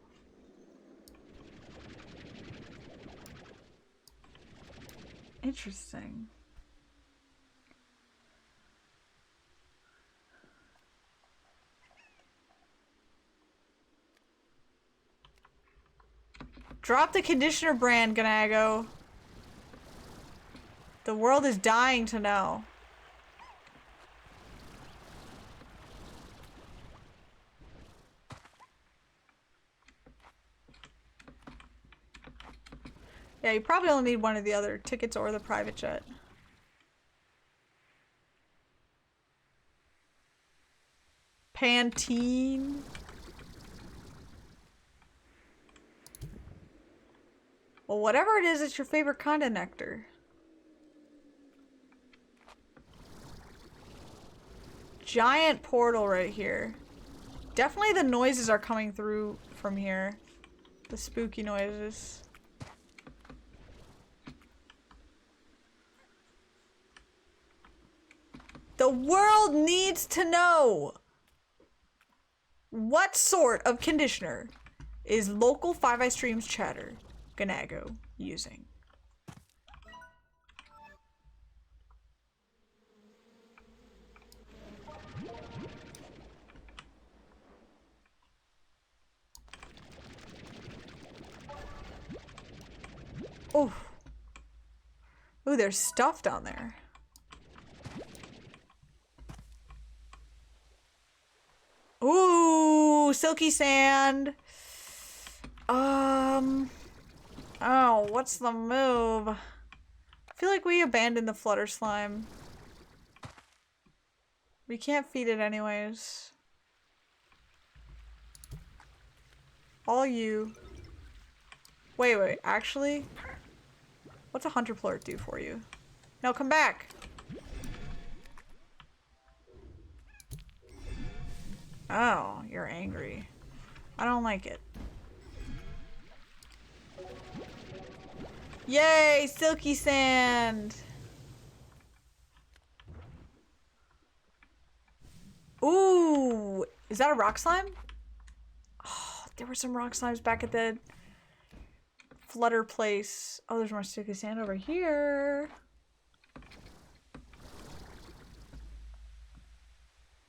Interesting. Drop the conditioner brand, Ganago. The world is dying to know. Yeah, you probably only need one of the other tickets or the private jet. Pantene. Well, whatever it is, it's your favorite kind of nectar. Giant portal right here. Definitely the noises are coming through from here. The spooky noises. The world needs to know what sort of conditioner is local FiveEyesStreams chatter Ganago using. Oh. Ooh, there's stuff down there. Ooh, silky sand. Oh, what's the move? I feel like we abandoned the flutter slime. We can't feed it anyways. All you. Wait, actually? What's a hunter plort do for you? No, come back! Oh, you're angry. I don't like it. Yay! Silky sand! Ooh! Is that a rock slime? Oh, there were some rock slimes back at the flutter place. Oh, there's more silky sand over here.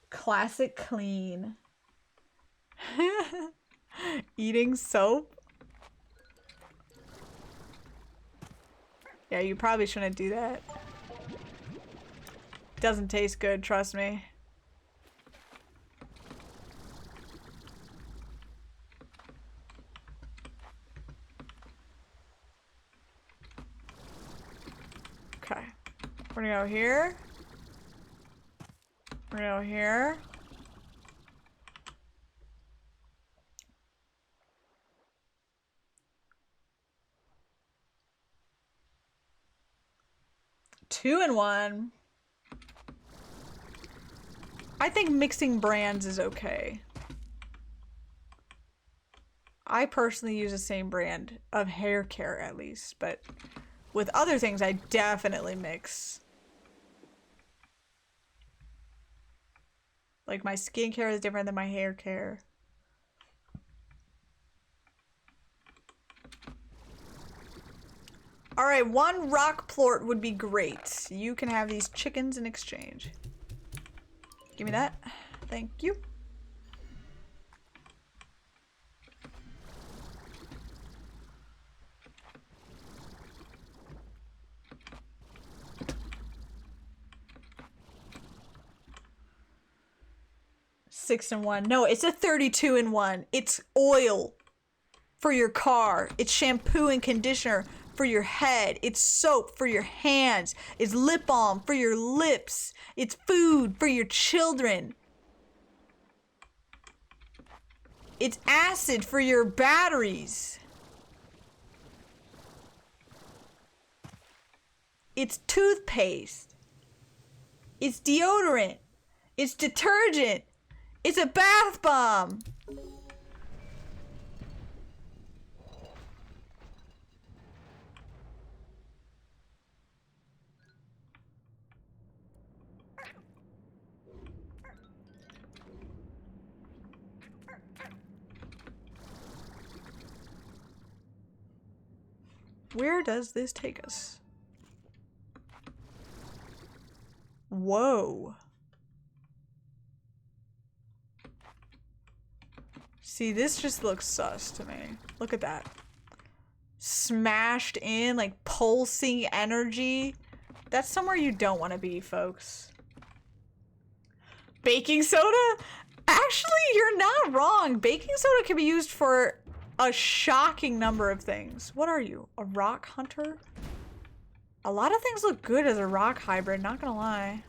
Classic clean. Eating soap? Yeah, you probably shouldn't do that. Doesn't taste good, trust me. Okay. We're gonna go here. We're gonna go here. 2-in-1. I think mixing brands is okay. I personally use the same brand of hair care at least, but with other things I definitely mix. Like my skincare is different than my hair care. Alright, 1 rock plort would be great. You can have these chickens in exchange. Give me that. Thank you. Six in one. No, it's a 32-in-1. It's oil for your car. It's shampoo and conditioner for your head. It's soap for your hands. It's lip balm for your lips. It's food for your children. It's acid for your batteries. It's toothpaste. It's deodorant. It's detergent. It's a bath bomb. Where does this take us? Whoa. See, this just looks sus to me. Look at that. Smashed in, like pulsing energy. That's somewhere you don't want to be, folks. Baking soda? Actually, you're not wrong. Baking soda can be used for a shocking number of things. What are you? A rock hunter? A lot of things look good as a rock hybrid, not gonna lie.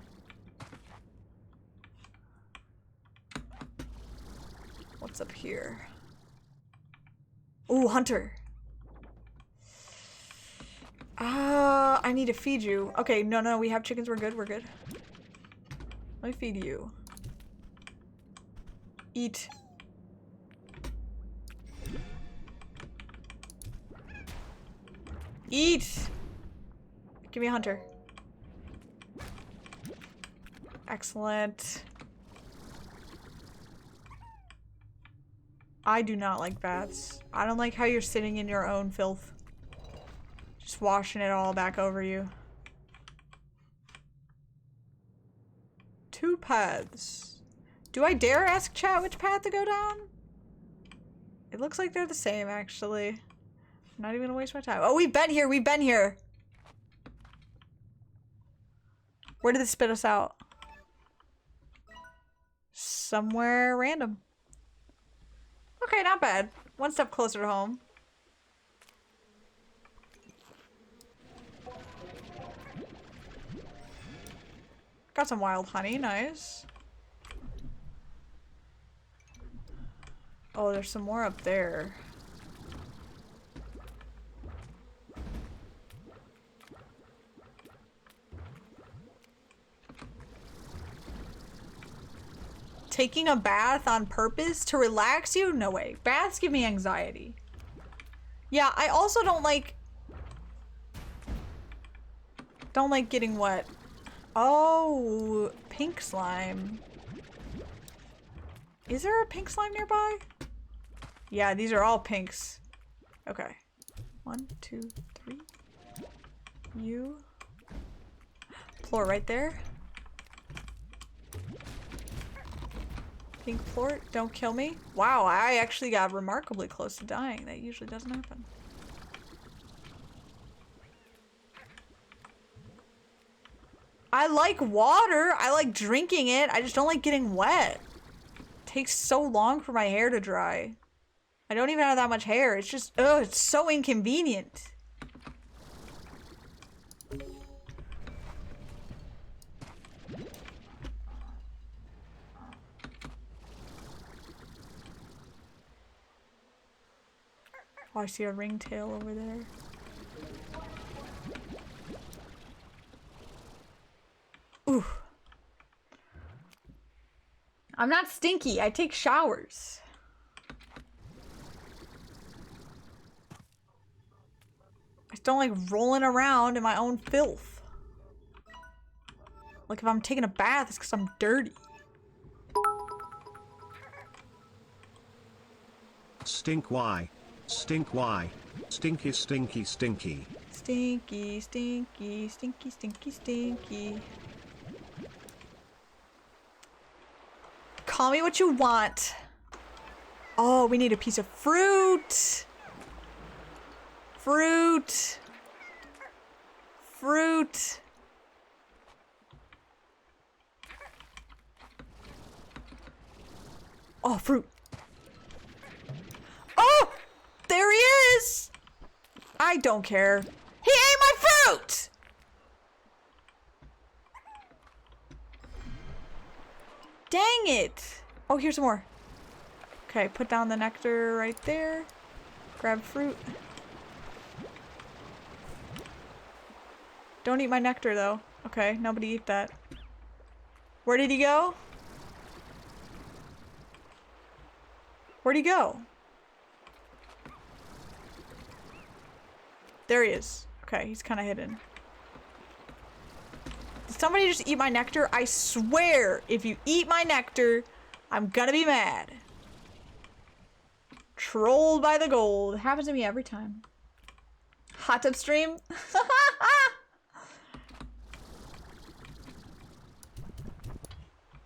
What's up here? Ooh, hunter. I need to feed you. Okay, no, we have chickens. We're good, we're good. Let me feed you. Eat. Eat! Give me a hunter. Excellent. I do not like baths. I don't like how you're sitting in your own filth. Just washing it all back over you. 2 paths. Do I dare ask chat which path to go down? It looks like they're the same, actually. I'm not even gonna waste my time. Oh, we've been here, we've been here! Where did it spit us out? Somewhere random. Okay, not bad. One step closer to home. Got some wild honey, nice. Oh, there's some more up there. Taking a bath on purpose to relax you? No way. Baths give me anxiety. Yeah, I also don't like getting wet. Oh, pink slime. Is there a pink slime nearby? Yeah, these are all pinks. Okay. 1, 2, 3. You. Floor right there. Pink plort, don't kill me. Wow, I actually got remarkably close to dying. That usually doesn't happen. I like water. I like drinking it. I just don't like getting wet. It takes so long for my hair to dry. I don't even have that much hair. It's just, ugh, it's so inconvenient. Oh, I see a ringtail over there. I'm not stinky. I take showers. I just don't like rolling around in my own filth. Like if I'm taking a bath, it's because I'm dirty. Stink why? Stink why? Stinky, stinky, stinky. Stinky, stinky, stinky, stinky, stinky. Call me what you want. Oh, we need a piece of fruit. Fruit. Fruit. Oh, fruit. Oh! There he is! I don't care. He ate my fruit! Dang it! Oh, here's some more. Okay, put down the nectar right there. Grab fruit. Don't eat my nectar, though. Okay, nobody eat that. Where did he go? Where'd he go? There he is. Okay, he's kind of hidden. Did somebody just eat my nectar? I swear, if you eat my nectar, I'm gonna be mad. Trolled by the gold. Happens to me every time. Hot tub stream?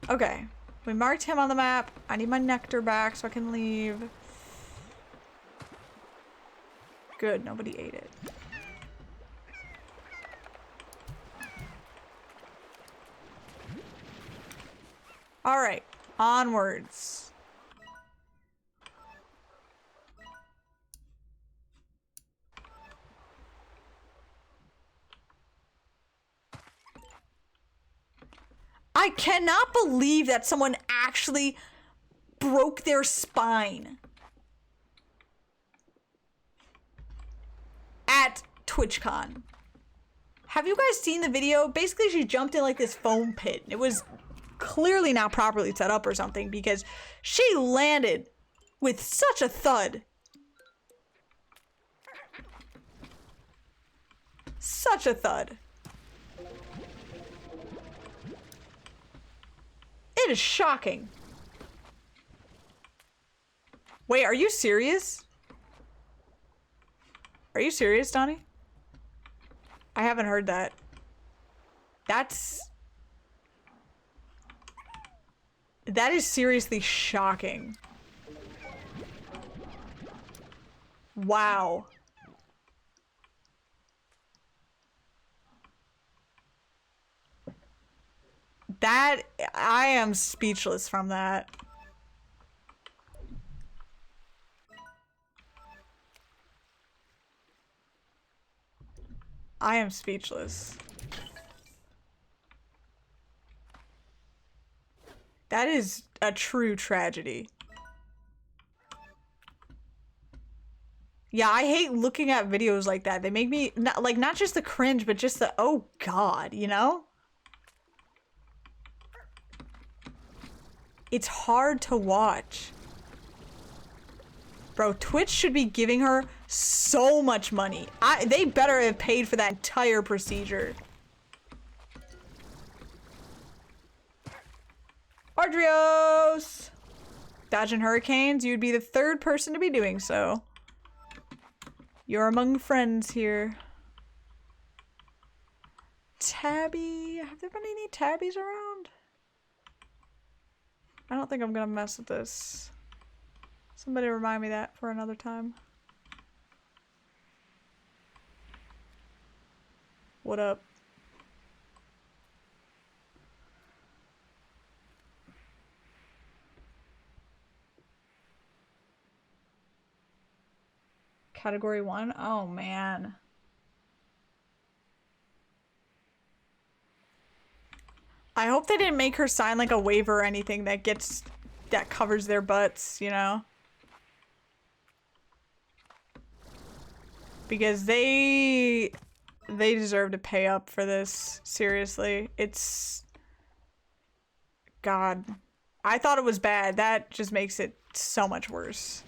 Okay. We marked him on the map. I need my nectar back so I can leave. Good, nobody ate it. Alright, onwards. I cannot believe that someone actually broke their spine at TwitchCon. Have you guys seen the video? Basically, she jumped in like this foam pit. It was clearly not properly set up or something because she landed with such a thud. Such a thud. It is shocking. Wait, are you serious? Are you serious, Donnie? I haven't heard that. That is seriously shocking. Wow. That, I am speechless from that. I am speechless. That is a true tragedy. Yeah, I hate looking at videos like that. They make me, not just the cringe, but just the, oh God, you know? It's hard to watch. Bro, Twitch should be giving her so much money. They better have paid for that entire procedure. Ardrios! Dodging hurricanes, you'd be the third person to be doing so. You're among friends here. Tabby? Have there been any tabbies around? I don't think I'm gonna mess with this. Somebody remind me that for another time. What up? Category 1? Oh man. I hope they didn't make her sign like a waiver or anything that covers their butts, you know? Because they deserve to pay up for this, seriously. It's... God. I thought it was bad. That just makes it so much worse.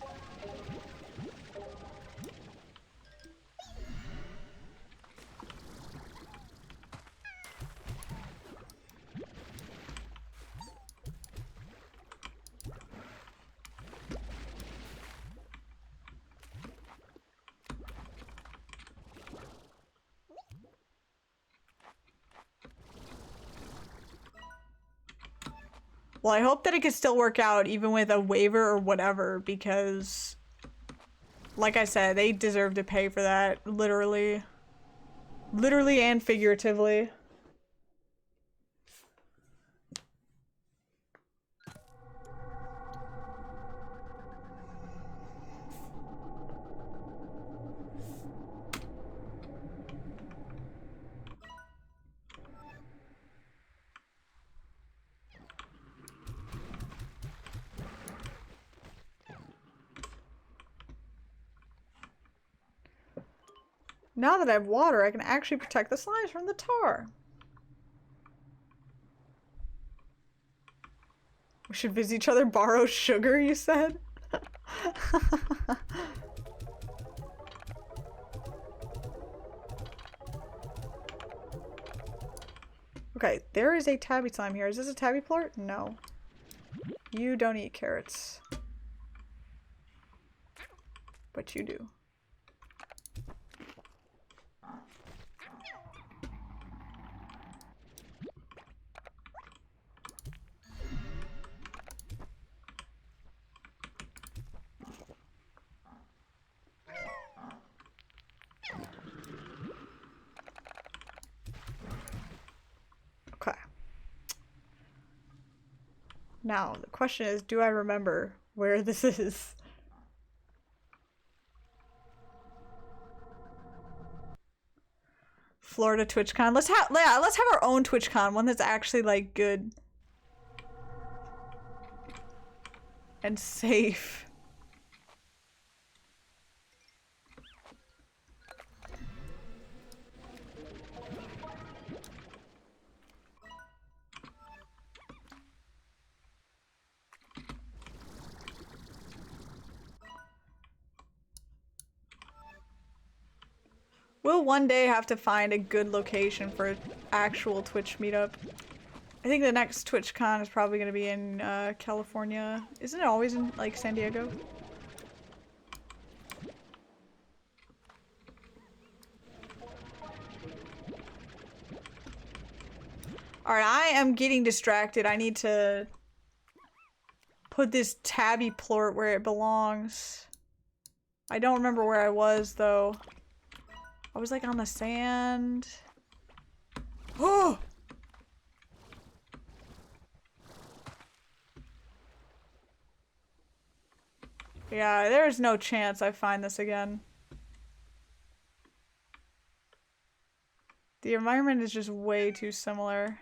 Well, I hope that it can still work out even with a waiver or whatever, because like I said, they deserve to pay for that, literally. Literally and figuratively. Now that I have water, I can actually protect the slimes from the tar. We should visit each other, borrow sugar, you said? Okay, there is a tabby slime here. Is this a tabby plort? No. You don't eat carrots. But you do. Okay. Now, the question is, do I remember where this is? Florida TwitchCon. Let's have our own TwitchCon, one that's actually like good and safe. We'll one day have to find a good location for an actual Twitch meetup. I think the next TwitchCon is probably going to be in California. Isn't it always in like San Diego? Alright, I am getting distracted. I need to put this tabby plort where it belongs. I don't remember where I was though. I was like on the sand. Oh! Yeah, there's no chance I find this again. The environment is just way too similar.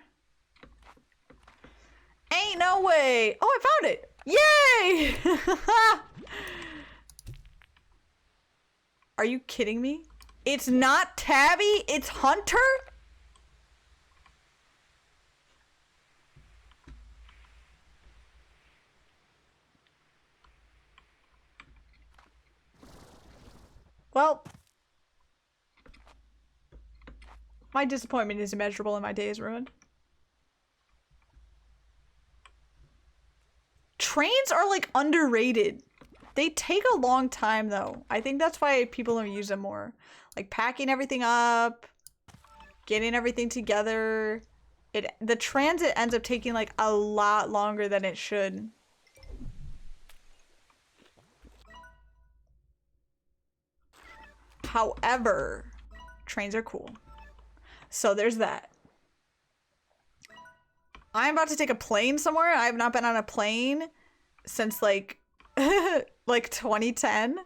Ain't no way! Oh, I found it! Yay! Are you kidding me? It's not Tabby, it's Hunter? Well, my disappointment is immeasurable and my day is ruined. Trains are like underrated. They take a long time though. I think that's why people don't use them more. Like packing everything up, getting everything together. The transit ends up taking like a lot longer than it should. However, trains are cool. So there's that. I'm about to take a plane somewhere. I have not been on a plane since like like 2010.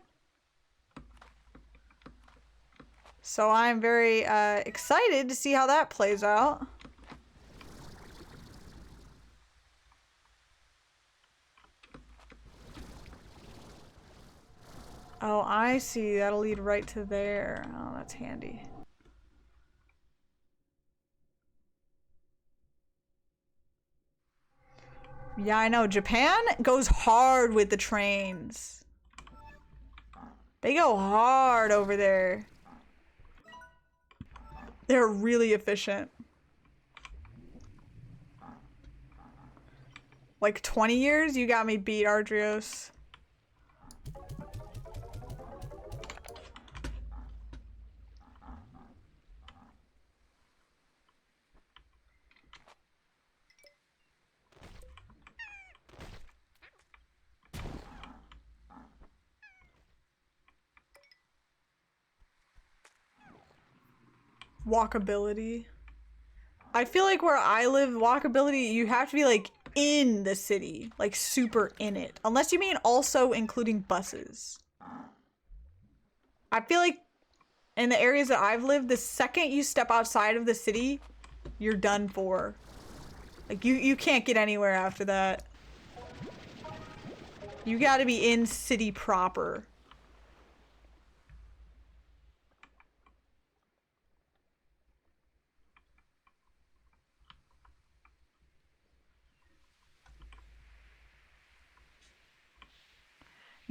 So I'm very excited to see how that plays out. Oh, I see. That'll lead right to there. Oh, that's handy. Yeah, I know. Japan goes hard with the trains. They go hard over there. They're really efficient. Like 20 years? You got me beat, Ardrios. Walkability. I feel like where I live, walkability, you have to be like in the city, like super in it. Unless you mean also including buses. I feel like in the areas that I've lived, the second you step outside of the city, you're done for. Like you can't get anywhere after that. You gotta be in city proper.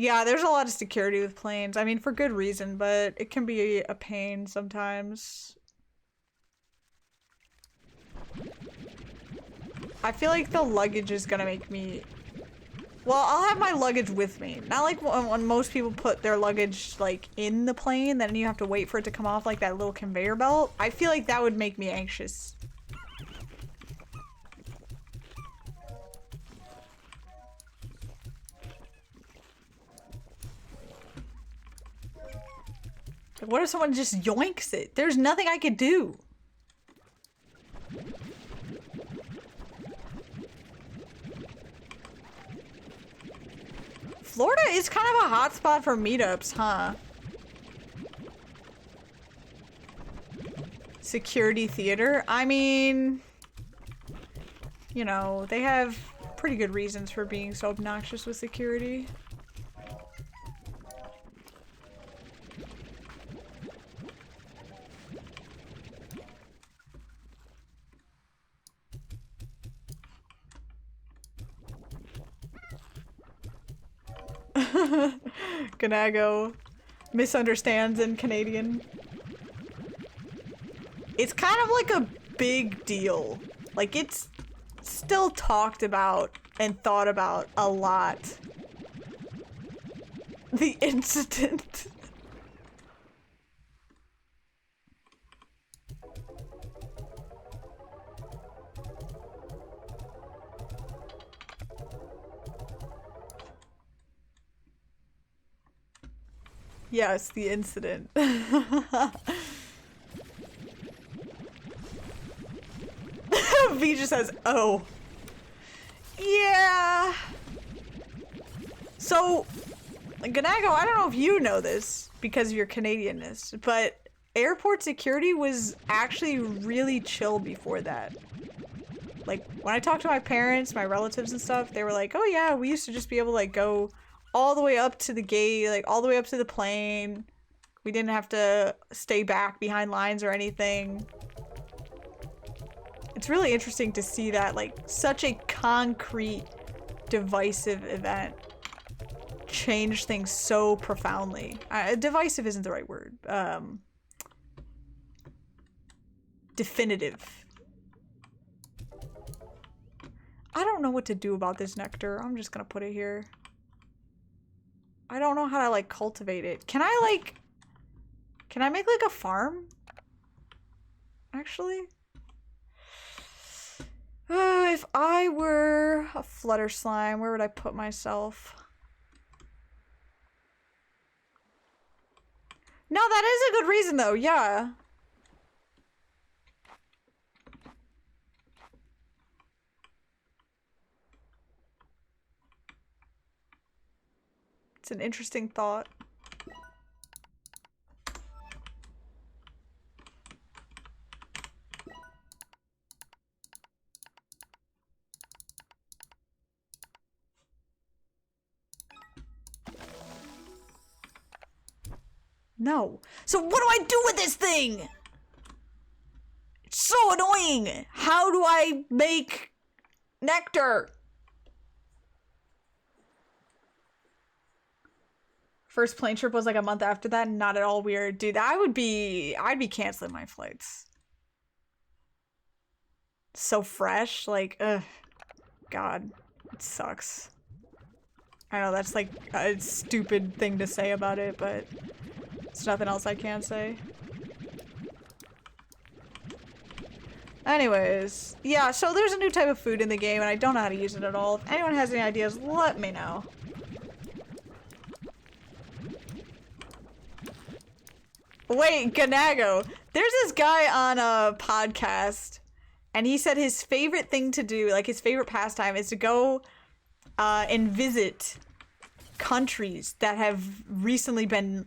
Yeah, there's a lot of security with planes. I mean, for good reason, but it can be a pain sometimes. I feel like the luggage is gonna make me... Well, I'll have my luggage with me. Not like when most people put their luggage, like, in the plane, then you have to wait for it to come off like that little conveyor belt. I feel like that would make me anxious. What if someone just yoinks it? There's nothing I could do. Florida is kind of a hotspot for meetups, huh? Security theater. I mean, you know, they have pretty good reasons for being so obnoxious with security. Ganago misunderstands in Canadian. It's kind of like a big deal. Like, it's still talked about and thought about a lot. The incident. Yes, the incident. V just says, oh. Yeah. So, Ganago, I don't know if you know this because of your Canadianness, but airport security was actually really chill before that. Like, when I talked to my parents, my relatives and stuff, they were like, oh yeah, we used to just be able to like go all the way up to the gate, like all the way up to the plane. We didn't have to stay back behind lines or anything. It's really interesting to see that, like, such a concrete, divisive event change things so profoundly. Divisive isn't the right word. Definitive. I don't know what to do about this nectar. I'm just gonna put it here. I don't know how to, like, cultivate it. Can I make, like, a farm? Actually? If I were a flutter slime, where would I put myself? No, that is a good reason, though. Yeah. It's an interesting thought. No. So what do I do with this thing? It's so annoying. How do I make nectar? First plane trip was like a month after that, not at all weird. Dude, I'd be canceling my flights. So fresh, like, ugh. God, it sucks. I know that's like a stupid thing to say about it, but there's nothing else I can say. Anyways, yeah, so there's a new type of food in the game and I don't know how to use it at all. If anyone has any ideas, let me know. Wait, Ganago. There's this guy on a podcast and he said his favorite thing to do, like his favorite pastime, is to go and visit countries that have recently been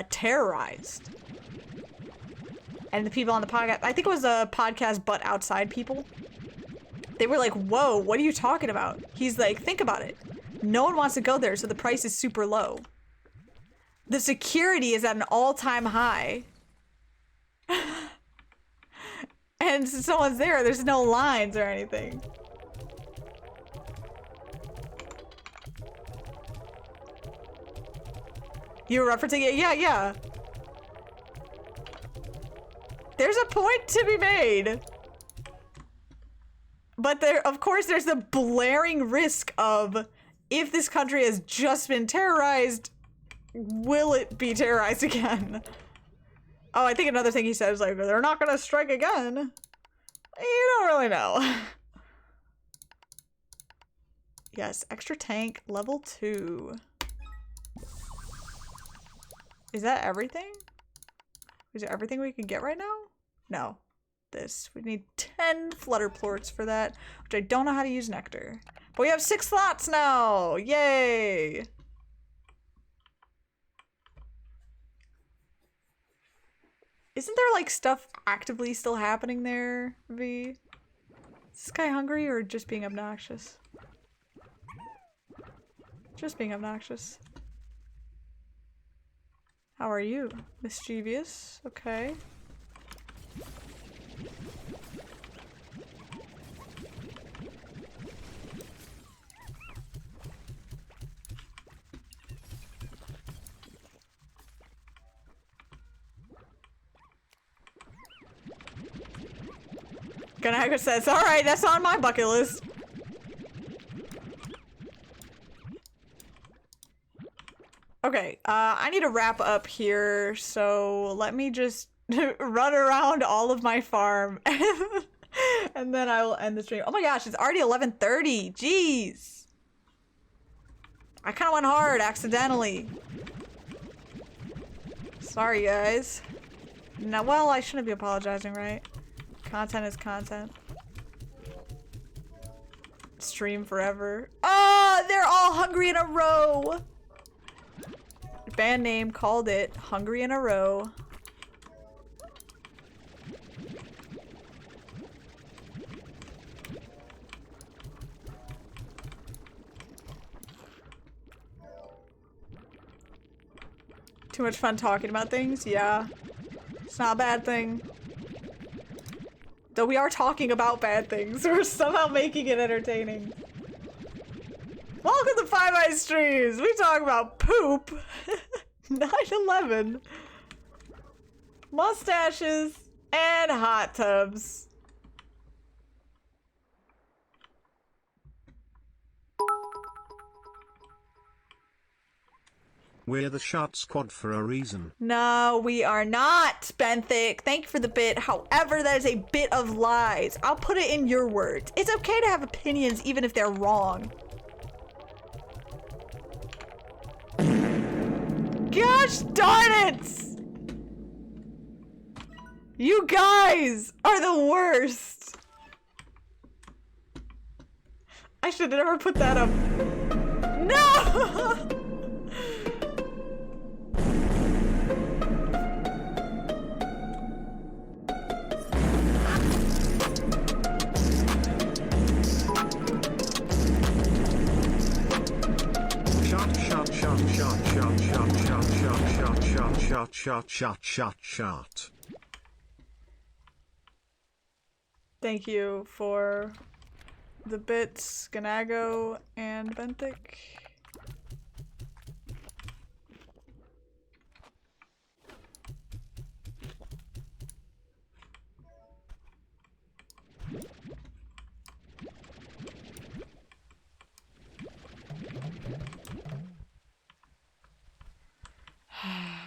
terrorized. And the people on the podcast, I think it was a podcast But Outside people, they were like, whoa, what are you talking about? He's like, think about it. No one wants to go there, so the price is super low. The security is at an all-time high. And someone's there's no lines or anything. You were referencing it? Yeah, yeah. There's a point to be made. But there, of course, there's the blaring risk of, if this country has just been terrorized, will it be terrorized again? Oh, I think another thing he said is like, they're not gonna strike again. You don't really know. Yes, extra tank, level 2. Is that everything? Is it everything we can get right now? No. This. We need 10 flutter plorts for that, which I don't know how to use nectar. But we have 6 slots now! Yay! Isn't there like stuff actively still happening there, V? Is this guy hungry or just being obnoxious? Just being obnoxious. How are you? Mischievous? Okay. Ganaga says, alright, that's on my bucket list. Okay, I need to wrap up here, so let me just run around all of my farm and then I will end the stream. Oh my gosh, it's already 11:30. Jeez. I kind of went hard accidentally. Sorry, guys. No, well, I shouldn't be apologizing, right? Content is content. Stream forever. Oh, they're all hungry in a row. Band name called it Hungry in a Row. Too much fun talking about things? Yeah. It's not a bad thing. Though we are talking about bad things, we're somehow making it entertaining. Welcome to FiveEyesStreams! We talk about poop, 9/11, mustaches, and hot tubs. We're the Shot Squad for a reason. No, we are not, Benthic. Thank you for the bit. However, that is a bit of lies. I'll put it in your words. It's okay to have opinions even if they're wrong. Gosh darn it! You guys are the worst. I should have never put that up. No! Shot. Thank you for the bits, Ganago and Benthic.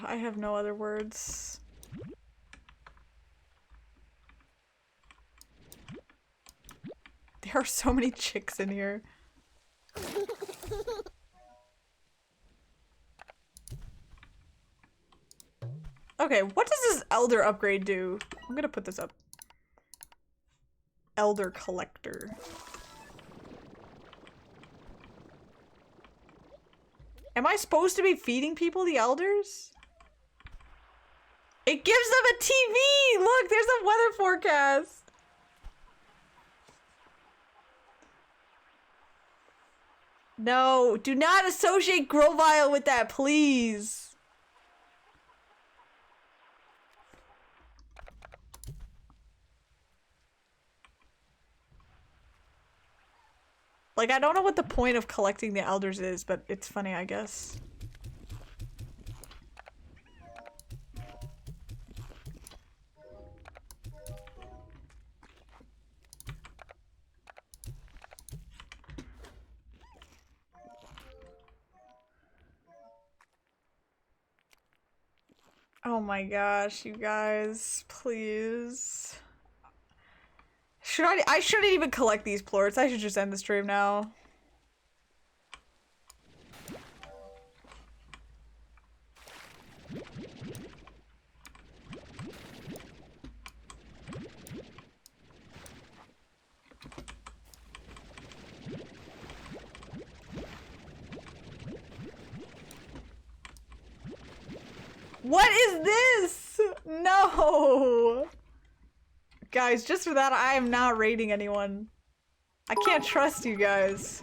I have no other words. There are so many chicks in here. Okay, what does this elder upgrade do? I'm gonna put this up. Elder collector. Am I supposed to be feeding people the elders? It gives them a TV! Look, there's a weather forecast! No, do not associate Grovile with that, please. Like, I don't know what the point of collecting the elders is, but it's funny, I guess. Oh my gosh, you guys, please. I shouldn't even collect these plorts. I should just end the stream now. What is this? No! Guys, just for that, I am not raiding anyone. I can't trust you guys.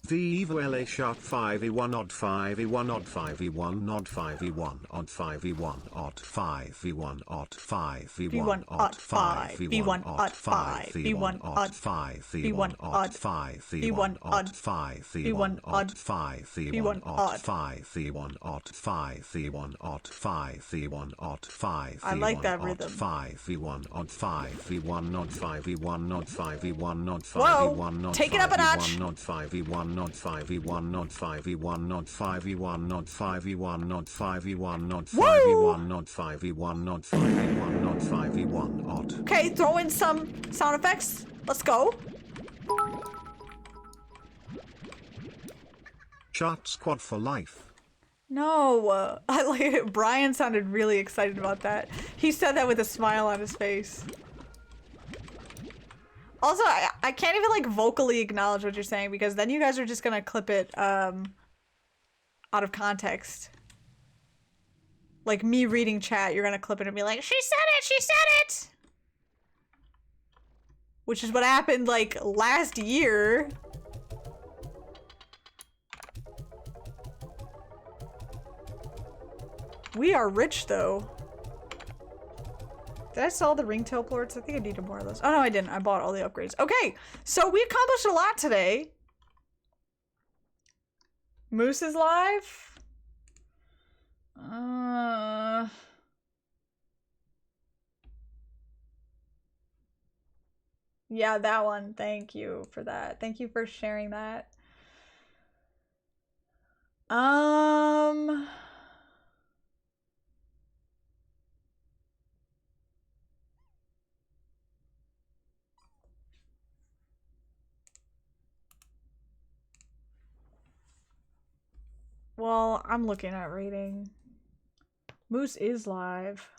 The Evil LA Shark 5e1 odd 5e1 odd 5e1 odd 5e1 odd 5e1 odd 5e1 odd 5e1 odd 5e1 odd 5e1 odd 5e1 odd 5e1 odd 5e1 odd 5e1 odd 5e1 odd 5e1 odd 5e1 odd 5 I like that rhythm. 5e1 odd 5e1 odd 5e1 odd 5e1 odd 5e1 Whoa, take it up a notch. odd 5e1 odd 5e1 odd 5e1 odd 5e1 odd 5e1 odd 5e1 odd 5e1 odd 5e1 odd 5e1 odd 5e1 odd. Okay, throw in some sound effects. Let's go. Chart squad for life. No, I like it. Brian sounded really excited about that. He said that with a smile on his face. Also, I can't even like vocally acknowledge what you're saying because then you guys are just gonna clip it out of context. Like me reading chat, you're gonna clip it and be like, she said it, she said it! Which is what happened like last year. We are rich though. Did I sell the ringtail plorts? I think I needed more of those. Oh no, I didn't. I bought all the upgrades. Okay, so we accomplished a lot today. Moose is live. Yeah, that one. Thank you for that. Thank you for sharing that. Well, I'm looking at rating. Moose is live.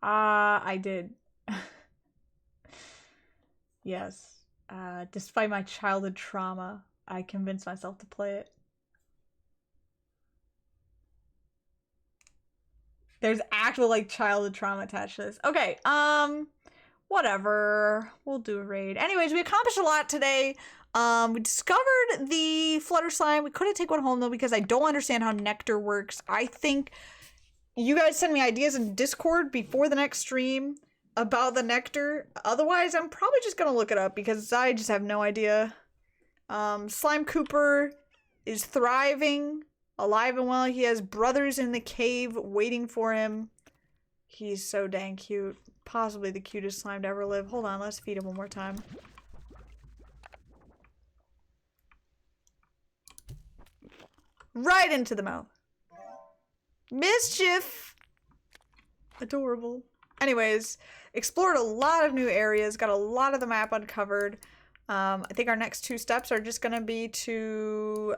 I did. Yes. Despite my childhood trauma, I convinced myself to play it. There's actual like childhood trauma attached to this. Okay, whatever. We'll do a raid. Anyways, we accomplished a lot today. We discovered the flutter slime. We couldn't take one home though because I don't understand how nectar works. I think you guys send me ideas in Discord before the next stream about the nectar. Otherwise, I'm probably just gonna look it up because I just have no idea. Slime Cooper is thriving alive and well. He has brothers in the cave waiting for him. He's so dang cute. Possibly the cutest slime to ever live. Hold on, let's feed him one more time. Right into the mouth. Mischief! Adorable. Anyways, explored a lot of new areas, got a lot of the map uncovered. I think our next 2 steps are just gonna be to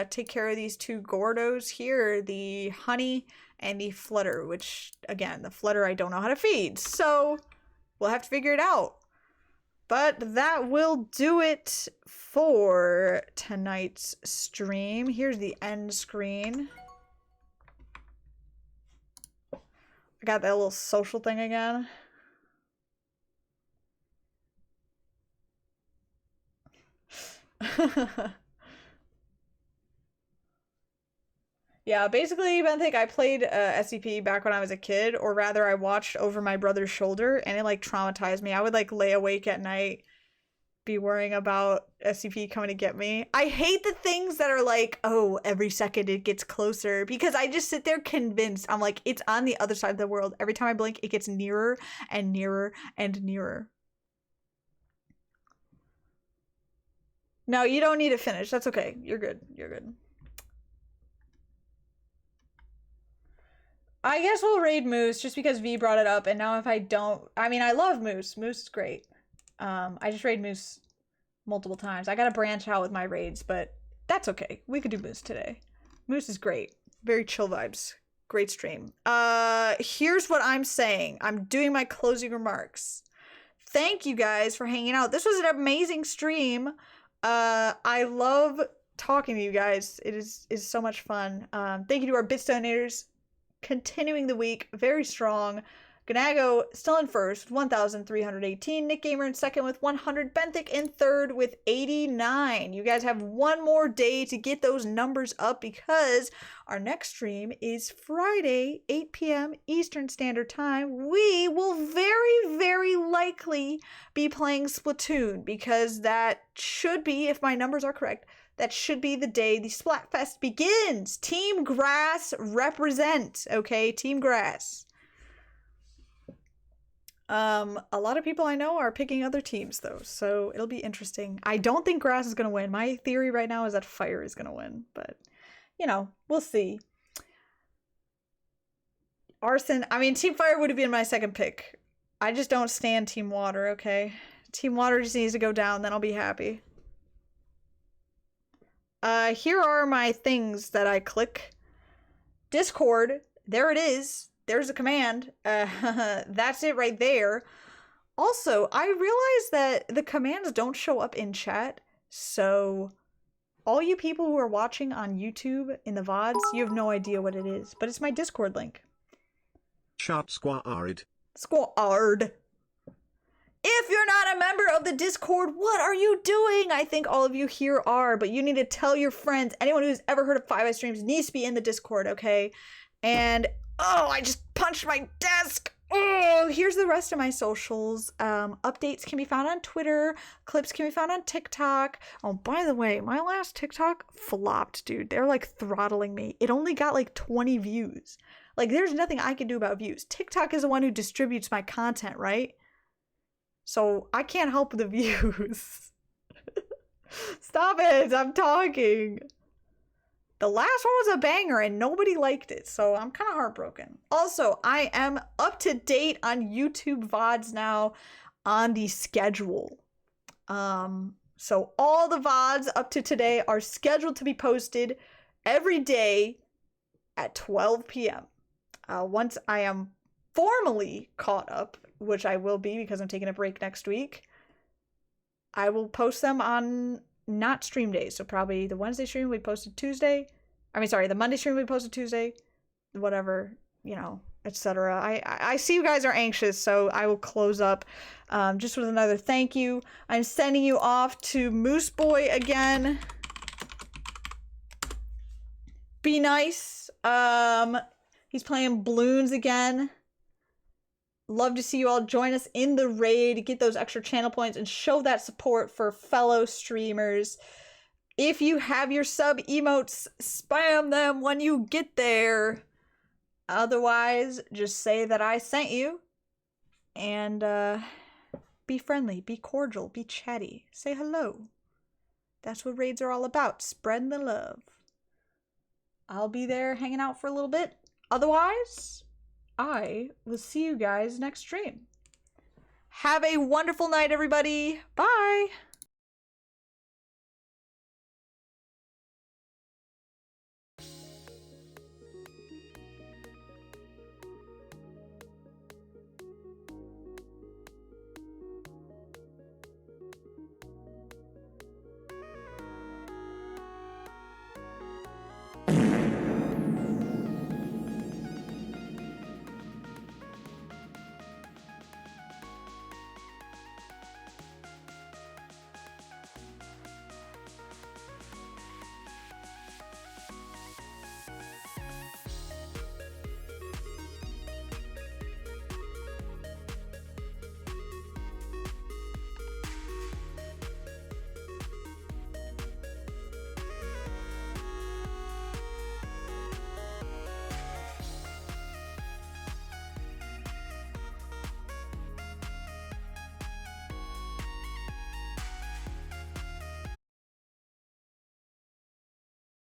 take care of these 2 Gordos here, the honey and the flutter, which, again, the flutter I don't know how to feed, so we'll have to figure it out. But that will do it for tonight's stream. Here's the end screen. I got that little social thing again. Yeah, basically, Benthic, I played SCP back when I was a kid, or rather I watched over my brother's shoulder, and it like traumatized me. I would like lay awake at night, be worrying about SCP coming to get me. I hate the things that are like, oh, every second it gets closer, because I just sit there convinced. I'm like, it's on the other side of the world. Every time I blink, it gets nearer and nearer and nearer. No, you don't need to finish. That's okay. You're good. You're good. I guess we'll raid Moose just because V brought it up, and now if I don't... I mean, I love Moose. Moose is great. I just raid Moose multiple times. I gotta branch out with my raids, but that's okay. We could do Moose today. Moose is great. Very chill vibes. Great stream. Here's what I'm saying. I'm doing my closing remarks. Thank you guys for hanging out. This was an amazing stream. I love talking to you guys. It is so much fun. Thank you to our bits donators. Continuing the week, very strong. Ganago still in first with 1,318. Nick Gamer in second with 100. Benthic in third with 89. You guys have one more day to get those numbers up because our next stream is Friday, 8 p.m. Eastern Standard Time. We will very, very likely be playing Splatoon because that should be, if my numbers are correct, that should be the day the Splatfest begins. Team Grass represent, okay? Team Grass. A lot of people I know are picking other teams, though, so it'll be interesting. I don't think Grass is going to win. My theory right now is that Fire is going to win, but, you know, we'll see. Arson, I mean, Team Fire would have been my second pick. I just don't stand Team Water, okay? Team Water just needs to go down, then I'll be happy. Here are my things that I click. Discord, there it is. There's a command. That's it right there. Also, I realized that the commands don't show up in chat, so all you people who are watching on YouTube in the VODs, you have no idea what it is, but it's my Discord link. Shot squared. Squared. If you're not a member of the Discord, what are you doing? I think all of you here are, but you need to tell your friends. Anyone who's ever heard of FiveEyesStreams needs to be in the Discord, okay? And, oh, I just punched my desk. Oh, here's the rest of my socials. Updates can be found on Twitter. Clips can be found on TikTok. Oh, by the way, my last TikTok flopped, dude. They're like throttling me. It only got like 20 views. Like, there's nothing I can do about views. TikTok is the one who distributes my content, right? So I can't help the views. Stop it, I'm talking. The last one was a banger and nobody liked it, so I'm kind of heartbroken. Also, I am up to date on YouTube VODs now on the schedule. So all the VODs up to today are scheduled to be posted every day at 12 p.m. Once I am formally caught up, which I will be because I'm taking a break next week, I will post them on not stream days. So probably the Wednesday stream we posted Tuesday. I mean, sorry, the Monday stream we posted Tuesday. Whatever, you know, etc. I see you guys are anxious, so I will close up just with another thank you. I'm sending you off to Moose Boy again. Be nice. He's playing balloons again. Love to see you all join us in the raid, get those extra channel points, and show that support for fellow streamers. If you have your sub emotes, spam them when you get there. Otherwise, just say that I sent you. And be friendly, be cordial, be chatty. Say hello. That's what raids are all about. Spreading the love. I'll be there hanging out for a little bit. Otherwise, I will see you guys next stream. Have a wonderful night, everybody. Bye.